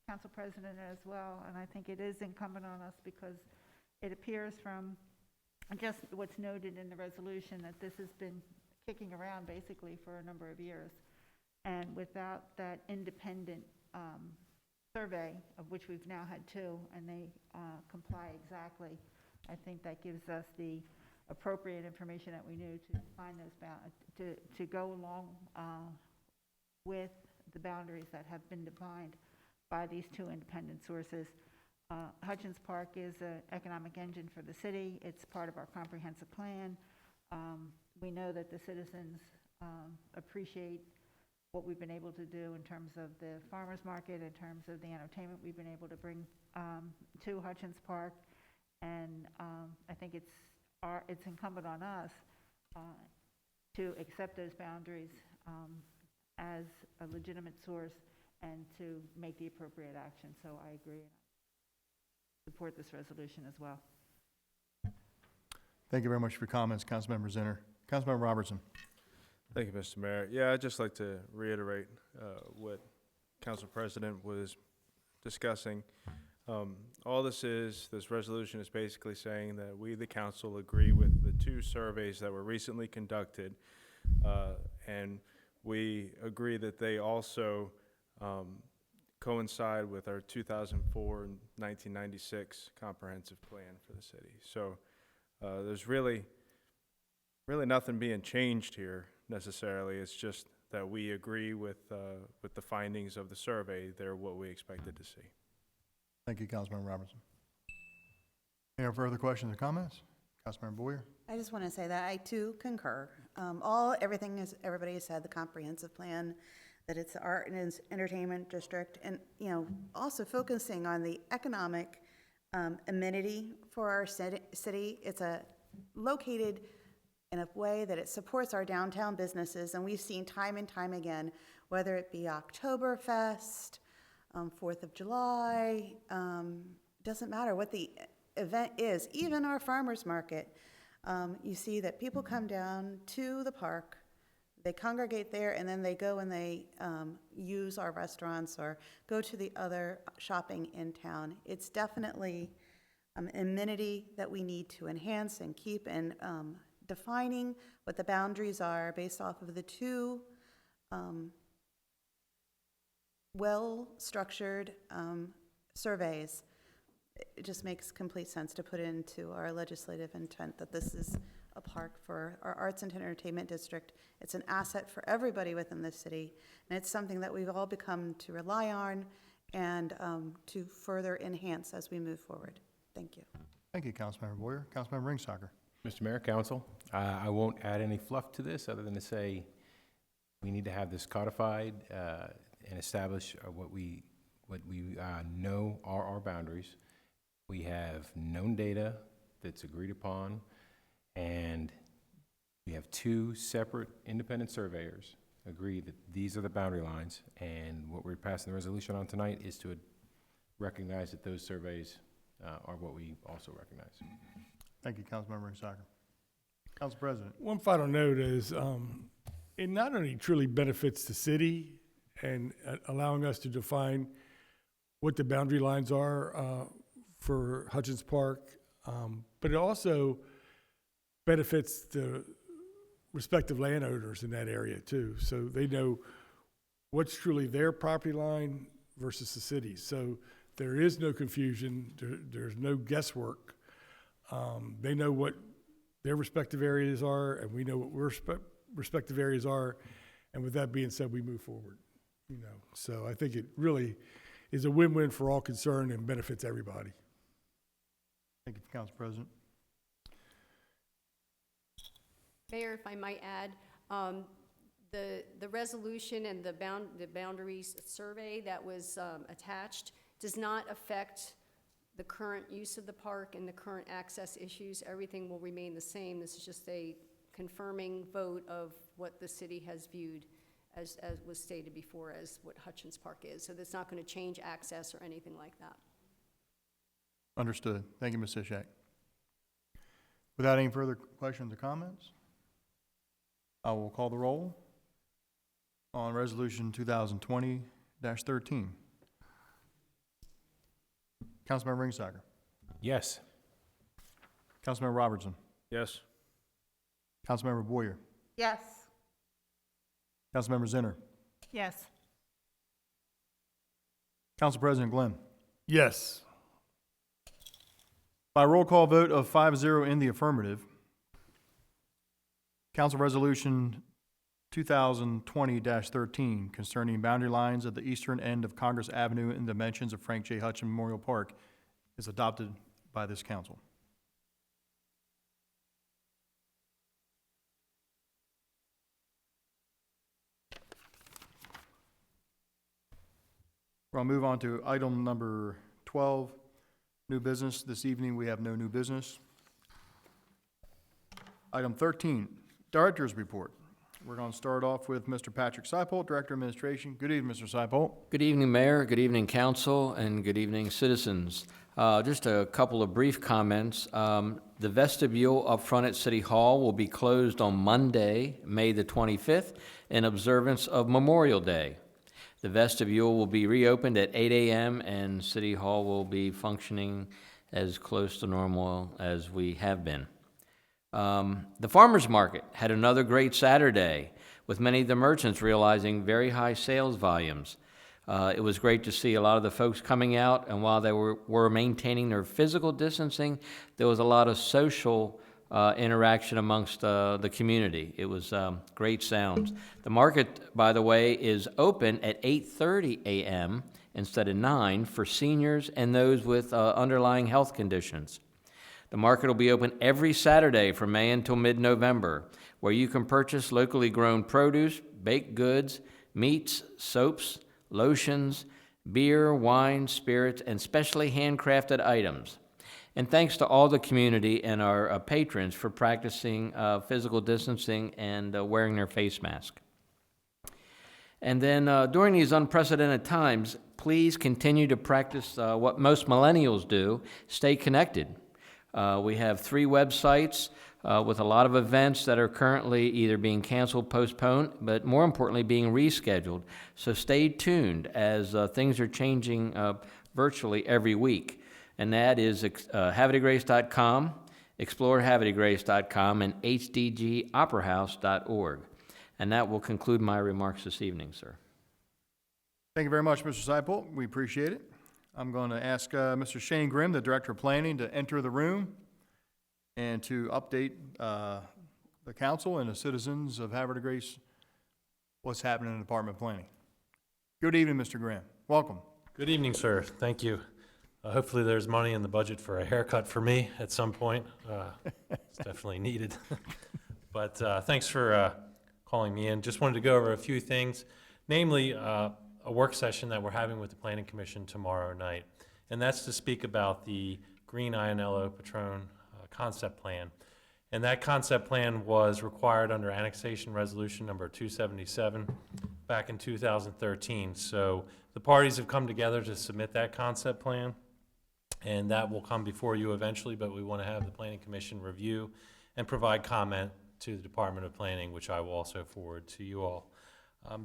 Speaker 4: Council President as well, and I think it is incumbent on us because it appears from just what's noted in the resolution that this has been kicking around basically for a number of years. And without that independent survey, of which we've now had two, and they comply exactly, I think that gives us the appropriate information that we need to find those to go along with the boundaries that have been defined by these two independent sources. Hutchins Park is an economic engine for the city. It's part of our comprehensive plan. We know that the citizens appreciate what we've been able to do in terms of the farmers market, in terms of the entertainment we've been able to bring to Hutchins Park. And I think it's incumbent on us to accept those boundaries as a legitimate source and to make the appropriate action. So I agree and support this resolution as well.
Speaker 1: Thank you very much for your comments, Councilmember Zinner. Councilmember Robertson.
Speaker 5: Thank you, Mr. Mayor. Yeah, I'd just like to reiterate what Council President was discussing. All this resolution is basically saying that we, the council, agree with the two surveys that were recently conducted, and we agree that they also coincide with our 2004 and 1996 comprehensive plan for the city. So there's really nothing being changed here necessarily. It's just that we agree with the findings of the survey. They're what we expected to see.
Speaker 1: Thank you, Councilmember Robertson. Any further questions or comments? Councilmember Boyer.
Speaker 7: I just want to say that I too concur. Everything is, everybody has said, the comprehensive plan, that it's the art and entertainment district, and, you know, also focusing on the economic amenity for our city. It's located in a way that it supports our downtown businesses, and we've seen time and time again, whether it be Oktoberfest, 4th of July, doesn't matter what the event is, even our farmers market, you see that people come down to the park, they congregate there, and then they go and they use our restaurants or go to the other shopping in town. It's definitely an amenity that we need to enhance and keep, and defining what the boundaries are based off of the two well-structured surveys. It just makes complete sense to put into our legislative intent that this is a park for our arts and entertainment district. It's an asset for everybody within the city, and it's something that we've all become to rely on and to further enhance as we move forward. Thank you.
Speaker 1: Thank you, Councilmember Boyer. Councilmember Ringstocker.
Speaker 8: Mr. Mayor, Council, I won't add any fluff to this other than to say we need to have this codified and establish what we know are our boundaries. We have known data that's agreed upon, and we have two separate independent surveyors agree that these are the boundary lines, and what we're passing the resolution on tonight is to recognize that those surveys are what we also recognize.
Speaker 1: Thank you, Councilmember Ringstocker. Council President.
Speaker 2: One final note is, it not only truly benefits the city and allowing us to define what the boundary lines are for Hutchins Park, but it also benefits the respective landowners in that area too. So they know what's truly their property line versus the city. So there is no confusion, there's no guesswork. They know what their respective areas are, and we know what our respective areas are. And with that being said, we move forward. You know, so I think it really is a win-win for all concerned and benefits everybody.
Speaker 1: Thank you, Council President.
Speaker 11: Mayor, if I might add, the resolution and the boundaries survey that was attached does not affect the current use of the park and the current access issues. Everything will remain the same. This is just a confirming vote of what the city has viewed as was stated before as what Hutchins Park is. So that's not going to change access or anything like that.
Speaker 1: Understood. Thank you, Ms. Sishak. Without any further questions or comments, I will call the roll on Resolution 2020-13. Councilmember Ringstocker.
Speaker 8: Yes.
Speaker 1: Councilmember Robertson.
Speaker 5: Yes.
Speaker 1: Councilmember Boyer.
Speaker 12: Yes.
Speaker 1: Councilmember Zinner.
Speaker 4: Yes.
Speaker 1: Council President Glenn.
Speaker 2: Yes.
Speaker 1: By roll call vote of 5-0 in the affirmative, Council Resolution 2020-13 concerning boundary lines at the eastern end of Congress Avenue and dimensions of Frank J. Hutchin Memorial Park is adopted by this council. We'll move on to item number 12, new business. This evening we have no new business. Item 13, Director's Report. We're going to start off with Mr. Patrick Seipolt, Director of Administration. Good evening, Mr. Seipolt.
Speaker 6: Good evening, Mayor. Good evening, Council, and good evening, citizens. Just a couple of brief comments. The vestibule up front at City Hall will be closed on Monday, May the 25th, in observance of Memorial Day. The vestibule will be reopened at 8 a.m., and City Hall will be functioning as close to normal as we have been. The farmers market had another great Saturday, with many of the merchants realizing very high sales volumes. It was great to see a lot of the folks coming out, and while they were maintaining their physical distancing, there was a lot of social interaction amongst the community. It was great sounds. The market, by the way, is open at 8:30 a.m. instead of 9 for seniors and those with underlying health conditions. The market will be open every Saturday from May until mid-November, where you can purchase locally grown produce, baked goods, meats, soaps, lotions, beer, wine, spirits, and specially handcrafted items. And thanks to all the community and our patrons for practicing physical distancing and wearing their face mask. And then during these unprecedented times, please continue to practice what most millennials do: stay connected. We have 3 websites with a lot of events that are currently either being canceled, postponed, but more importantly, being rescheduled. So stay tuned as things are changing virtually every week. And that is havredegrace.com, explorehavredegrace.com, and hdgoperahouse.org. And that will conclude my remarks this evening, sir.
Speaker 1: Thank you very much, Mr. Seipolt. We appreciate it. I'm going to ask Mr. Shane Grimm, the Director of Planning, to enter the room and to update the council and the citizens of Havre de Grace what's happening in the Department of Planning. Good evening, Mr. Grimm. Welcome.
Speaker 13: Good evening, sir. Thank you. Hopefully there's money in the budget for a haircut for me at some point. It's definitely needed. But thanks for calling me in. Just wanted to go over a few things, namely a work session that we're having with the Planning Commission tomorrow night. And that's to speak about the Green INLO Patron concept plan. And that concept plan was required under annexation resolution number 277 back in 2013. So the parties have come together to submit that concept plan, and that will come before you eventually, but we want to have the Planning Commission review and provide comment to the Department of Planning, which I will also forward to you all.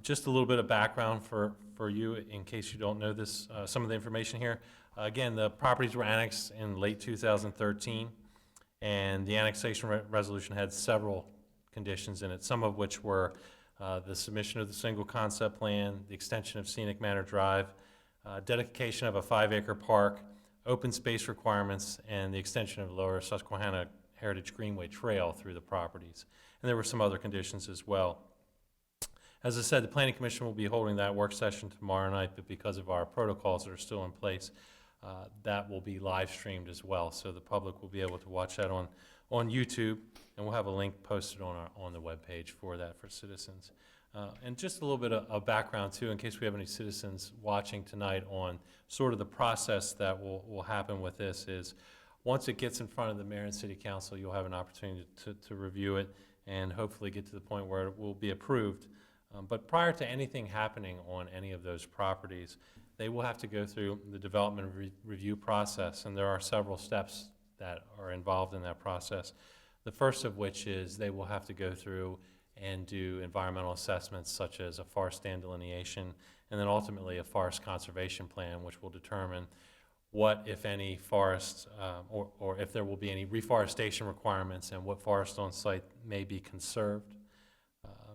Speaker 13: Just a little bit of background for you in case you don't know this, some of the information here. Again, the properties were annexed in late 2013, and the annexation resolution had several conditions in it, some of which were the submission of the single concept plan, the extension of Scenic Manor Drive, dedication of a 5-acre park, open space requirements, and the extension of Lower Susquehanna Heritage Greenway Trail through the properties. And there were some other conditions as well. As I said, the Planning Commission will be holding that work session tomorrow night, but because of our protocols that are still in place, that will be live streamed as well. So the public will be able to watch that on YouTube, and we'll have a link posted on the webpage for that for citizens. And just a little bit of background too, in case we have any citizens watching tonight on sort of the process that will happen with this is, once it gets in front of the mayor and city council, you'll have an opportunity to review it and hopefully get to the point where it will be approved. But prior to anything happening on any of those properties, they will have to go through the development review process, and there are several steps that are involved in that process. The first of which is they will have to go through and do environmental assessments such as a forest stand delineation, and then ultimately a forest conservation plan, which will determine what, if any, forests, or if there will be any reforestation requirements and what forest on site may be conserved.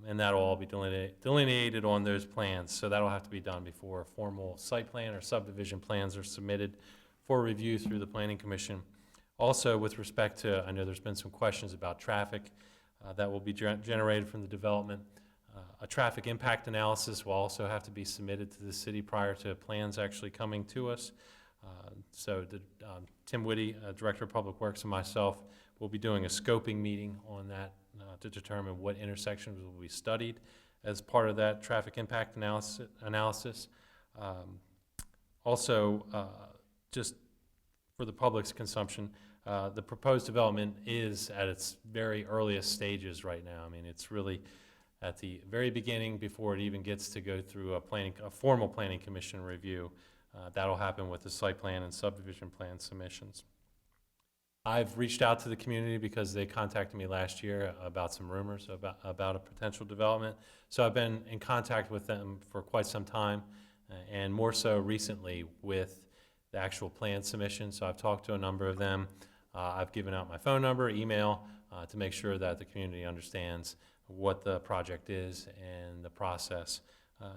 Speaker 13: And that'll all be delineated on those plans. So that'll have to be done before a formal site plan or subdivision plans are submitted for review through the Planning Commission. Also, with respect to, I know there's been some questions about traffic that will be generated from the development. A traffic impact analysis will also have to be submitted to the city prior to plans actually coming to us. So Tim Whitty, Director of Public Works, and myself will be doing a scoping meeting on that to determine what intersections will be studied as part of that traffic impact analysis. Also, just for the public's consumption, the proposed development is at its very earliest stages right now. I mean, it's really at the very beginning, before it even gets to go through a formal planning commission review. That'll happen with the site plan and subdivision plan submissions. I've reached out to the community because they contacted me last year about some rumors about a potential development. So I've been in contact with them for quite some time, and more so recently with the actual plan submission. So I've talked to a number of them. I've given out my phone number, email, to make sure that the community understands what the project is and the process.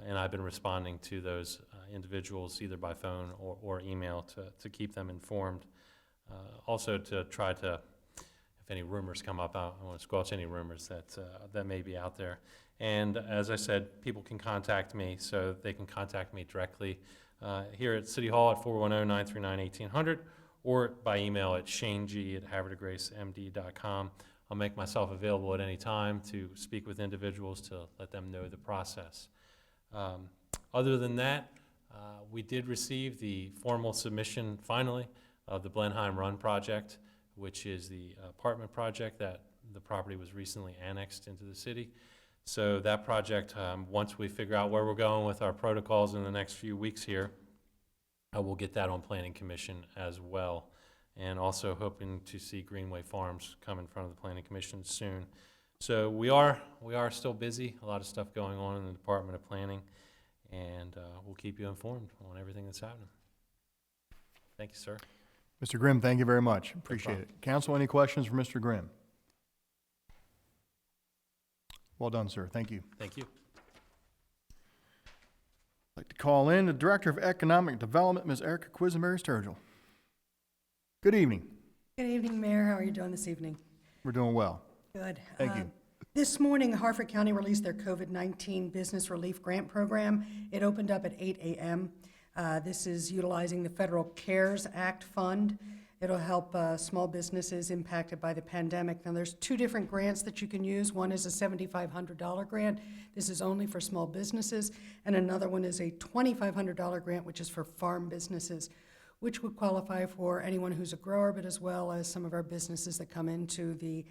Speaker 13: And I've been responding to those individuals either by phone or email to keep them informed. Also to try to, if any rumors come up, I want to squelch any rumors that may be out there. And as I said, people can contact me, so they can contact me directly here at City Hall at 410-939-1800 or by email at shaneg@havredegracemd.com. I'll make myself available at any time to speak with individuals to let them know the process. Other than that, we did receive the formal submission finally of the Blenheim Run project, which is the apartment project that the property was recently annexed into the city. So that project, once we figure out where we're going with our protocols in the next few weeks here, we'll get that on Planning Commission as well. And also hoping to see Greenway Farms come in front of the Planning Commission soon. So we are still busy, a lot of stuff going on in the Department of Planning, and we'll keep you informed on everything that's happening. Thank you, sir.
Speaker 1: Mr. Grimm, thank you very much. Appreciate it. Council, any questions for Mr. Grimm? Well done, sir. Thank you.
Speaker 13: Thank you.
Speaker 1: I'd like to call in the Director of Economic Development, Ms. Erica Quisenberry-Sturgill. Good evening.
Speaker 14: Good evening, Mayor. How are you doing this evening?
Speaker 1: We're doing well.
Speaker 14: Good.
Speaker 1: Thank you.
Speaker 14: This morning, Harford County released their COVID-19 Business Relief Grant Program. It opened up at 8 a.m. This is utilizing the Federal CARES Act fund. It'll help small businesses impacted by the pandemic. Now, there's two different grants that you can use. One is a $7,500 grant. This is only for small businesses. And another one is a $2,500 grant, which is for farm businesses, which would qualify for anyone who's a grower, but as well as some of our businesses that come into the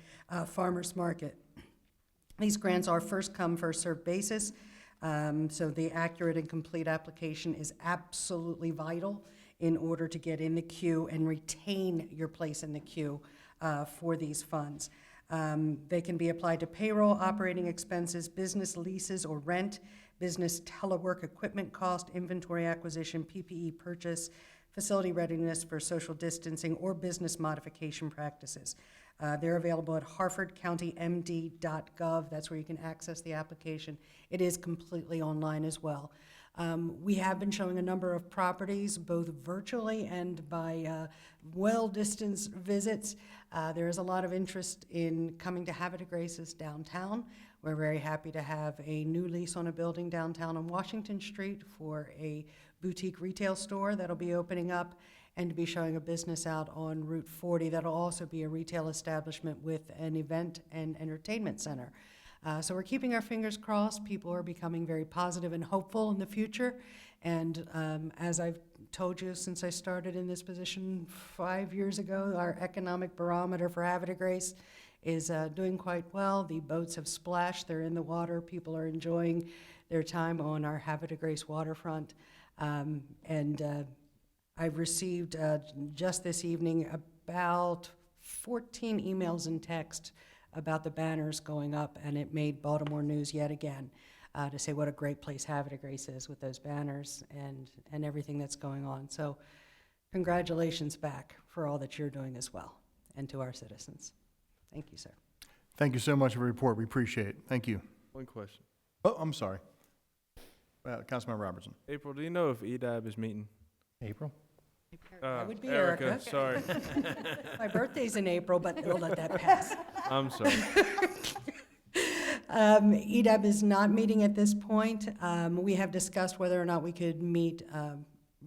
Speaker 14: farmers market. These grants are first come, first served basis. So the accurate and complete application is absolutely vital in order to get in the queue and retain your place in the queue for these funds. They can be applied to payroll, operating expenses, business leases or rent, business telework equipment cost, inventory acquisition, PPE purchase, facility readiness for social distancing, or business modification practices. They're available at harfordcountymd.gov. That's where you can access the application. It is completely online as well. We have been showing a number of properties, both virtually and by well-distance visits. There is a lot of interest in coming to Havre de Grace's downtown. We're very happy to have a new lease on a building downtown on Washington Street for a boutique retail store that'll be opening up, and to be showing a business out on Route 40 that'll also be a retail establishment with an event and entertainment center. So we're keeping our fingers crossed. People are becoming very positive and hopeful in the future. And as I've told you since I started in this position 5 years ago, our economic barometer for Havre de Grace is doing quite well. The boats have splashed. They're in the water. People are enjoying their time on our Havre de Grace waterfront. I've received just this evening about 14 emails and text about the banners going up, and it made Baltimore news yet again to say what a great place Havre de Grace is with those banners and everything that's going on. So congratulations back for all that you're doing as well, and to our citizens. Thank you, sir.
Speaker 1: Thank you so much for the report. We appreciate it. Thank you.
Speaker 5: One question.
Speaker 1: Oh, I'm sorry. Councilman Robertson.
Speaker 5: April, do you know if EDAB is meeting?
Speaker 1: April?
Speaker 14: That would be Erica.
Speaker 5: Sorry.
Speaker 14: My birthday's in April, but we'll let that pass.
Speaker 5: I'm sorry.
Speaker 14: EDAB is not meeting at this point. We have discussed whether or not we could meet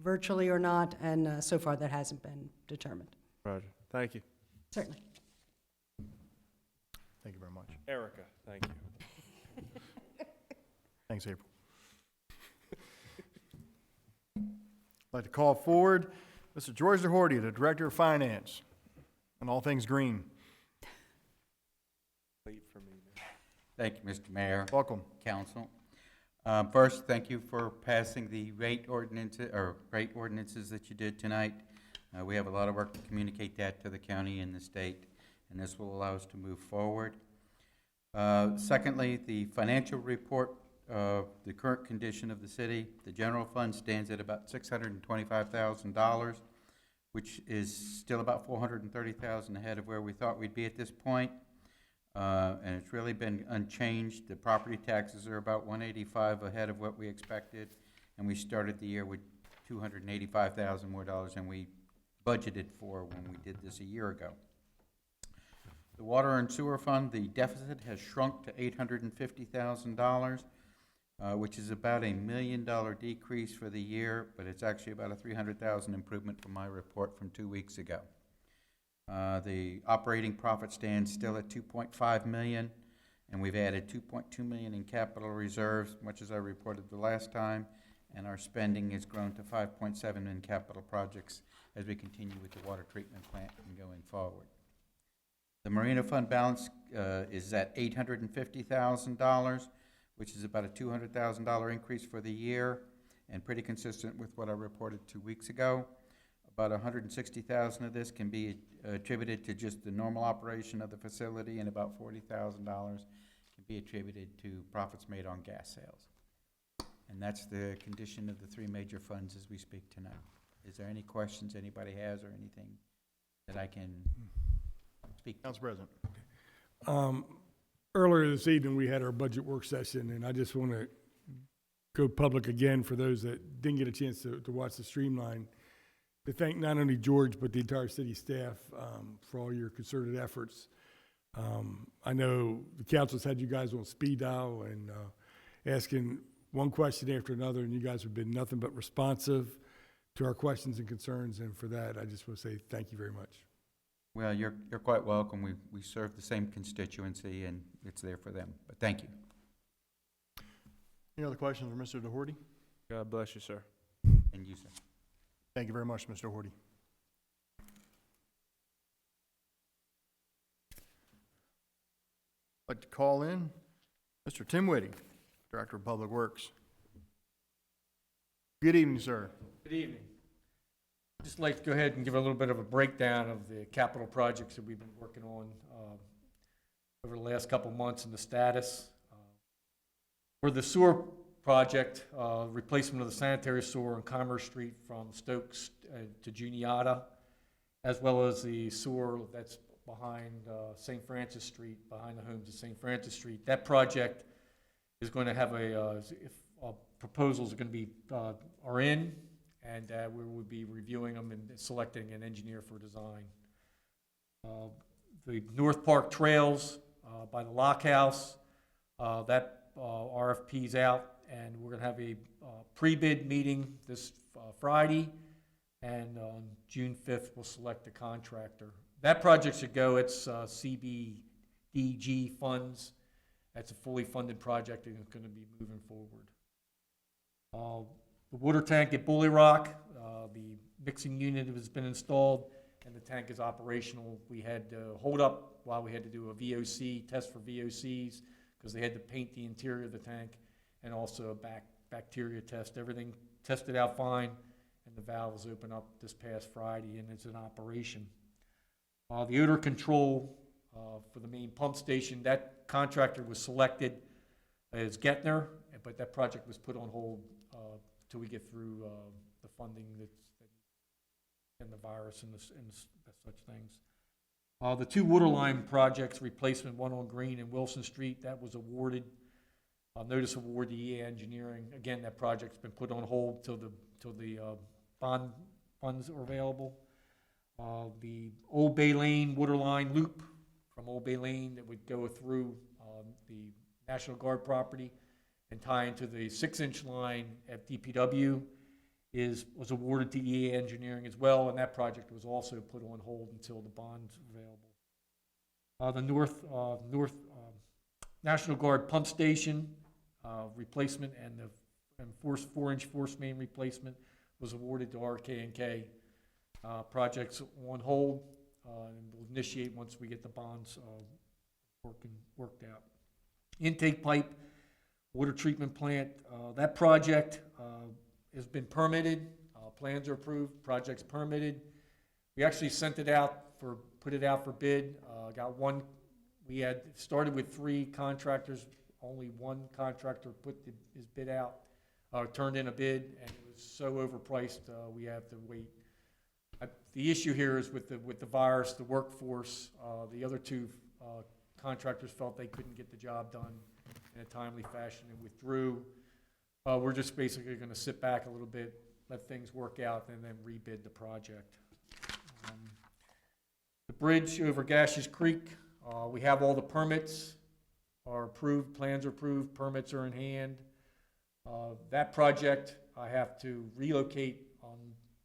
Speaker 14: virtually or not, and so far that hasn't been determined.
Speaker 5: Roger. Thank you.
Speaker 14: Certainly.
Speaker 1: Thank you very much.
Speaker 5: Erica, thank you.
Speaker 1: Thanks, April. I'd like to call forward Mr. George DeHorty, the Director of Finance, and all things green.
Speaker 5: Late for me.
Speaker 3: Thank you, Mr. Mayor,
Speaker 1: Welcome.
Speaker 3: council. First, thank you for passing the rate ordinances that you did tonight. We have a lot of work to communicate that to the county and the state, and this will allow us to move forward. Secondly, the financial report of the current condition of the city. The general fund stands at about $625,000, which is still about $430,000 ahead of where we thought we'd be at this point. And it's really been unchanged. The property taxes are about $185 ahead of what we expected, and we started the year with $285,000 more dollars than we budgeted for when we did this a year ago. The water and sewer fund, the deficit has shrunk to $850,000, which is about $1 million decrease for the year, but it's actually about a $300,000 improvement from my report from 2 weeks ago. The operating profit stands still at $2.5 million, and we've added $2.2 million in capital reserves, much as I reported the last time, and our spending has grown to $5.7 in capital projects as we continue with the water treatment plant and going forward. The Marina Fund balance is at $850,000, which is about a $200,000 increase for the year, and pretty consistent with what I reported 2 weeks ago. About $160,000 of this can be attributed to just the normal operation of the facility, and about $40,000 can be attributed to profits made on gas sales. And that's the condition of the three major funds as we speak tonight. Is there any questions anybody has or anything that I can speak to?
Speaker 1: Council President.
Speaker 2: Earlier this evening, we had our budget work session, and I just want to go public again for those that didn't get a chance to watch the streamline, to thank not only George, but the entire city staff for all your concerted efforts. I know the council's had you guys on speed dial and asking one question after another, and you guys have been nothing but responsive to our questions and concerns, and for that, I just want to say thank you very much.
Speaker 3: Well, you're quite welcome. We serve the same constituency, and it's there for them. But thank you.
Speaker 1: Any other questions for Mr. DeHorty?
Speaker 5: God bless you, sir.
Speaker 3: And you, sir.
Speaker 1: Thank you very much, Mr. Horty. I'd like to call in Mr. Tim Whitty, Director of Public Works. Good evening, sir.
Speaker 9: Good evening. I'd just like to go ahead and give a little bit of a breakdown of the capital projects that we've been working on over the last couple months and the status. For the sewer project, replacement of the sanitary sewer on Commerce Street from Stokes to Juniata, as well as the sewer that's behind St. Francis Street, behind the homes of St. Francis Street. That project is going to have proposals are going to be are in, and we will be reviewing them and selecting an engineer for design. The North Park Trails by the Lock House, that RFP's out, and we're going to have a pre-bid meeting this Friday, and on June 5th, we'll select a contractor. That project should go, it's CBDG funds. That's a fully funded project, and it's going to be moving forward. The water tank at Bully Rock, the mixing unit has been installed, and the tank is operational. We had to hold up while we had to do a VOC, test for VOCs, because they had to paint the interior of the tank, and also a bacteria test. Everything tested out fine, and the valves opened up this past Friday, and it's in operation. The odor control for the main pump station, that contractor was selected as Gettner, but that project was put on hold till we get through the funding and the virus and such things. The two water line projects, replacement, one on Green and Wilson Street, that was awarded. Notice award to EA Engineering. Again, that project's been put on hold till the bond funds are available. The Old Bay Lane water line loop from Old Bay Lane that would go through the National Guard property and tie into the 6-inch line at DPW was awarded to EA Engineering as well, and that project was also put on hold until the bonds available. The North National Guard pump station replacement and the 4-inch force main replacement was awarded to RK&K. Projects on hold, and we'll initiate once we get the bonds worked out. intake pipe, water treatment plant. That project has been permitted, plans are approved, project's permitted. We actually sent it out put it out for bid, got one. We had started with 3 contractors, only one contractor put his bid out, turned in a bid, and it was so overpriced, we have to wait. The issue here is with the virus, the workforce, the other 2 contractors felt they couldn't get the job done in a timely fashion and withdrew. We're just basically gonna sit back a little bit, let things work out, and then rebid the project. The bridge over Gashes Creek, we have all the permits are approved, plans are approved, permits are in hand. That project, I have to relocate,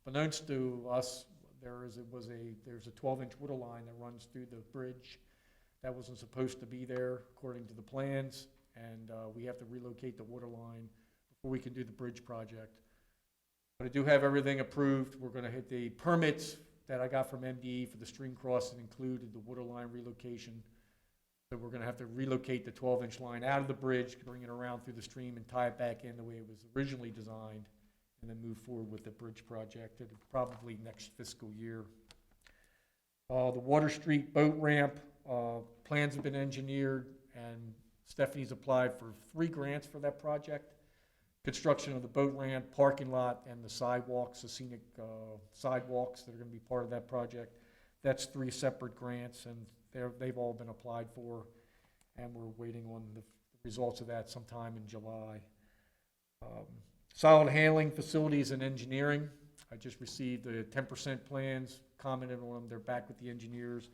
Speaker 9: unbeknownst to us, there's a 12-inch water line that runs through the bridge. That wasn't supposed to be there according to the plans, and we have to relocate the water line before we can do the bridge project. But I do have everything approved. We're gonna hit the permits that I got from MDE for the stream crossing included the water line relocation. So we're gonna have to relocate the 12-inch line out of the bridge, bring it around through the stream and tie it back in the way it was originally designed, and then move forward with the bridge project at probably next fiscal year. The Water Street boat ramp, plans have been engineered, and Stephanie's applied for 3 grants for that project. Construction of the boat ramp, parking lot, and the sidewalks, the scenic sidewalks that are going to be part of that project. That's 3 separate grants, and they've all been applied for, and we're waiting on the results of that sometime in July. Solid handling facilities and engineering. I just received the 10% plans, commented on them. They're back with the engineers.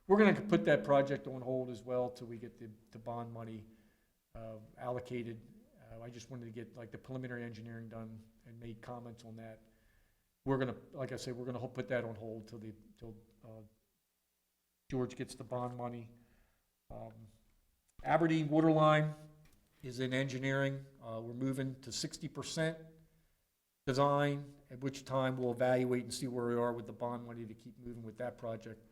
Speaker 9: We're going to put that project on hold as well till we get the bond money allocated. I just wanted to get like the preliminary engineering done and made comments on that. We're gonna, like I said, we're gonna put that on hold till George gets the bond money. Aberdeen water line is in engineering. We're moving to 60% design, at which time we'll evaluate and see where we are with the bond money to keep moving with that project.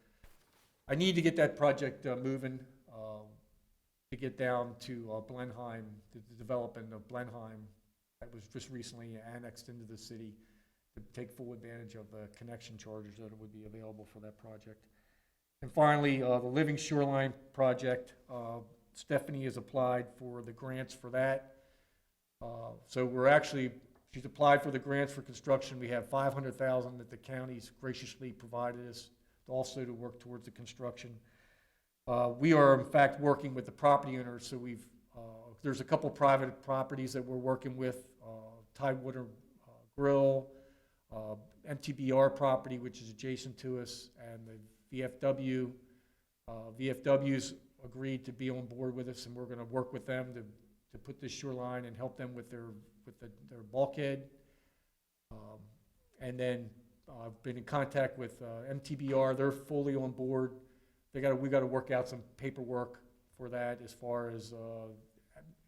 Speaker 9: I need to get that project moving. To get down to Blenheim, the development of Blenheim that was just recently annexed into the city, to take full advantage of the connection charges that would be available for that project. And finally, the Living Shoreline project, Stephanie has applied for the grants for that. So she's applied for the grants for construction. We have $500,000 that the county's graciously provided us also to work towards the construction. We are, in fact, working with the property owners, so there's a couple private properties that we're working with, Tidewater Grill, MTBR property, which is adjacent to us, and the VFW. VFW's agreed to be on board with us, and we're going to work with them to put this shoreline and help them with their bulkhead. And then I've been in contact with MTBR. They're fully on board. We got to work out some paperwork for that as far as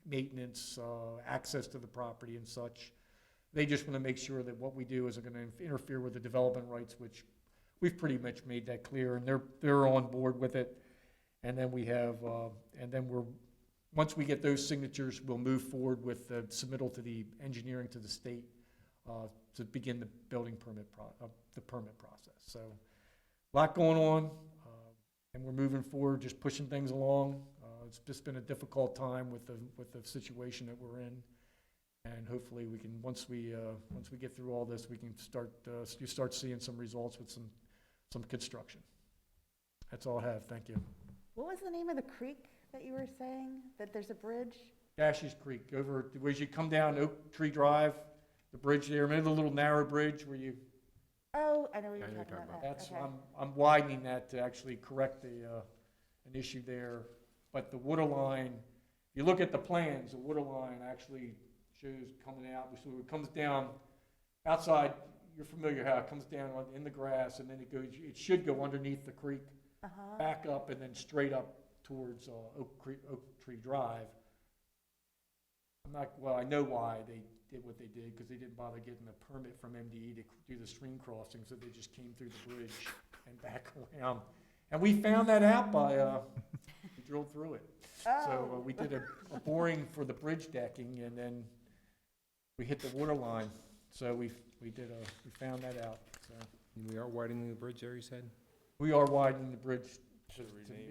Speaker 9: maintenance, access to the property and such. They just want to make sure that what we do isn't going to interfere with the development rights, which we've pretty much made that clear, and they're on board with it. And then once we get those signatures, we'll move forward with the submittal to the engineering to the state to begin the building permit process. So a lot going on. And we're moving forward, just pushing things along. It's just been a difficult time with the situation that we're in, and hopefully we can once we get through all this, we can start seeing some results with some construction. That's all I have. Thank you.
Speaker 7: What was the name of the creek that you were saying that there's a bridge?
Speaker 9: Gashes Creek, over as you come down Oak Tree Drive, the bridge there. Remember the little narrow bridge where you?
Speaker 7: Oh, I know what you're talking about.
Speaker 9: That's,
Speaker 7: Okay.
Speaker 9: I'm widening that to actually correct an issue there. But the water line, if you look at the plans, the water line actually shows coming out. So it comes down outside, you're familiar how it comes down in the grass, and then it should go underneath the creek, back up, and then straight up towards Oak Tree Drive. I know why they did what they did, because they didn't bother getting a permit from MDE to do the stream crossing, so they just came through the bridge and back around. And we found that out we drilled through it. So we did a boring for the bridge decking, and then we hit the water line. So we found that out, so.
Speaker 8: We are widening the bridge there, you said?
Speaker 9: We are widening the bridge.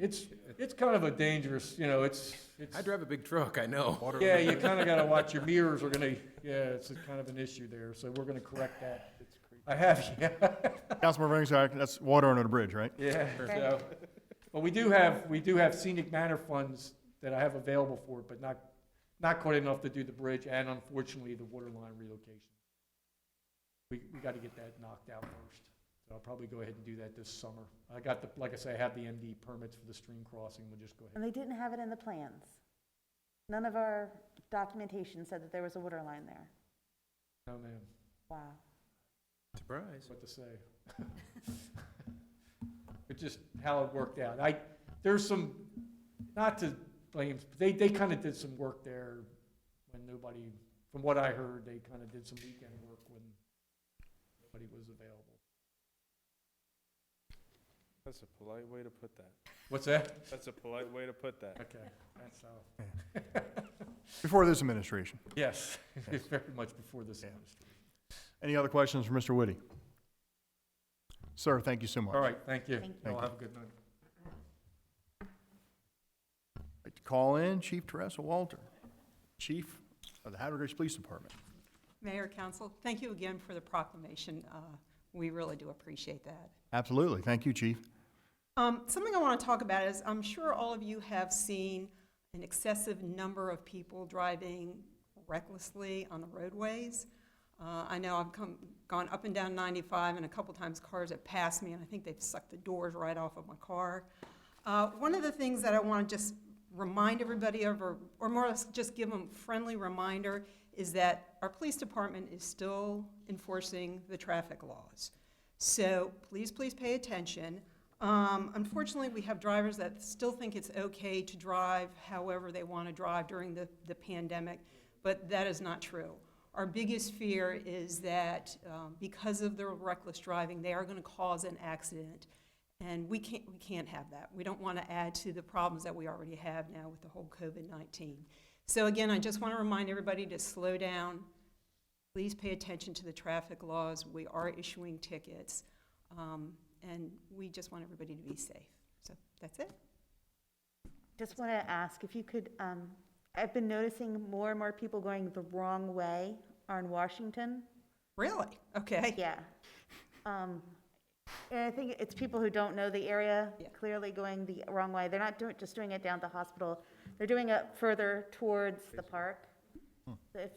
Speaker 9: It's kind of a dangerous, it's.
Speaker 8: I drive a big truck, I know.
Speaker 9: Yeah, you kind of got to watch your mirrors are going to, it's a kind of an issue there, so we're going to correct that. I have, yeah.
Speaker 1: Councilmember Ring, that's water under the bridge, right?
Speaker 9: Yeah, so, but we do have scenic manner funds that I have available for it, but not quite enough to do the bridge and unfortunately the water line relocation. We got to get that knocked out first. So I'll probably go ahead and do that this summer. I got like I say, I have the MD permits for the stream crossing. We'll just go ahead.
Speaker 7: And they didn't have it in the plans. None of our documentation said that there was a water line there.
Speaker 9: No, ma'am.
Speaker 7: Wow.
Speaker 8: Surprise.
Speaker 9: What to say. It's just how it worked out. There's some, not to blame, they kind of did some work there when nobody, from what I heard, they kind of did some weekend work when nobody was available.
Speaker 5: That's a polite way to put that.
Speaker 9: What's that?
Speaker 5: That's a polite way to put that.
Speaker 9: Okay, that's how.
Speaker 1: Before this administration.
Speaker 9: Yes, it's very much before this administration.
Speaker 1: Any other questions for Mr. Woody? Sir, thank you so much.
Speaker 9: All right, thank you.
Speaker 7: Thank you.
Speaker 9: Y'all have a good night.
Speaker 1: I'd like to call in Chief Teresa Walter, Chief of the Havre Police Department.
Speaker 10: Mayor, Council, thank you again for the proclamation. We really do appreciate that.
Speaker 1: Absolutely. Thank you, Chief.
Speaker 10: Something I want to talk about is I'm sure all of you have seen an excessive number of people driving recklessly on the roadways. I know I've gone up and down 95, and a couple times cars have passed me, and I think they've sucked the doors right off of my car. One of the things that I want to just remind everybody of, or more or less just give them a friendly reminder, is that our police department is still enforcing the traffic laws. So please pay attention. Unfortunately, we have drivers that still think it's okay to drive however they want to drive during the pandemic, but that is not true. Our biggest fear is that because of their reckless driving, they are going to cause an accident, and we can't have that. We don't want to add to the problems that we already have now with the whole COVID-19. So again, I just want to remind everybody to slow down. Please pay attention to the traffic laws. We are issuing tickets, and we just want everybody to be safe. So that's it.
Speaker 7: Just want to ask if you could, I've been noticing more and more people going the wrong way on Washington.
Speaker 10: Really? Okay.
Speaker 7: Yeah. And I think it's people who don't know the area,
Speaker 10: Yeah.
Speaker 7: clearly going the wrong way. They're not just doing it down at the hospital. They're doing it further towards the park. So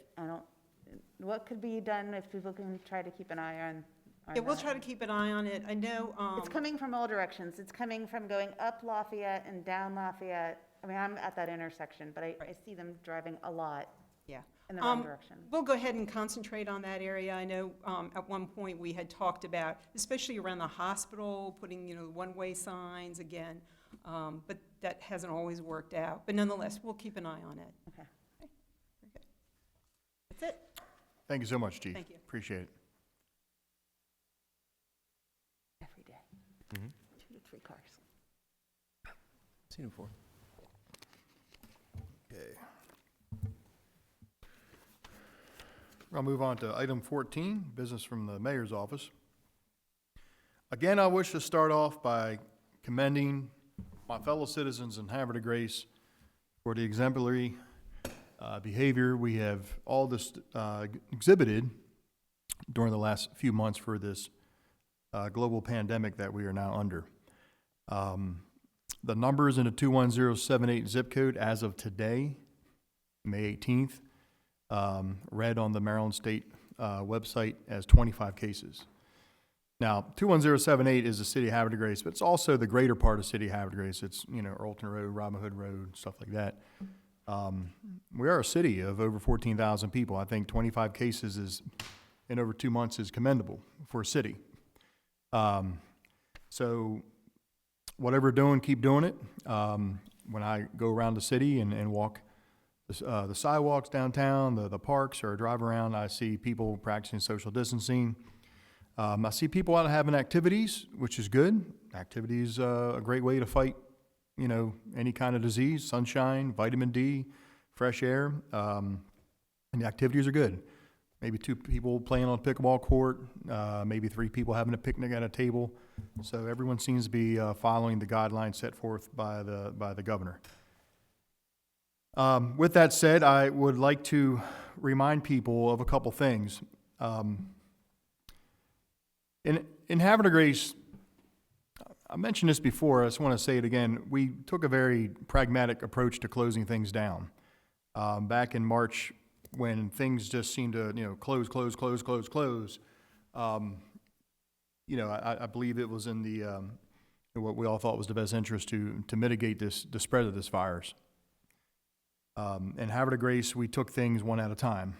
Speaker 7: what could be done if people can try to keep an eye on
Speaker 10: Yeah, we'll
Speaker 7: that?
Speaker 10: try to keep an eye on it. I know.
Speaker 7: It's coming from all directions. It's coming from going up Lafayette and down Lafayette. I mean, I'm at that intersection, but I see them driving a lot
Speaker 10: Yeah.
Speaker 7: in the wrong direction.
Speaker 10: We'll go ahead and concentrate on that area. I know at one point we had talked about, especially around the hospital, putting, one-way signs again, but that hasn't always worked out. But nonetheless, we'll keep an eye on it.
Speaker 7: Okay.
Speaker 10: Very good. That's it.
Speaker 1: Thank you so much, Chief.
Speaker 10: Thank you.
Speaker 1: Appreciate it.
Speaker 7: Every day. 2 to 3 cars.
Speaker 8: Seen him before.
Speaker 1: Okay. I'll move on to item 14, business from the mayor's office. Again, I wish to start off by commending my fellow citizens in Havre de Grace for the exemplary behavior we have all this exhibited during the last few months for this global pandemic that we are now under. The numbers in the 21078 zip code as of today, May 18th, read on the Maryland State website as 25 cases. Now, 21078 is the city of Havre de Grace, but it's also the greater part of the city of Havre de Grace. It's, Earlton Road, Robin Hood Road, stuff like that. We are a city of over 14,000 people. I think 25 cases in over 2 months is commendable for a city. So whatever we're doing, keep doing it. When I go around the city and walk the sidewalks downtown, the parks, or drive around, I see people practicing social distancing. I see people out having activities, which is good. Activities a great way to fight, any kind of disease, sunshine, vitamin D, fresh air, and the activities are good. Maybe 2 people playing on a pickleball court, maybe 3 people having a picnic at a table. So everyone seems to be following the guidelines set forth by the governor. With that said, I would like to remind people of a couple things. In Havre de Grace, I mentioned this before, I just want to say it again, we took a very pragmatic approach to closing things down. Back in March, when things just seemed to, close, I believe it was in the, what we all thought was the best interest to mitigate the spread of this virus. In Havre de Grace, we took things one at a time.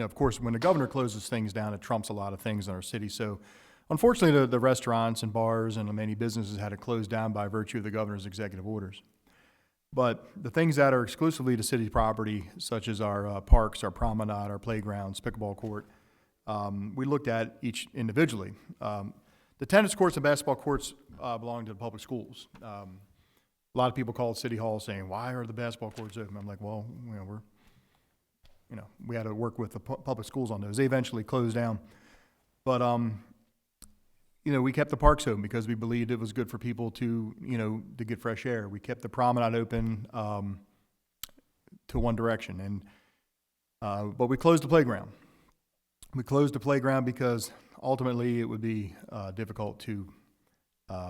Speaker 1: Of course, when the governor closes things down, it trumps a lot of things in our city. So unfortunately, the restaurants and bars and many businesses had to close down by virtue of the governor's executive orders. But the things that are exclusively to city property, such as our parks, our promenade, our playgrounds, pickleball court, we looked at each individually. The tennis courts and basketball courts belong to the public schools. A lot of people called City Hall saying, "Why are the basketball courts open?" I'm like, well, we had to work with the public schools on those. They eventually closed down. But, we kept the parks open because we believed it was good for people to get fresh air. We kept the promenade open to one direction. But we closed the playground. We closed the playground because ultimately it would be difficult to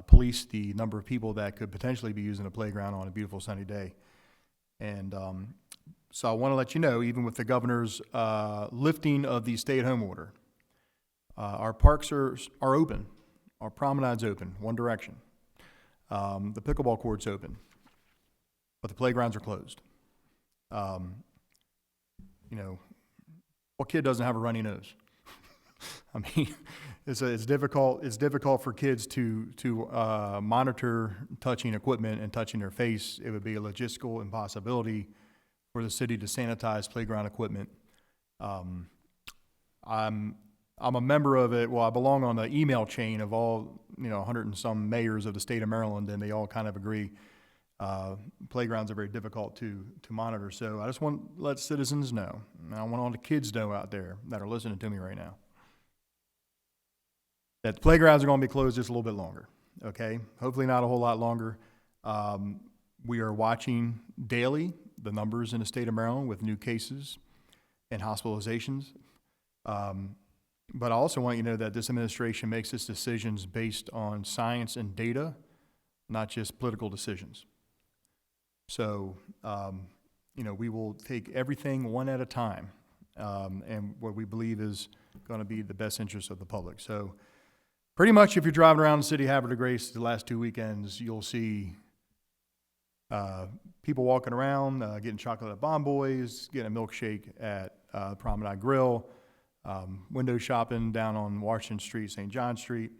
Speaker 1: police the number of people that could potentially be using a playground on a beautiful sunny day. And so I want to let you know, even with the governor's lifting of the stay-at-home order, our parks are open. Our promenade's open, one direction. The pickleball court's open, but the playgrounds are closed. What kid doesn't have a runny nose? I mean, it's difficult for kids to monitor touching equipment and touching their face. It would be a logistical impossibility for the city to sanitize playground equipment. I'm a member of it. Well, I belong on the email chain of all 100 and some mayors of the state of Maryland, and they all kind of agree playgrounds are very difficult to monitor. So I just want to let citizens know, and I want all the kids know out there that are listening to me right now, that the playgrounds are going to be closed just a little bit longer, okay? Hopefully not a whole lot longer. We are watching daily the numbers in the state of Maryland with new cases and hospitalizations. But I also want you to know that this administration makes its decisions based on science and data, not just political decisions. So, we will take everything one at a time, and what we believe is going to be the best interest of the public. So, pretty much if you're driving around the city of Havre de Grace the last 2 weekends, you'll see people walking around, getting chocolate at Bon Boys, getting a milkshake at Promenade Grill, window shopping down on Washington Street, St. John Street,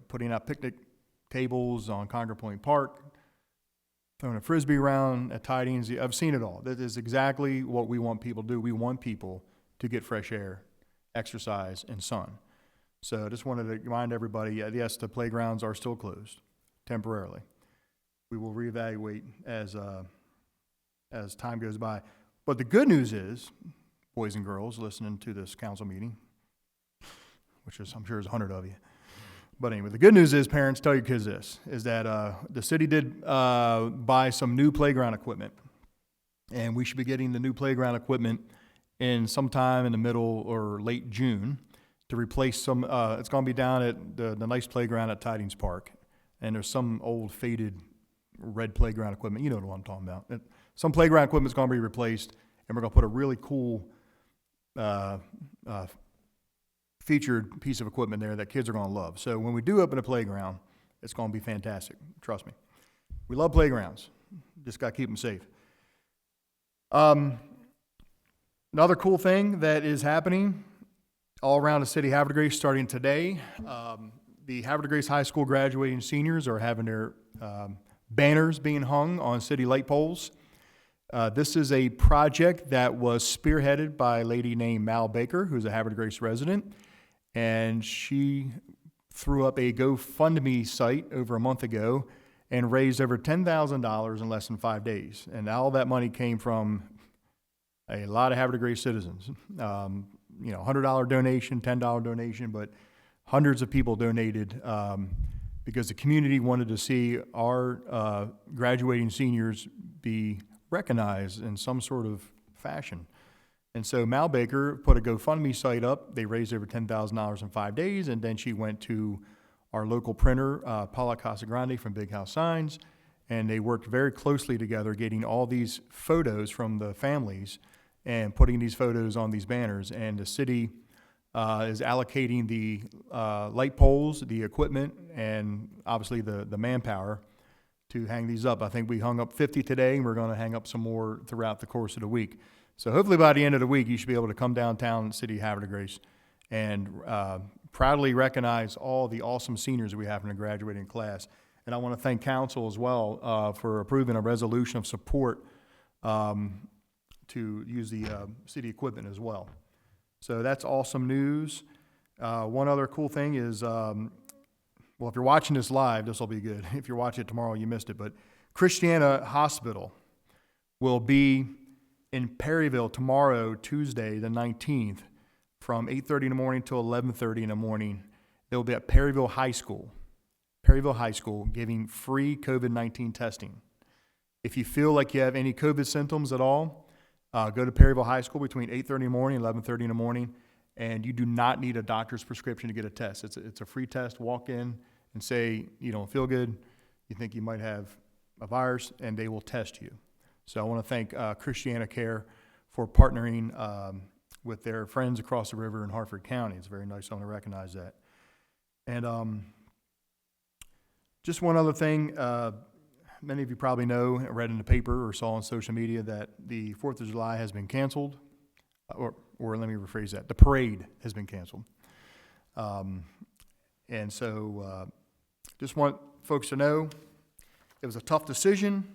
Speaker 1: putting out picnic tables on Concord Point Park, throwing a Frisbee around at Tidings. I've seen it all. That is exactly what we want people to do. We want people to get fresh air, exercise, and sun. So I just wanted to remind everybody, yes, the playgrounds are still closed temporarily. We will reevaluate as time goes by. But the good news is, boys and girls listening to this council meeting, which is, I'm sure is 100 of you. But anyway, the good news is, parents, tell your kids this, is that the city did buy some new playground equipment. And we should be getting the new playground equipment in sometime in the middle or late June to replace some, it's going to be down at the nice playground at Tidings Park. And there's some old faded red playground equipment. You know what I'm talking about. Some playground equipment is going to be replaced, and we're going to put a really cool featured piece of equipment there that kids are going to love. So when we do open a playground, it's going to be fantastic. Trust me. We love playgrounds. Just got to keep them safe. Another cool thing that is happening all around the city of Havre de Grace starting today, the Havre de Grace High School graduating seniors are having their banners being hung on city light poles. This is a project that was spearheaded by a lady named Mal Baker, who's a Havre de Grace resident. And she threw up a GoFundMe site over a month ago and raised over $10,000 in less than 5 days. And all that money came from a lot of Havre de Grace citizens. $100 donation, $10 donation, but hundreds of people donated because the community wanted to see our graduating seniors be recognized in some sort of fashion. And so Mal Baker put a GoFundMe site up. They raised over $10,000 in 5 days, and then she went to our local printer, Paula Casagrande from Big House Signs, and they worked very closely together, getting all these photos from the families and putting these photos on these banners. And the city is allocating the light poles, the equipment, and obviously the manpower to hang these up. I think we hung up 50 today, and we're going to hang up some more throughout the course of the week. So hopefully by the end of the week, you should be able to come downtown City Havre de Grace and proudly recognize all the awesome seniors we have in the graduating class. And I want to thank council as well for approving a resolution of support to use the city equipment as well. So that's awesome news. One other cool thing is, well, if you're watching this live, this will be good. If you're watching it tomorrow, you missed it. But Christiana Hospital will be in Perryville tomorrow, Tuesday, the 19th, from 8:30 in the morning till 11:30 in the morning. They'll be at Perryville High School, giving free COVID-19 testing. If you feel like you have any COVID symptoms at all, go to Perryville High School between 8:30 in the morning and 11:30 in the morning, and you do not need a doctor's prescription to get a test. It's a free test. Walk in and say you don't feel good, you think you might have a virus, and they will test you. So I want to thank Christiana Care for partnering with their friends across the river in Hartford County. It's very nice. I want to recognize that. And just one other thing. Many of you probably know, read in the paper or saw on social media that the 4th of July has been canceled. Or let me rephrase that. The parade has been canceled. And so just want folks to know it was a tough decision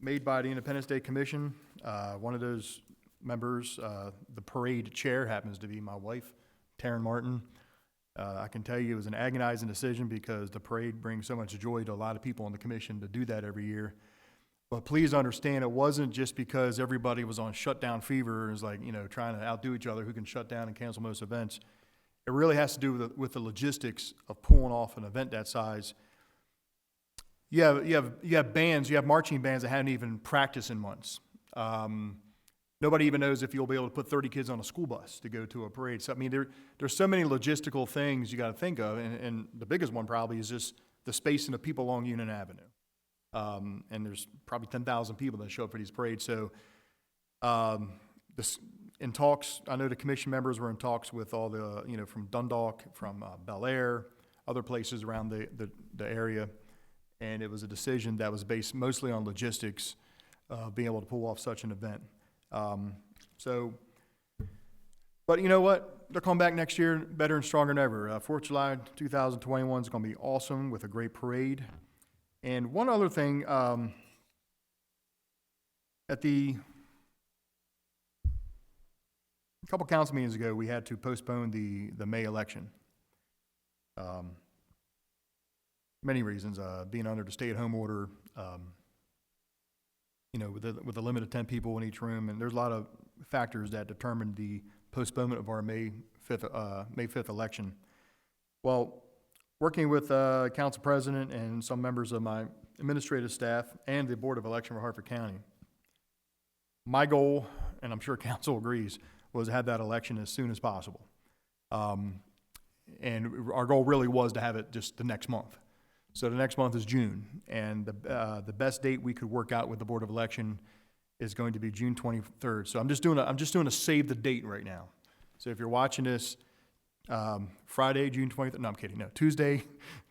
Speaker 1: made by the Independence Day Commission. One of those members, the parade chair, happens to be my wife, Taryn Martin. I can tell you it was an agonizing decision because the parade brings so much joy to a lot of people on the commission to do that every year. But please understand, it wasn't just because everybody was on shutdown fever and was like, trying to outdo each other who can shut down and cancel most events. It really has to do with the logistics of pulling off an event that size. You have bands, you have marching bands that hadn't even practiced in months. Nobody even knows if you'll be able to put 30 kids on a school bus to go to a parade. So, I mean, there's so many logistical things you got to think of, and the biggest one probably is just the spacing of people along Union Avenue. And there's probably 10,000 people that show up for these parades. So, in talks, I know the commission members were in talks with all the, from Dundalk, from Bel Air, other places around the area. And it was a decision that was based mostly on logistics, being able to pull off such an event. But you know what? They're coming back next year better and stronger than ever. 4th of July 2021 is going to be awesome with a great parade. And one other thing, a couple council meetings ago, we had to postpone the May election. Many reasons, being under the stay-at-home order, with a limit of 10 people in each room, and there's a lot of factors that determined the postponement of our May 5th election. Well, working with council president and some members of my administrative staff and the Board of Election for Hartford County, my goal, and I'm sure council agrees, was to have that election as soon as possible. And our goal really was to have it just the next month. So the next month is June, and the best date we could work out with the Board of Election is going to be June 23rd. So I'm just doing a save the date right now. So if you're watching this, Friday, June 23rd. No, I'm kidding. No, Tuesday,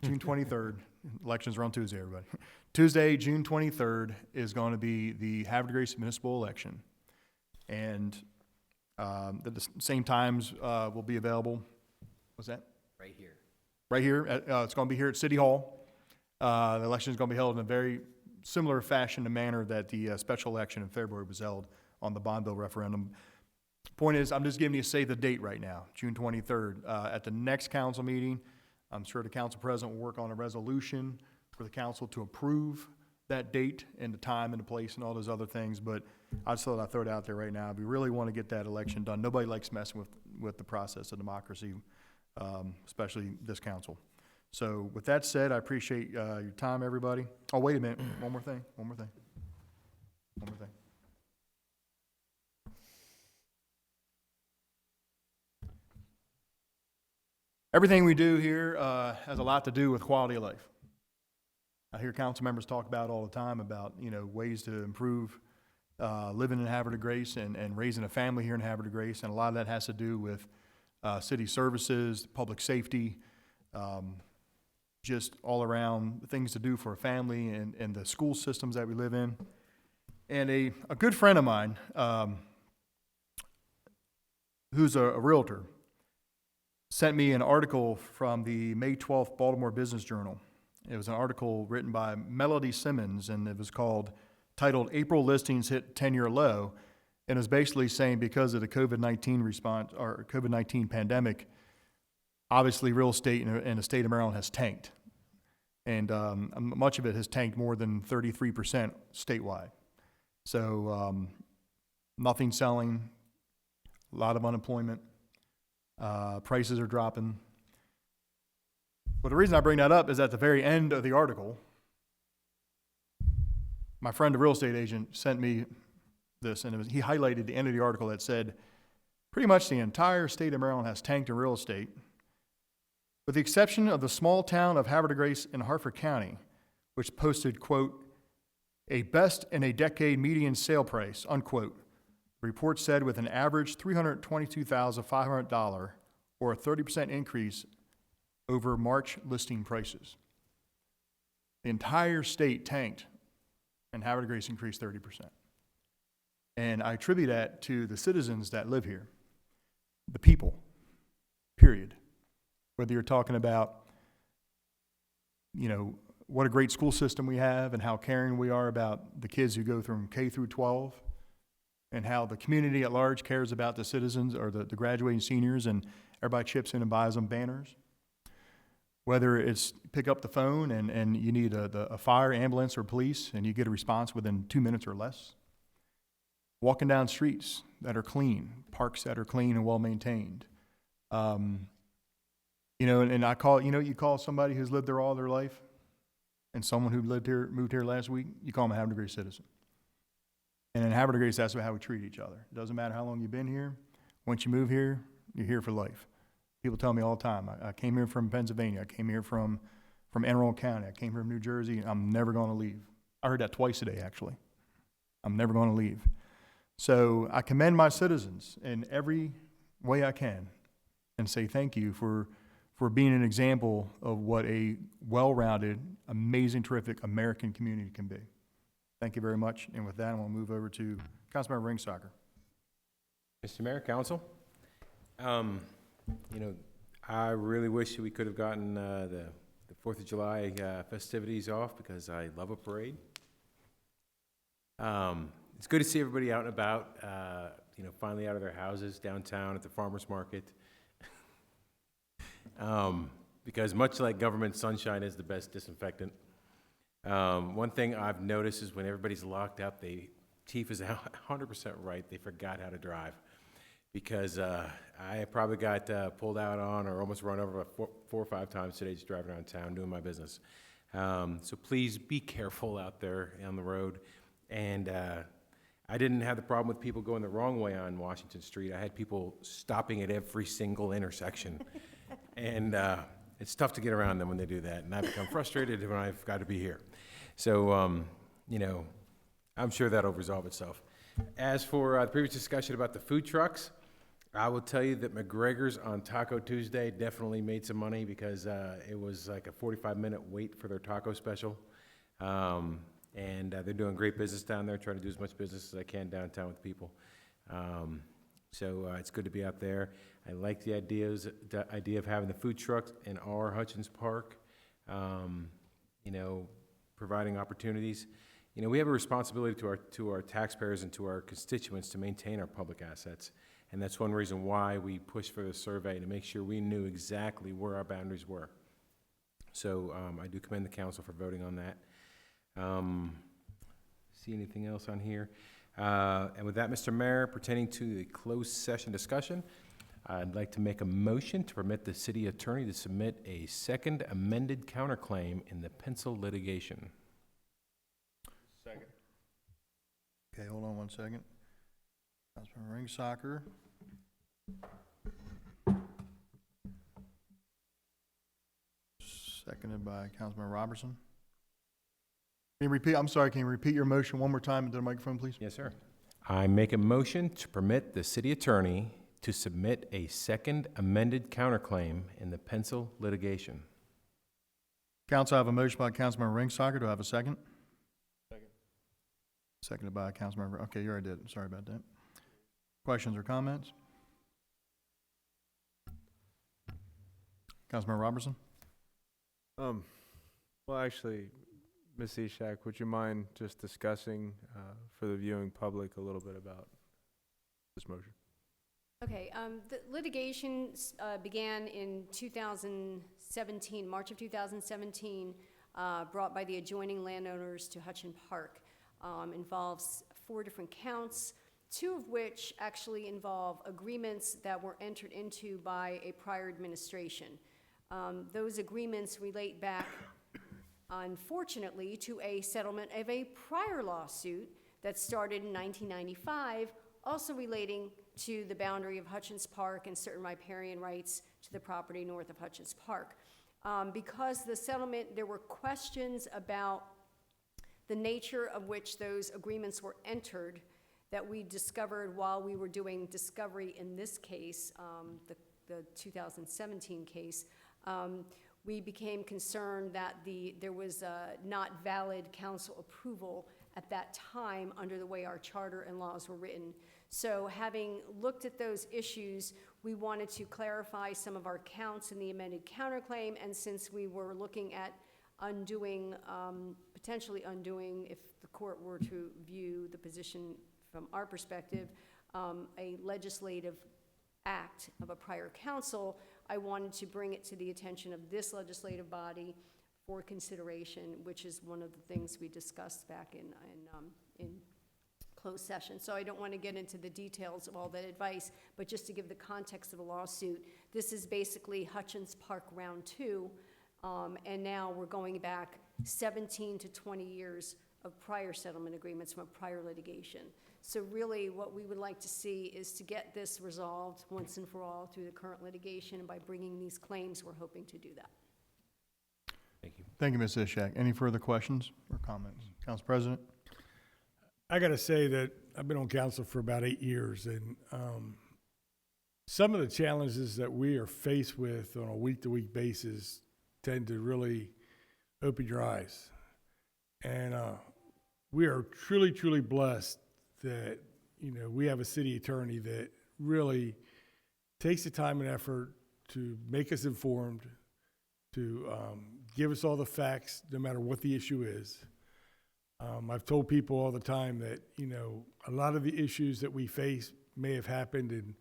Speaker 1: June 23rd. Elections are on Tuesday, everybody. Tuesday, June 23rd is going to be the Havre de Grace municipal election, and the same times will be available. What's that?
Speaker 6: Right here.
Speaker 1: Right here. It's going to be here at City Hall. The election is going to be held in a very similar fashion and manner that the special election in February was held on the bond bill referendum. Point is, I'm just giving you a save the date right now, June 23rd. At the next council meeting, I'm sure the council president will work on a resolution for the council to approve that date and the time and the place and all those other things, but I just thought I'd throw it out there right now. We really want to get that election done. Nobody likes messing with the process of democracy, especially this council. So with that said, I appreciate your time, everybody. Oh, wait a minute, one more thing. Everything we do here has a lot to do with quality of life. I hear council members talk about all the time about, ways to improve living in Havre de Grace and raising a family here in Havre de Grace, and a lot of that has to do with city services, public safety, just all around things to do for a family and the school systems that we live in. And a good friend of mine, who's a realtor, sent me an article from the May 12th Baltimore Business Journal. It was an article written by Melody Simmons, and it was titled "April Listings Hit 10-Year Low," and it was basically saying because of the COVID-19 response or COVID-19 pandemic, obviously real estate in the state of Maryland has tanked, and much of it has tanked more than 33% statewide. So nothing selling, a lot of unemployment. Prices are dropping. But the reason I bring that up is at the very end of the article, my friend, the real estate agent, sent me this, and he highlighted the end of the article that said, pretty much the entire state of Maryland has tanked in real estate, with the exception of the small town of Havre de Grace in Harford County, which posted, quote, a best in a decade median sale price, unquote. The report said with an average $322,500 or a 30% increase over March listing prices. The entire state tanked and Havre de Grace increased 30%. And I attribute that to the citizens that live here, the people, period. Whether you're talking about, what a great school system we have and how caring we are about the kids who go from K through 12, and how the community at large cares about the citizens or the graduating seniors, and everybody chips in and buys them banners. Whether it's pick up the phone and you need a fire, ambulance, or police, and you get a response within 2 minutes or less. Walking down streets that are clean, parks that are clean and well-maintained. And I call, you call somebody who's lived there all their life, and someone who moved here last week, you call them a Havre de Grace citizen. And in Havre de Grace, that's how we treat each other. It doesn't matter how long you've been here. Once you move here, you're here for life. People tell me all the time, I came here from Pennsylvania, I came here from Anne Arundel County, I came here from New Jersey, I'm never going to leave. I heard that twice today, actually. I'm never going to leave. So I commend my citizens in every way I can and say thank you for being an example of what a well-rounded, amazing, terrific American community can be. Thank you very much. And with that, I'm going to move over to Councilmember Ringsacher.
Speaker 8: Mr. Mayor, Council, I really wish we could have gotten the 4th of July festivities off because I love a parade. It's good to see everybody out and about, finally out of their houses downtown at the farmer's market. Because much like government, sunshine is the best disinfectant. One thing I've noticed is when everybody's locked up, Chief is 100% right, they forgot how to drive. Because I probably got pulled out on or almost run over 4 or 5 times today just driving around town doing my business. So please be careful out there on the road. And I didn't have the problem with people going the wrong way on Washington Street. I had people stopping at every single intersection. And it's tough to get around them when they do that. And I become frustrated when I've got to be here. So, I'm sure that'll resolve itself. As for the previous discussion about the food trucks, I will tell you that McGregor's on Taco Tuesday definitely made some money because it was like a 45-minute wait for their taco special. And they're doing great business down there, trying to do as much business as I can downtown with people. So it's good to be out there. I like the idea of having the food trucks in our Hutchins Park, providing opportunities. We have a responsibility to our taxpayers and to our constituents to maintain our public assets. And that's one reason why we pushed for the survey, to make sure we knew exactly where our boundaries were. So I do commend the council for voting on that. See anything else on here? And with that, Mr. Mayor, pertaining to the closed session discussion, I'd like to make a motion to permit the city attorney to submit a second amended counterclaim in the pencil litigation.
Speaker 5: Second.
Speaker 1: Okay, hold on one second. Councilman Ringsacher. Seconded by Councilman Robertson. Can you repeat, I'm sorry, can you repeat your motion one more time into the microphone, please?
Speaker 8: Yes, sir. I make a motion to permit the city attorney to submit a second amended counterclaim in the pencil litigation.
Speaker 1: Council, I have a motion by Councilman Ringsacher. Do I have a second?
Speaker 5: Second.
Speaker 1: Seconded by Councilman, okay, you already did. Sorry about that. Questions or comments? Councilman Robertson?
Speaker 5: Well, actually, Ms. Ishak, would you mind just discussing for the viewing public a little bit about this motion?
Speaker 11: Okay, the litigation began in 2017, March of 2017, brought by the adjoining landowners to Hutchin Park. Involves 4 different counts, 2 of which actually involve agreements that were entered into by a prior administration. Those agreements relate back, unfortunately, to a settlement of a prior lawsuit that started in 1995, also relating to the boundary of Hutchins Park and certain riparian rights to the property north of Hutchins Park. Because the settlement, there were questions about the nature of which those agreements were entered that we discovered while we were doing discovery in this case, the 2017 case. We became concerned that there was not valid council approval at that time under the way our charter and laws were written. So having looked at those issues, we wanted to clarify some of our counts in the amended counterclaim, and since we were looking at undoing, potentially undoing, if the court were to view the position from our perspective, a legislative act of a prior council, I wanted to bring it to the attention of this legislative body for consideration, which is one of the things we discussed back in closed session. So I don't want to get into the details of all that advice, but just to give the context of the lawsuit, this is basically Hutchins Park Round 2, and now we're going back 17 to 20 years of prior settlement agreements from a prior litigation. So really what we would like to see is to get this resolved once and for all through the current litigation, and by bringing these claims, we're hoping to do that.
Speaker 8: Thank you.
Speaker 1: Thank you, Ms. Ishak. Any further questions or comments? Council President?
Speaker 2: I got to say that I've been on council for about 8 years, and some of the challenges that we are faced with on a week-to-week basis tend to really open your eyes. And we are truly, truly blessed that, you know, we have a city attorney that really takes the time and effort to make us informed, to give us all the facts, no matter what the issue is. I've told people all the time that, you know, a lot of the issues that we face may have happened in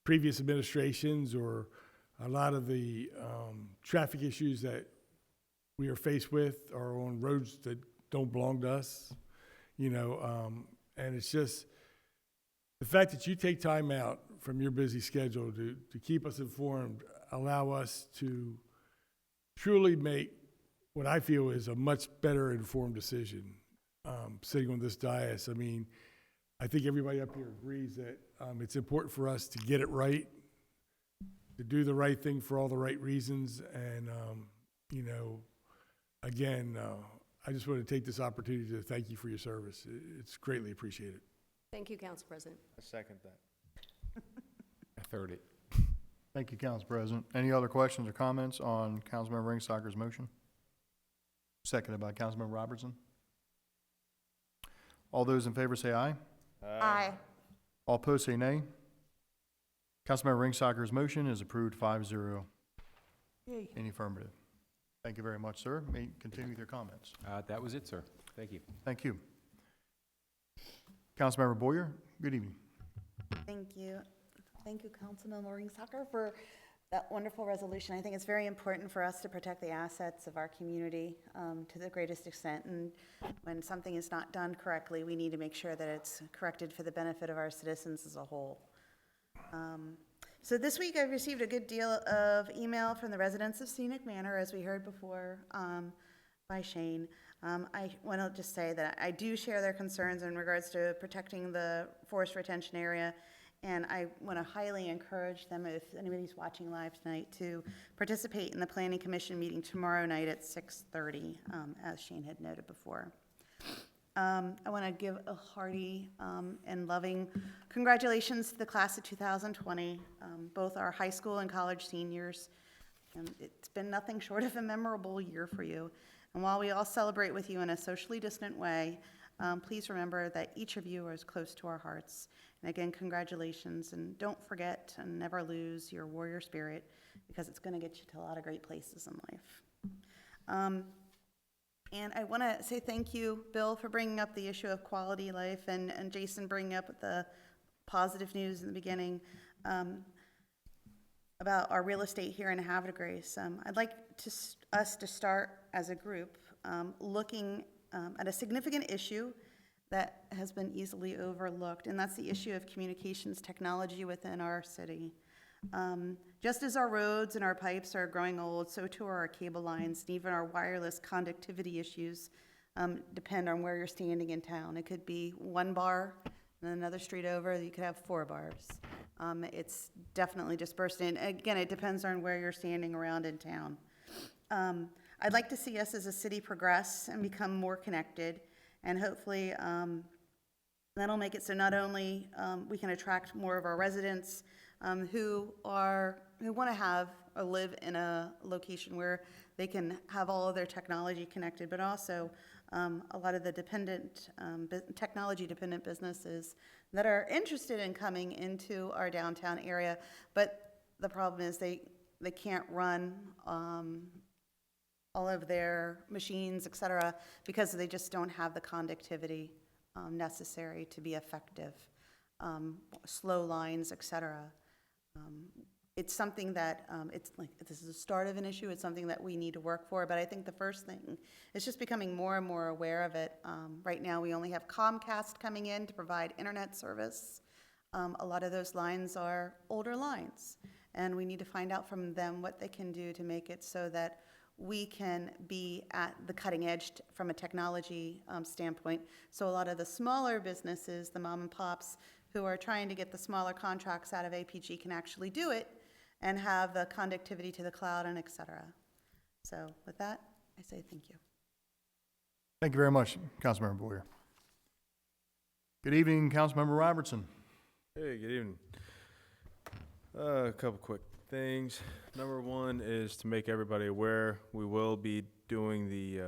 Speaker 2: previous administrations, or a lot of the traffic issues that we are faced with are on roads that don't belong to us, you know, and it's just the fact that you take time out from your busy schedule to keep us informed, allow us to truly make what I feel is a much better informed decision. Sitting on this dais, I mean, I think everybody up here agrees that it's important for us to get it right, to do the right thing for all the right reasons, and, you know, again, I just want to take this opportunity to thank you for your service. It's greatly appreciated.
Speaker 11: Thank you, Council President.
Speaker 5: I second that.
Speaker 8: I third it.
Speaker 1: Thank you, Council President. Any other questions or comments on Councilman Ringsacher's motion? Seconded by Councilman Robertson. All those in favor say aye.
Speaker 12: Aye.
Speaker 1: All opposed say nay. Councilman Ringsacher's motion is approved 5-0 in the affirmative. Thank you very much, sir. May you continue with your comments.
Speaker 8: That was it, sir. Thank you.
Speaker 1: Thank you. Councilmember Boyer, good evening.
Speaker 7: Thank you. Thank you, Councilman Ringsacher, for that wonderful resolution. I think it's very important for us to protect the assets of our community to the greatest extent. And when something is not done correctly, we need to make sure that it's corrected for the benefit of our citizens as a whole. So this week I received a good deal of email from the residents of Scenic Manor, as we heard before by Shane. I want to just say that I do share their concerns in regards to protecting the forest retention area, and I want to highly encourage them, if anybody's watching live tonight, to participate in the Planning Commission meeting tomorrow night at 6:30, as Shane had noted before. I want to give a hearty and loving congratulations to the class of 2020, both our high school and college seniors. It's been nothing short of a memorable year for you. And while we all celebrate with you in a socially distant way, please remember that each of you are as close to our hearts. And again, congratulations, and don't forget and never lose your warrior spirit, because it's going to get you to a lot of great places in life. And I want to say thank you, Bill, for bringing up the issue of quality life, and Jason bringing up the positive news in the beginning about our real estate here in Havre de Grace. I'd like us to start as a group looking at a significant issue that has been easily overlooked, and that's the issue of communications technology within our city. Just as our roads and our pipes are growing old, so too are our cable lines, and even our wireless conductivity issues depend on where you're standing in town. It could be one bar, and another street over, you could have 4 bars. It's definitely dispersed, and again, it depends on where you're standing around in town. I'd like to see us as a city progress and become more connected, and hopefully that'll make it so not only we can attract more of our residents who want to have or live in a location where they can have all of their technology connected, but also a lot of the technology-dependent businesses that are interested in coming into our downtown area, but the problem is they can't run all of their machines, et cetera, because they just don't have the conductivity necessary to be effective, slow lines, et cetera. It's something that, it's like, this is the start of an issue, it's something that we need to work for, but I think the first thing is just becoming more and more aware of it. Right now, we only have Comcast coming in to provide internet service. A lot of those lines are older lines, and we need to find out from them what they can do to make it so that we can be at the cutting edge from a technology standpoint. So a lot of the smaller businesses, the mom and pops, who are trying to get the smaller contracts out of APG can actually do it and have the conductivity to the cloud and et cetera. So with that, I say thank you.
Speaker 1: Thank you very much, Councilmember Boyer. Good evening, Councilmember Robertson.
Speaker 5: Hey, good evening. A couple quick things. Number one is to make everybody aware, we will be doing the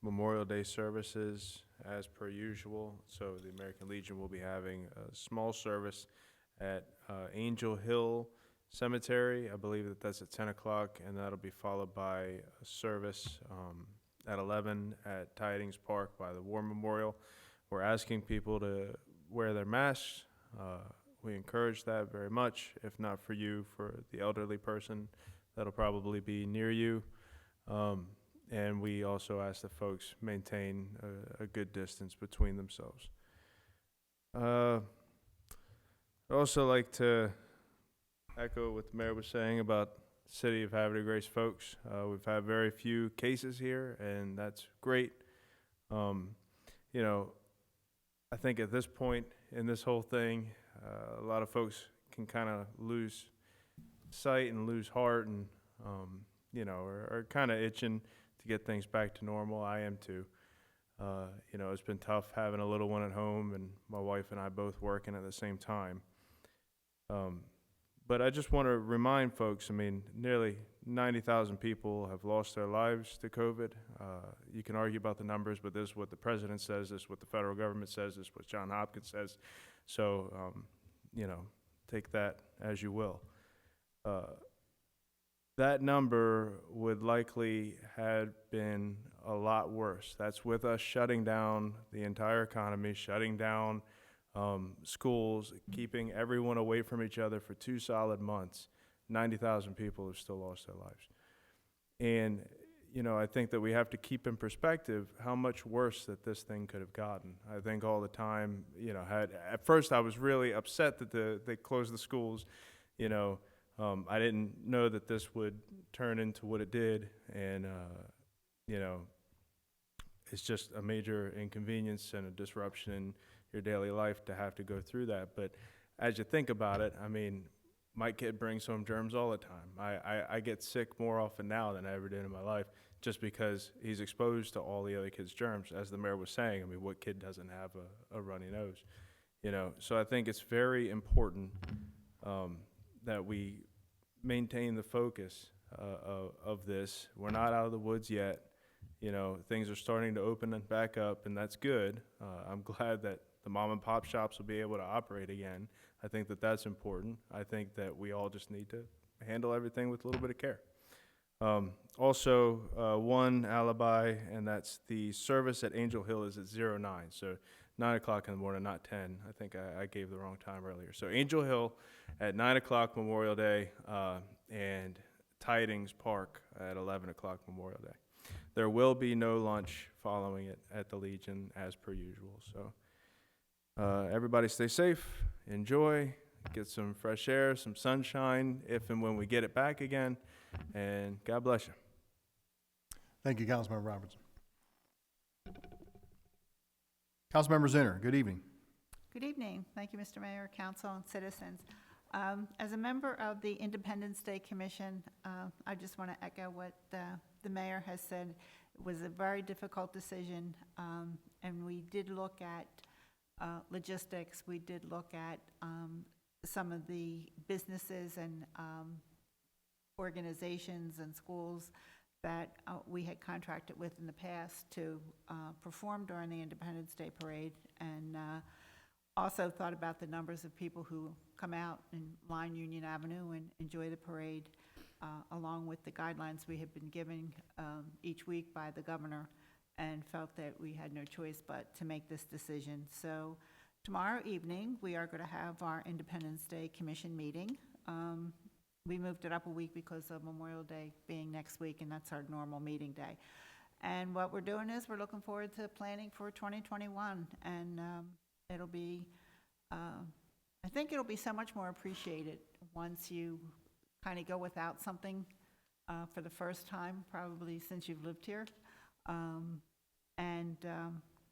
Speaker 5: Memorial Day services as per usual. So the American Legion will be having a small service at Angel Hill Cemetery. I believe that's at 10 o'clock, and that'll be followed by a service at 11 at Tidings Park by the War Memorial. We're asking people to wear their masks. We encourage that very much. If not for you, for the elderly person, that'll probably be near you. And we also ask that folks maintain a good distance between themselves. I'd also like to echo what the mayor was saying about the city of Havre de Grace folks. We've had very few cases here, and that's great. You know, I think at this point in this whole thing, a lot of folks can kind of lose sight and lose heart, and you know, are kind of itching to get things back to normal. I am too. You know, it's been tough having a little one at home and my wife and I both working at the same time. But I just want to remind folks, I mean, nearly 90,000 people have lost their lives to COVID. You can argue about the numbers, but this is what the president says, this is what the federal government says, this is what Johns Hopkins says. So, you know, take that as you will. That number would likely have been a lot worse. That's with us shutting down the entire economy, shutting down schools, keeping everyone away from each other for 2 solid months. 90,000 people have still lost their lives. And, you know, I think that we have to keep in perspective how much worse that this thing could have gotten. I think all the time, you know, at first I was really upset that they closed the schools. You know, I didn't know that this would turn into what it did, and, you know, it's just a major inconvenience and a disruption in your daily life to have to go through that. But as you think about it, I mean, my kid brings home germs all the time. I get sick more often now than I ever did in my life, just because he's exposed to all the other kids' germs. As the mayor was saying, I mean, what kid doesn't have a runny nose? You know, so I think it's very important that we maintain the focus of this. We're not out of the woods yet. You know, things are starting to open back up, and that's good. I'm glad that the mom and pop shops will be able to operate again. I think that that's important. I think that we all just need to handle everything with a little bit of care. Also, one alibi, and that's the service at Angel Hill is at 09, so 9 o'clock in the morning, not 10. I think I gave the wrong time earlier. So Angel Hill at 9 o'clock Memorial Day, and Tidings Park at 11 o'clock Memorial Day. There will be no lunch following it at the Legion as per usual. So everybody stay safe, enjoy, get some fresh air, some sunshine if and when we get it back again, and God bless you.
Speaker 1: Thank you, Councilmember Robertson. Councilmember Zinner, good evening.
Speaker 4: Good evening. Thank you, Mr. Mayor, council, and citizens. As a member of the Independence Day Commission, I just want to echo what the mayor has said. It was a very difficult decision, and we did look at logistics. We did look at some of the businesses and organizations and schools that we had contracted with in the past to perform during the Independence Day Parade, and also thought about the numbers of people who come out and line Union Avenue and enjoy the parade, along with the guidelines we have been given each week by the governor, and felt that we had no choice but to make this decision. So tomorrow evening, we are going to have our Independence Day Commission meeting. We moved it up a week because of Memorial Day being next week, and that's our normal meeting day. And what we're doing is we're looking forward to planning for 2021, and it'll be, I think it'll be so much more appreciated once you kind of go without something for the first time, probably since you've lived here, and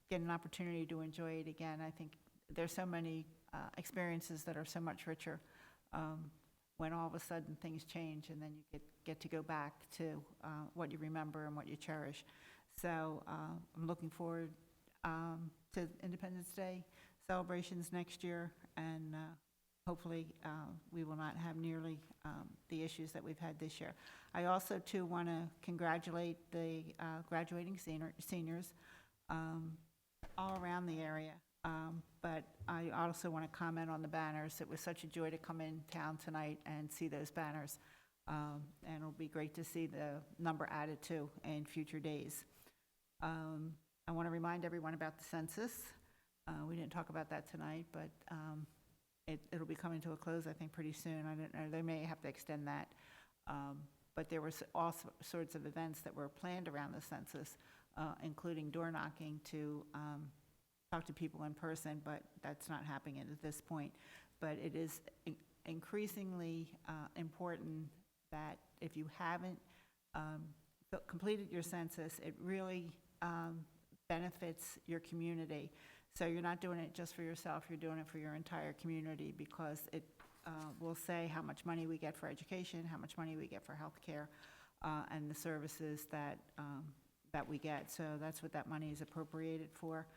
Speaker 4: get an opportunity to enjoy it again. I think there's so many experiences that are so much richer when all of a sudden things change, and then you get to go back to what you remember and what you cherish. So I'm looking forward to Independence Day celebrations next year, and hopefully we will not have nearly the issues that we've had this year. I also, too, want to congratulate the graduating seniors all around the area. But I also want to comment on the banners. It was such a joy to come in town tonight and see those banners. And it'll be great to see the number added to in future days. I want to remind everyone about the census. We didn't talk about that tonight, but it'll be coming to a close, I think, pretty soon. I don't know, they may have to extend that. But there were all sorts of events that were planned around the census, including door knocking to talk to people in person, but that's not happening at this point. But it is increasingly important that if you haven't completed your census, it really benefits your community. So you're not doing it just for yourself, you're doing it for your entire community, because it will say how much money we get for education, how much money we get for health care, and the services that we get. So that's what that money is appropriated for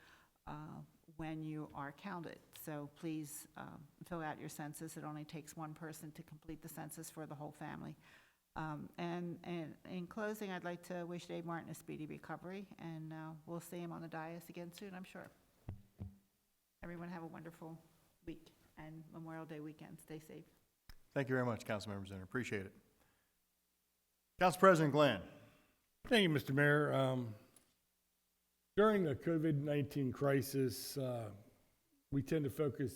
Speaker 4: when you are counted. So please fill out your census. It only takes one person to complete the census for the whole family. And in closing, I'd like to wish Dave Martin a speedy recovery, and we'll see him on the dais again soon, I'm sure. Everyone have a wonderful week and Memorial Day weekend. Stay safe.
Speaker 1: Thank you very much, Councilmember Zinner. Appreciate it. Council President Glenn.
Speaker 2: Thank you, Mr. Mayor. During the COVID-19 crisis, we tend to focus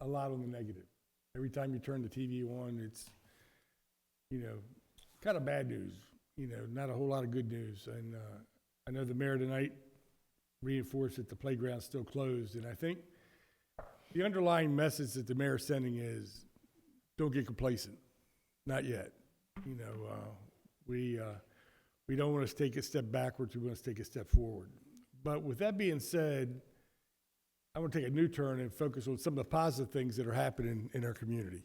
Speaker 2: a lot on the negative. Every time you turn the TV on, it's kind of bad news, not a whole lot of good news. And I know the mayor tonight reinforced that the playground's still closed, and I think the underlying message that the mayor's sending is, don't get complacent, not yet. We don't want to take a step backwards, we want to take a step forward. But with that being said, I want to take a new turn and focus on some of the positive things that are happening in our community.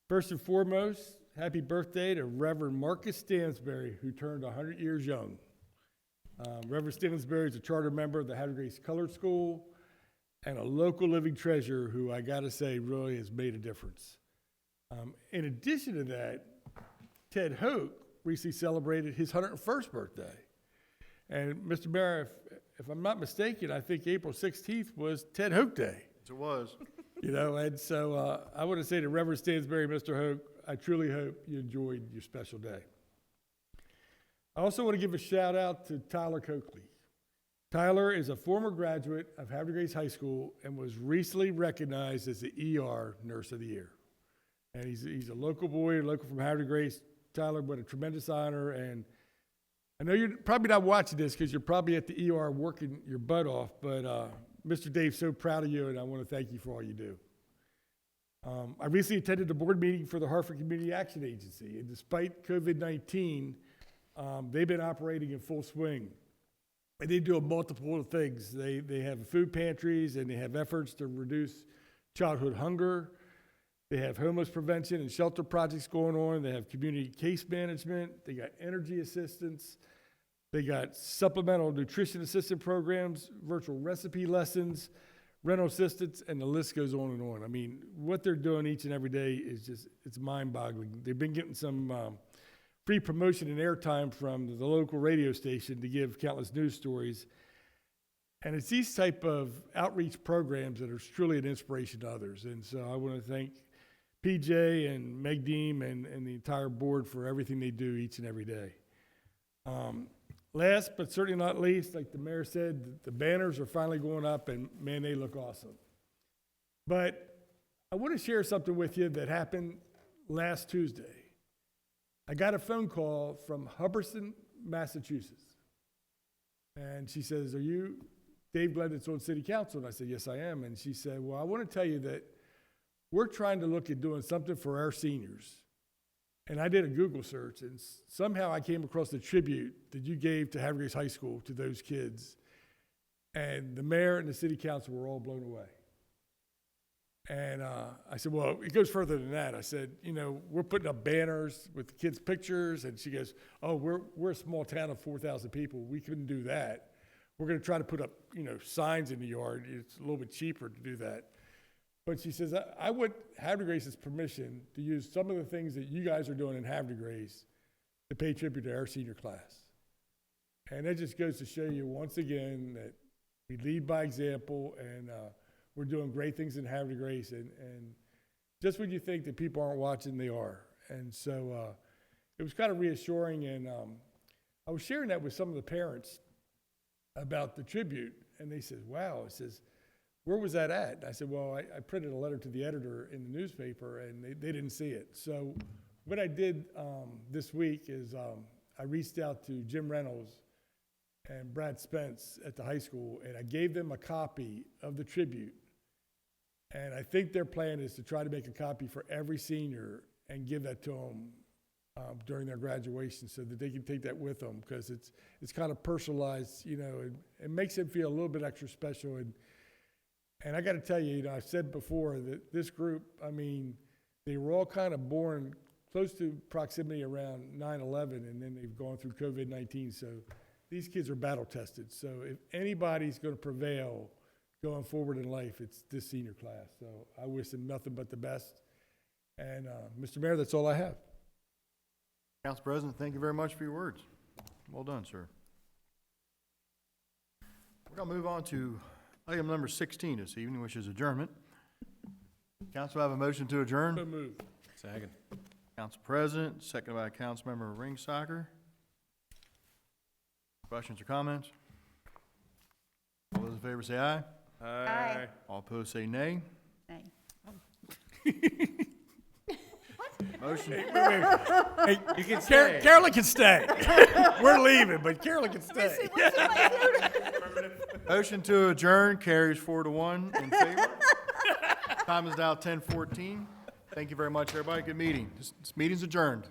Speaker 2: First and foremost, happy birthday to Reverend Marcus Stansberry, who turned 100 years young. Reverend Stansberry is a charter member of the Havre Grace Colored School and a local living treasure who I got to say really has made a difference. In addition to that, Ted Hoke recently celebrated his 101st birthday. And Mr. Mayor, if I'm not mistaken, I think April 16th was Ted Hoke Day.
Speaker 1: Yes, it was.
Speaker 2: And so I want to say to Reverend Stansberry, Mr. Hoke, I truly hope you enjoyed your special day. I also want to give a shout out to Tyler Coakley. Tyler is a former graduate of Havre Grace High School and was recently recognized as the ER Nurse of the Year. And he's a local boy, local from Havre Grace. Tyler, what a tremendous honor. And I know you're probably not watching this because you're probably at the ER working your butt off, but Mr. Dave's so proud of you, and I want to thank you for all you do. I recently attended a board meeting for the Hartford Community Action Agency, and despite COVID-19, they've been operating in full swing. And they do multiple things. They have food pantries, and they have efforts to reduce childhood hunger. They have homeless prevention and shelter projects going on. They have community case management. They got energy assistance. They got supplemental nutrition assistance programs, virtual recipe lessons, rental assistance, and the list goes on and on. I mean, what they're doing each and every day is just, it's mind-boggling. They've been getting some free promotion and airtime from the local radio station to give countless news stories. And it's these type of outreach programs that are truly an inspiration to others. And so I want to thank PJ and Meg Deem and the entire board for everything they do each and every day. Last but certainly not least, like the mayor said, the banners are finally going up, and man, they look awesome. But I want to share something with you that happened last Tuesday. I got a phone call from Hubbardston, Massachusetts. And she says, "Are you Dave Glenn that's on city council?" And I said, "Yes, I am." And she said, "Well, I want to tell you that we're trying to look at doing something for our seniors." And I did a Google search, and somehow I came across the tribute that you gave to Havre Grace High School to those kids. And the mayor and the city council were all blown away. And I said, "Well, it goes further than that." I said, "We're putting up banners with the kids' pictures." And she goes, "Oh, we're a small town of 4,000 people. We couldn't do that. We're going to try to put up, signs in the yard. It's a little bit cheaper to do that." But she says, I want Havre Grace's permission to use some of the things that you guys are doing in Havre Grace to pay tribute to our senior class. And that just goes to show you once again that we lead by example, and we're doing great things in Havre Grace. And just when you think that people aren't watching, they are. And so it was kind of reassuring. And I was sharing that with some of the parents about the tribute. And they said, "Wow," it says, "Where was that at?" I said, "Well, I printed a letter to the editor in the newspaper, and they didn't see it." So what I did this week is I reached out to Jim Reynolds and Brad Spence at the high school, and I gave them a copy of the tribute. And I think their plan is to try to make a copy for every senior and give that to them during their graduation so that they can take that with them, because it's kind of personalized, and it makes them feel a little bit extra special. And I got to tell you, I've said before that this group, they were all kind of born close to proximity around 9/11, and then they've gone through COVID-19. So these kids are battle tested. So if anybody's going to prevail going forward in life, it's this senior class. So I wish them nothing but the best. And Mr. Mayor, that's all I have.
Speaker 1: Council President, thank you very much for your words. Well done, sir. We're going to move on to item number 16 this evening, which is adjournment. Council, have a motion to adjourn?
Speaker 2: So moved.
Speaker 8: Second.
Speaker 1: Council President, seconded by Councilmember Ringsacker. Questions or comments? All those in favor say aye.
Speaker 5: Aye.
Speaker 1: All opposed say nay.
Speaker 4: Nay.
Speaker 1: Motion,
Speaker 2: Hey, Carolyn can stay. We're leaving, but Carolyn can stay.
Speaker 1: motion to adjourn carries 4-1 in favor. Time is now 10:14. Thank you very much, everybody. Good meeting. This meeting's adjourned.